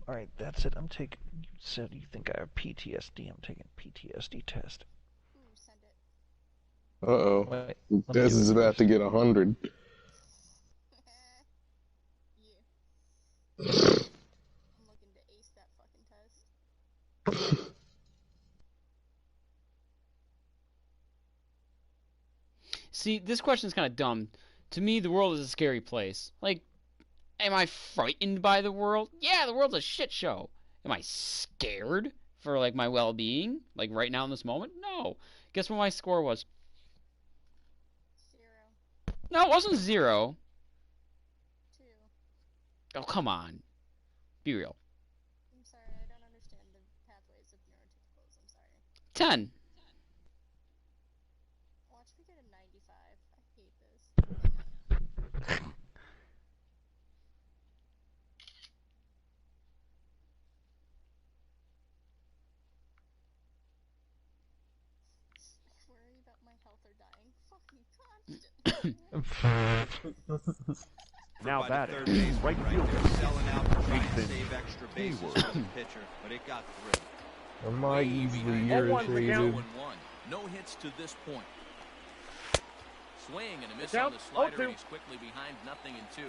Alright, that's it. I'm taking... You said you think I have PTSD. I'm taking PTSD test. Ooh, send it. Uh-oh. Wait, This is about to get 100. Yeah. I'm looking to ace that fucking test. See, this question is kind of dumb. To me, the world is a scary place. Like, am I frightened by the world? Yeah, the world's a shit show. Am I scared for, like, my well-being? Like, right now in this moment? No. Guess what my score was? 0. No, it wasn't 0. 2. Oh, come on. Be real. I'm sorry, I don't understand the pathways of neurotypicals. I'm sorry. 10. Watch me get a 95. I hate this. Worry about my health or dying fucking constantly. Now batting, right fielder, selling out to try and save extra bases for the pitcher, but it got through. Am I easily irritated? No hits to this point. Swing and a miss on the slider, and he's quickly behind 0-2.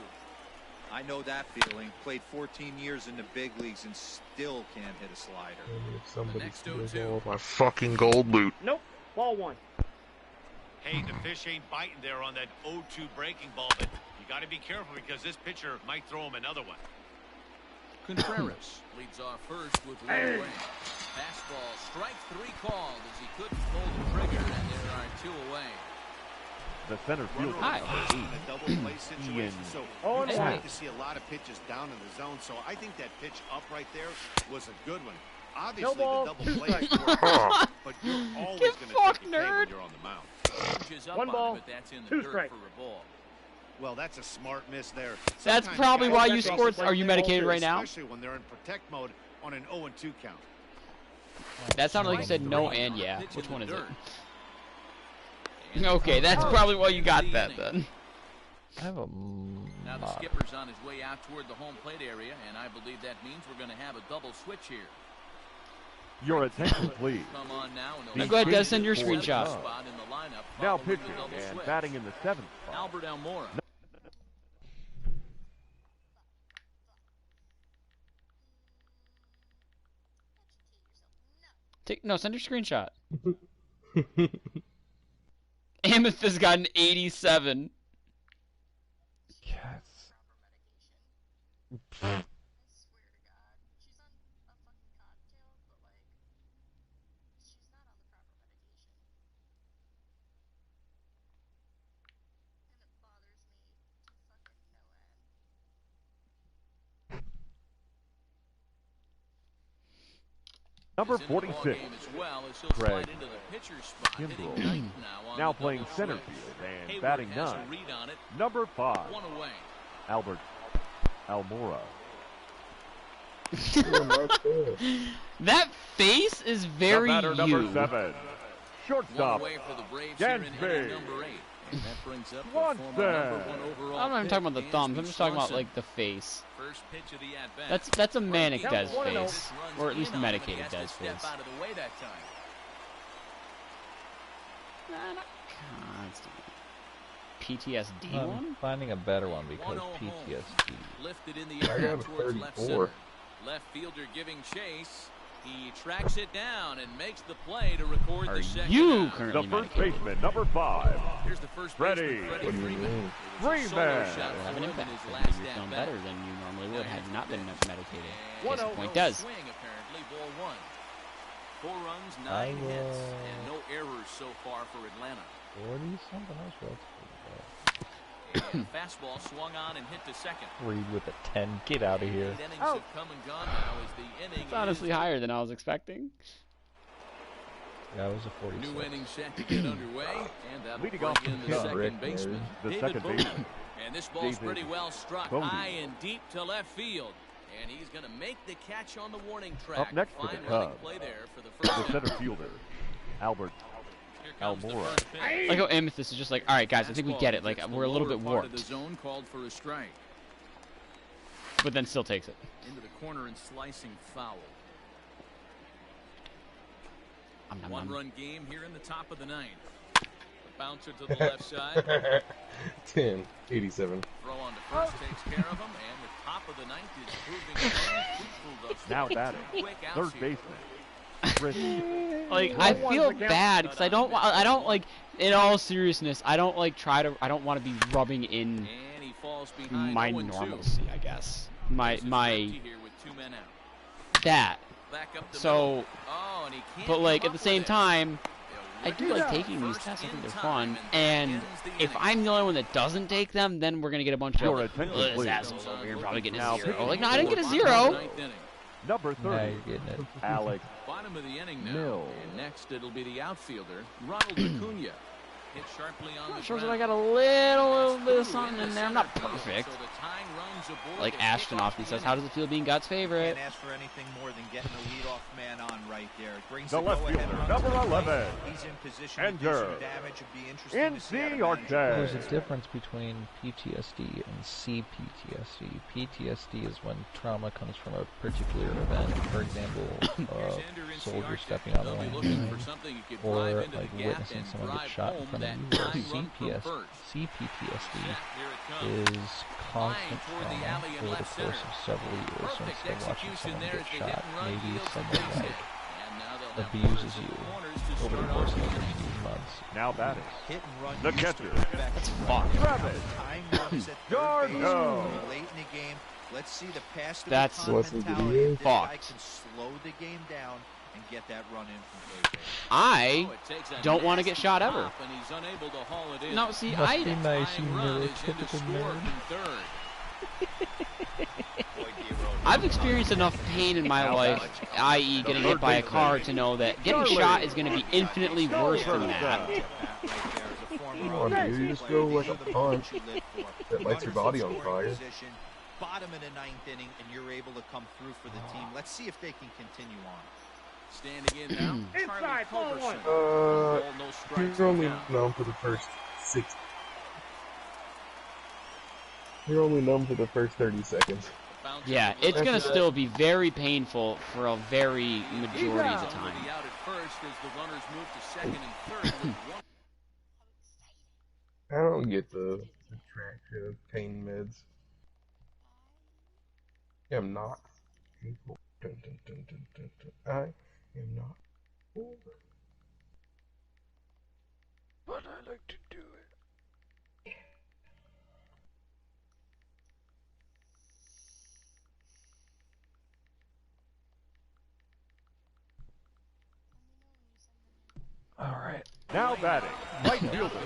I know that feeling. Played 14 years in the big leagues and still can't hit a slider. Somebody steals all of my fucking gold loot. Nope. Ball 1. Hey, the fish ain't biting there on that 0-2 breaking ball, but you got to be careful because this pitcher might throw him another one. Contreras leads off first with one away. Fastball, strike 3 called as he couldn't pull the trigger, and there are 2 away. the center fielder, a double play situation. So we expect to see a lot of pitches down in the zone. So I think that pitch up right there was a good one. Obviously, the double play is working, but you're always going to take a K when you're on the mound. 1 ball, 2 strikes. Well, that's a smart miss there. That's probably why you scored. Are you medicated right now? Especially when they're in protect mode on an 0-2 count. That sounded like you said no and yeah. Which one is it? Okay, that's probably why you got that then. I have a... Now the skipper's on his way out toward the home plate area, and I believe that means we're going to have a double switch here. Your attention, please. Come on now, go ahead, guys, send your screenshot. Now pitching and batting in the 7th spot. Albert Almora. Send your screenshot. Amethyst got an 87. Yes. Number 46, Craig Kimbrell, now playing center field and batting 9. Number 5, Albert Almora. That face is very you. Number 7, shortstop, Gansby. That brings up I'm not even talking about the thumbs. I'm just talking about like the face. First pitch of the at-bat. That's a manic Des face, or at least a medicated Des face. Out of the way that time. Not constantly. PTSD I'm one? finding a better one because PTSD. Lifted in the air towards left center. Left fielder giving chase. He tracks it down and makes the play to record the second you out. currently The first medicated? baseman, number 5, Here's the first Freddie. baseman, Freddie Freeman. Have an impact. You're feeling better than you normally would had you not been medicated. Case in point does. Swing, apparently, ball 1. 4 runs, 9 I hits, will- and no errors so far for Atlanta. 40 something else. And fastball swung on and hit to second. Reed with a 10. Get out of here. Innings have come and gone now as the inning It's honestly higher than I was expecting. Yeah, it was a 46. New inning set to get underway, and that'll Leading bring off in the second baseman, David Bowman. And this ball's pretty well struck high and deep to left field. And he's going to make the catch on the warning track. Up next for the Cubs, play there for the first the center fielder, Albert Almora. Like how Amethyst is just like, all right, guys, I think we get it. Like, we're a little bit warped. The zone called for a strike. But then still takes it. Into the corner and slicing foul. One-run game here in the top of the ninth. The bouncer to the left side. 10-87. Throw on to first takes care of him, and the top of the ninth is proving fruitful. Now batting, third baseman. Like, I feel bad because I don't like, in all seriousness, I don't want to be rubbing in my normalcy, I guess. That. So, but like at the same time, I do like taking these tests. I think they're fun. And if I'm the only one that doesn't take them, then we're gonna get a bunch of this assholes over here probably getting a 0. Like, no, I didn't get a 0. Number 30, now you're getting it. Alex Bottom of the inning now. Mills. And next it'll be the outfielder, Ronald Acuna. Hit sharply on the Shows that ground. I got a little bit of something in there. I'm not perfect. So the tying runs aboard Like the Ashton kickoff often says, how does it feel being God's favorite? Can't ask for anything more than getting the leadoff man on right there. It brings The left go-ahead fielder, run number to the plate. 11, He's in position to do Ender. some damage. It'd be interesting in to see how the to manage There's arcade. a difference between PTSD and CPTSD. PTSD is when trauma comes from a particular event. For example, a soldier stepping out of line, or like witnessing someone get shot in front of you. CPTSD is constant trauma over the course of several years. So instead of watching someone get shot, maybe someone like abuses you over the course of 15 months. Now batting, hit and run. the catcher, That's fucked. Travis Tying runs at third base Garneau. late in the game. Let's see the pass to That's the mentality. If this guy fucked. can slow the game down and get that run in from third base. I don't want to get shot ever. And he's unable to haul it in. No, see, Must be nice, you Run is in to neurotypical score nerd. from third. I've experienced enough pain in my life, i.e. getting hit by a car, to know that getting shot is going to be infinitely worse than that. Come on, dude, you just go like a punch that lights your body on fire. Bottom of the ninth inning, and you're able to come through for the team. Let's see if they can continue on. Standing in now, Inside, ball one. No strikes You're only to count. numb for the first 6. You're only numb for the first 30 seconds. Yeah, it's going to still be very painful for a very majority of the time. Somebody out at first as the runners move to second and third with one. I don't get the attractive pain meds. I am not. Dun, dun, dun, dun, dun, dun. I am not. But I like to do it. All right. Now batting, right fielder,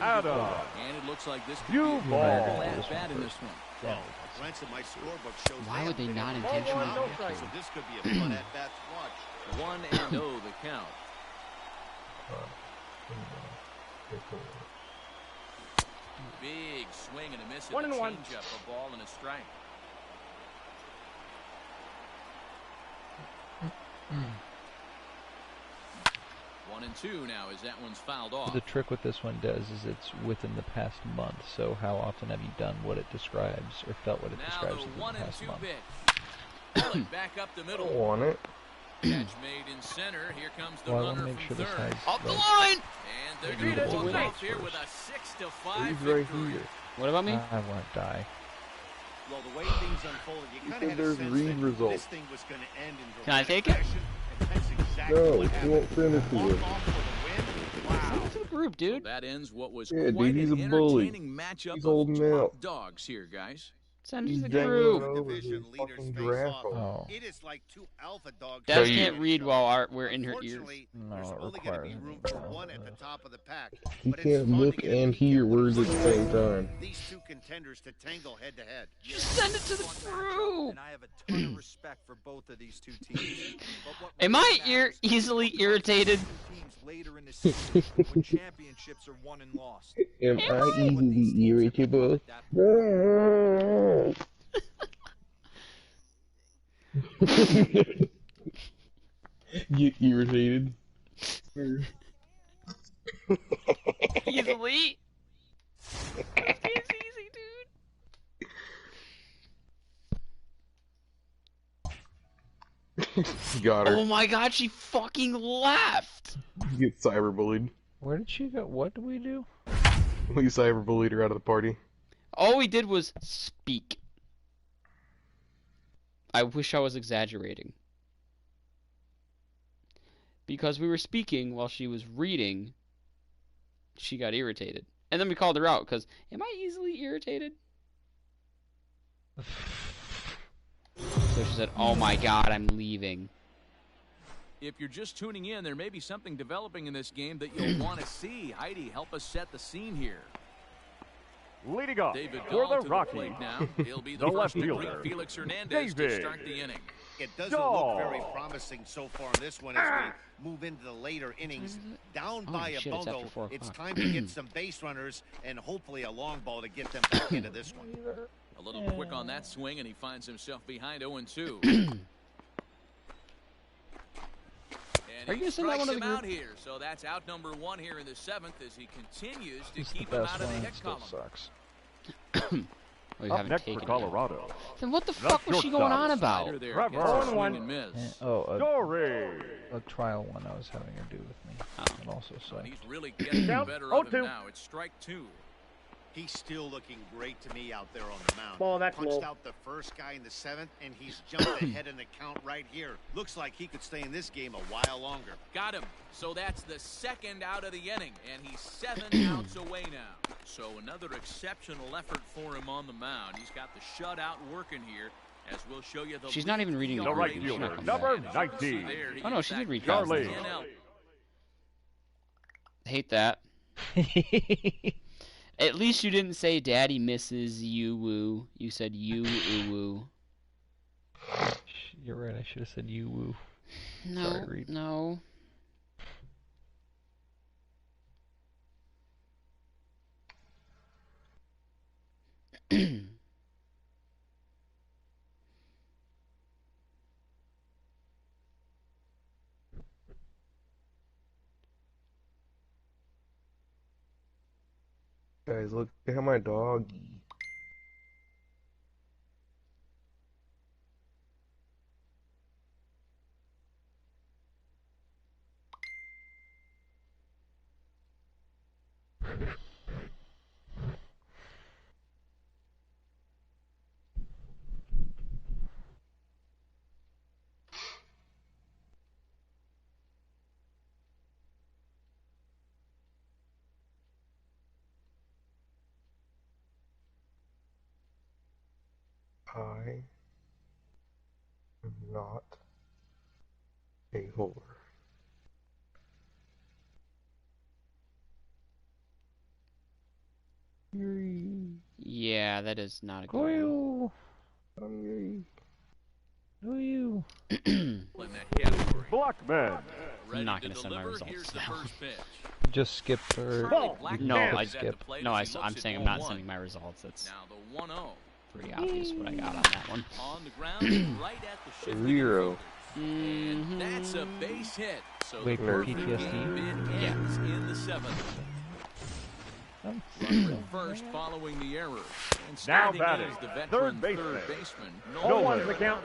Adam. And it looks like this could You be a ball. good last bat in this one. Ransom, my scorebook shows Why would they have not been intentionally on hit the you? so this could be a fun at bat to watch. 1-0 the count. Big swing and a miss at a 1-1. changeup, a ball and a strike. One and two now as that one's fouled off. The trick with this one does is it's within the past month. So how often have you done what it describes or felt what it Now describes the within the 1 and past 2 month? pitch. Bullet back up the I middle. don't want it. Catch made in center. Here comes the Well, I want runner to make from sure this third. has Up the like, line! And they're going to walk off here with a 6-5 He's victory. right here. What about me? I want to die. Well, the way things unfolded, you kind of had a There's sense Reed that results. this thing was going to end in Can I dramatic take it? fashion, and that's exactly No, what he happened. won't send it to Walk you. off for the win. Wow. To the group, dude. That ends what was Yeah, quite dude, he's an a bully. entertaining matchup He's of holding top out. dogs here, guys. Send it to the crew. Division leaders face off. Oh. It is like two alpha dogs. Dad can't read while we're in her ears. No, there's it only going to be requires room for one at the top of the pack. He But it's can't fun look to get a and peek at hear what words at it's the like same time. These two contenders to tangle head to head. Just send it to the crew. And I have a ton of respect for both of these two teams. Am I easily irritated? Teams later in the season when championships are won and lost. Am I easily irritable? Get irritated. Easily? It's easy, dude. Got her. Oh my god, she fucking left! Get cyberbullied. Where did she go? What did we do? We cyberbullied her out of the party. All we did was speak. I wish I was exaggerating. Because we were speaking while she was reading, she got irritated. And then we called her out, because, am I easily irritated? So she said, oh my god, I'm leaving. If you're just tuning in, there may be something developing in this game that you'll want to see. Heidi, help us set the scene here. Leading off David for the to Rockies. The plate now. He'll be The the left first to fielder, greet Felix Hernandez to David. start the inning. It doesn't look very promising so far in this one as we move into the later innings. Down by a bundle, it's time to get some base runners and hopefully a long ball to get them back into this one. A little quick on that swing, and he finds himself behind 0-2. Are you going to send that one to the group? Out here, so that's out number 1 here in the 7th as he continues to It's keep the him best out of the one. hit It still column. sucks. Oh, you Up haven't next taken for it Colorado. yet. Then what the fuck was she going on about? Slider there Trevor. gets a 0-1. swing and miss. Story. A trial one I was having her do with me. It also And sucked. he's really getting the better of him now. It's strike 2. He's still looking great to me out there on the mound. Ball, that's Punched low. out the first guy in the 7th, and he's jumped ahead in the count right here. Looks like he could stay in this game a while longer. Got him. So that's the second out of the inning, and he's 7 outs away now. So another exceptional effort for him on the mound. He's got the shutout working here, as we'll show you the. She's not even reading The the right grade. She's fielder, not number coming back. 19. Oh no, she did read Charlie. that. Hate that. At least you didn't say Daddy misses you woo. You said you woo. You're right, I should have said you woo. No, Sorry, Reed. no. Guys, look at my dog. I am not a whore. Yeah, that is not a good one. Blackman. I'm not going to send my results now. Just skip for. No, I'm saying I'm not one. sending my results. It's Now the 1-0. pretty obvious what I got on that one. On the ground, right at the shifting Zero. And that's a base hit. So Wait the for first PTSD. game ends in the 7th. Runner at first following the error. And Now standing batting, is the veteran third third baseman. baseman. No one's the count.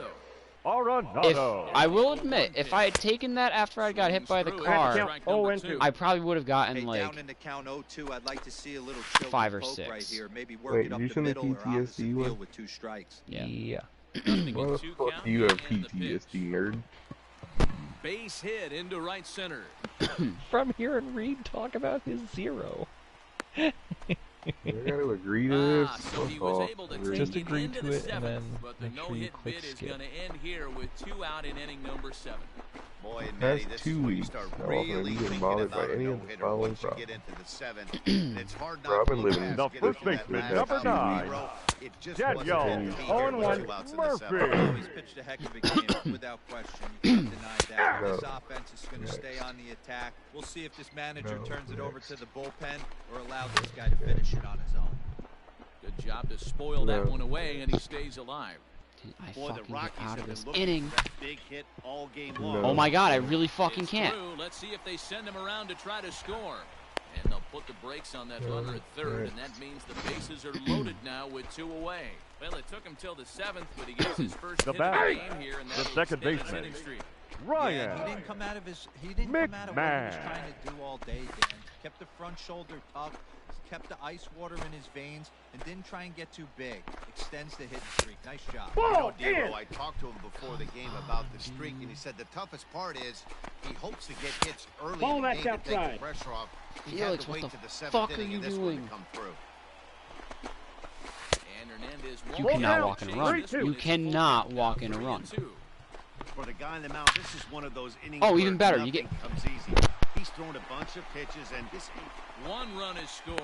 Arenado. I will admit, if I had taken that after I got hit by the car, Count 0-2. I probably would have gotten Hey, like down in the count 0-2, I'd like to see a little choke 5 or poke 6. right here. Maybe work Wait, it up you the send the middle or opposite PTSD one? field with 2 strikes. yeah. Nothing Why in the 2 fuck count do you have and the pitch. PTSD, nerd? Base hit into right center. From hearing Reed talk about his 0. I gotta agree to this. So he was able to Just take agree into to the it and then seventh, but the make sure you no-hit click bid is skip. going to end here with 2 out in inning number 7. Boy, and Matty, That's this 2 is when you weeks. start How often have really you been thinking bothered about by a any of the no-hitter following once you problems? get into the 7th. And it's hard not Robin to look living past the getting first to that baseman, last number out. 9. It just Jet wasn't Yo. meant to be. 0-1, There were 2 outs in the 7th. Murphy. He's pitched a heck of a game, without question. You can't deny that. This offense is going to stay on the attack. We'll see if this manager turns it over to the bullpen or allows this guy to finish it on his own. Good job to spoil that one away, and he stays alive. Dude, I Boy, the fucking Rockies get out have of been this looking inning. for that big hit all game long. Oh my god, I really fucking It's can't. through. Let's see if they send him around to try to score. And they'll put the brakes on that runner at third, and that means the bases are loaded now with 2 away. Well, it took him till the 7th, but he gets his first hit of the game here, and the that'll second extend his baseman. hitting streak. Ryan. Yeah, he didn't come out of his. He didn't come out of what he was trying to do all day, Dan. Kept the front shoulder tucked, kept the ice water in his veins, and didn't try and get too big. Extends the hit streak. Nice job. Dero, I talked to him before the game about the streak, and he said the toughest part is he hopes to get hits early in the game to take the pressure off. He had to wait to the 7th inning and this one to come through. And Hernandez You cannot walk in a run. You cannot walk in a run. For the guy on the mound, this is one of those innings. Oh, even where better. You nothing get comes easy. He's thrown a bunch of pitches, and this 1 run is scored.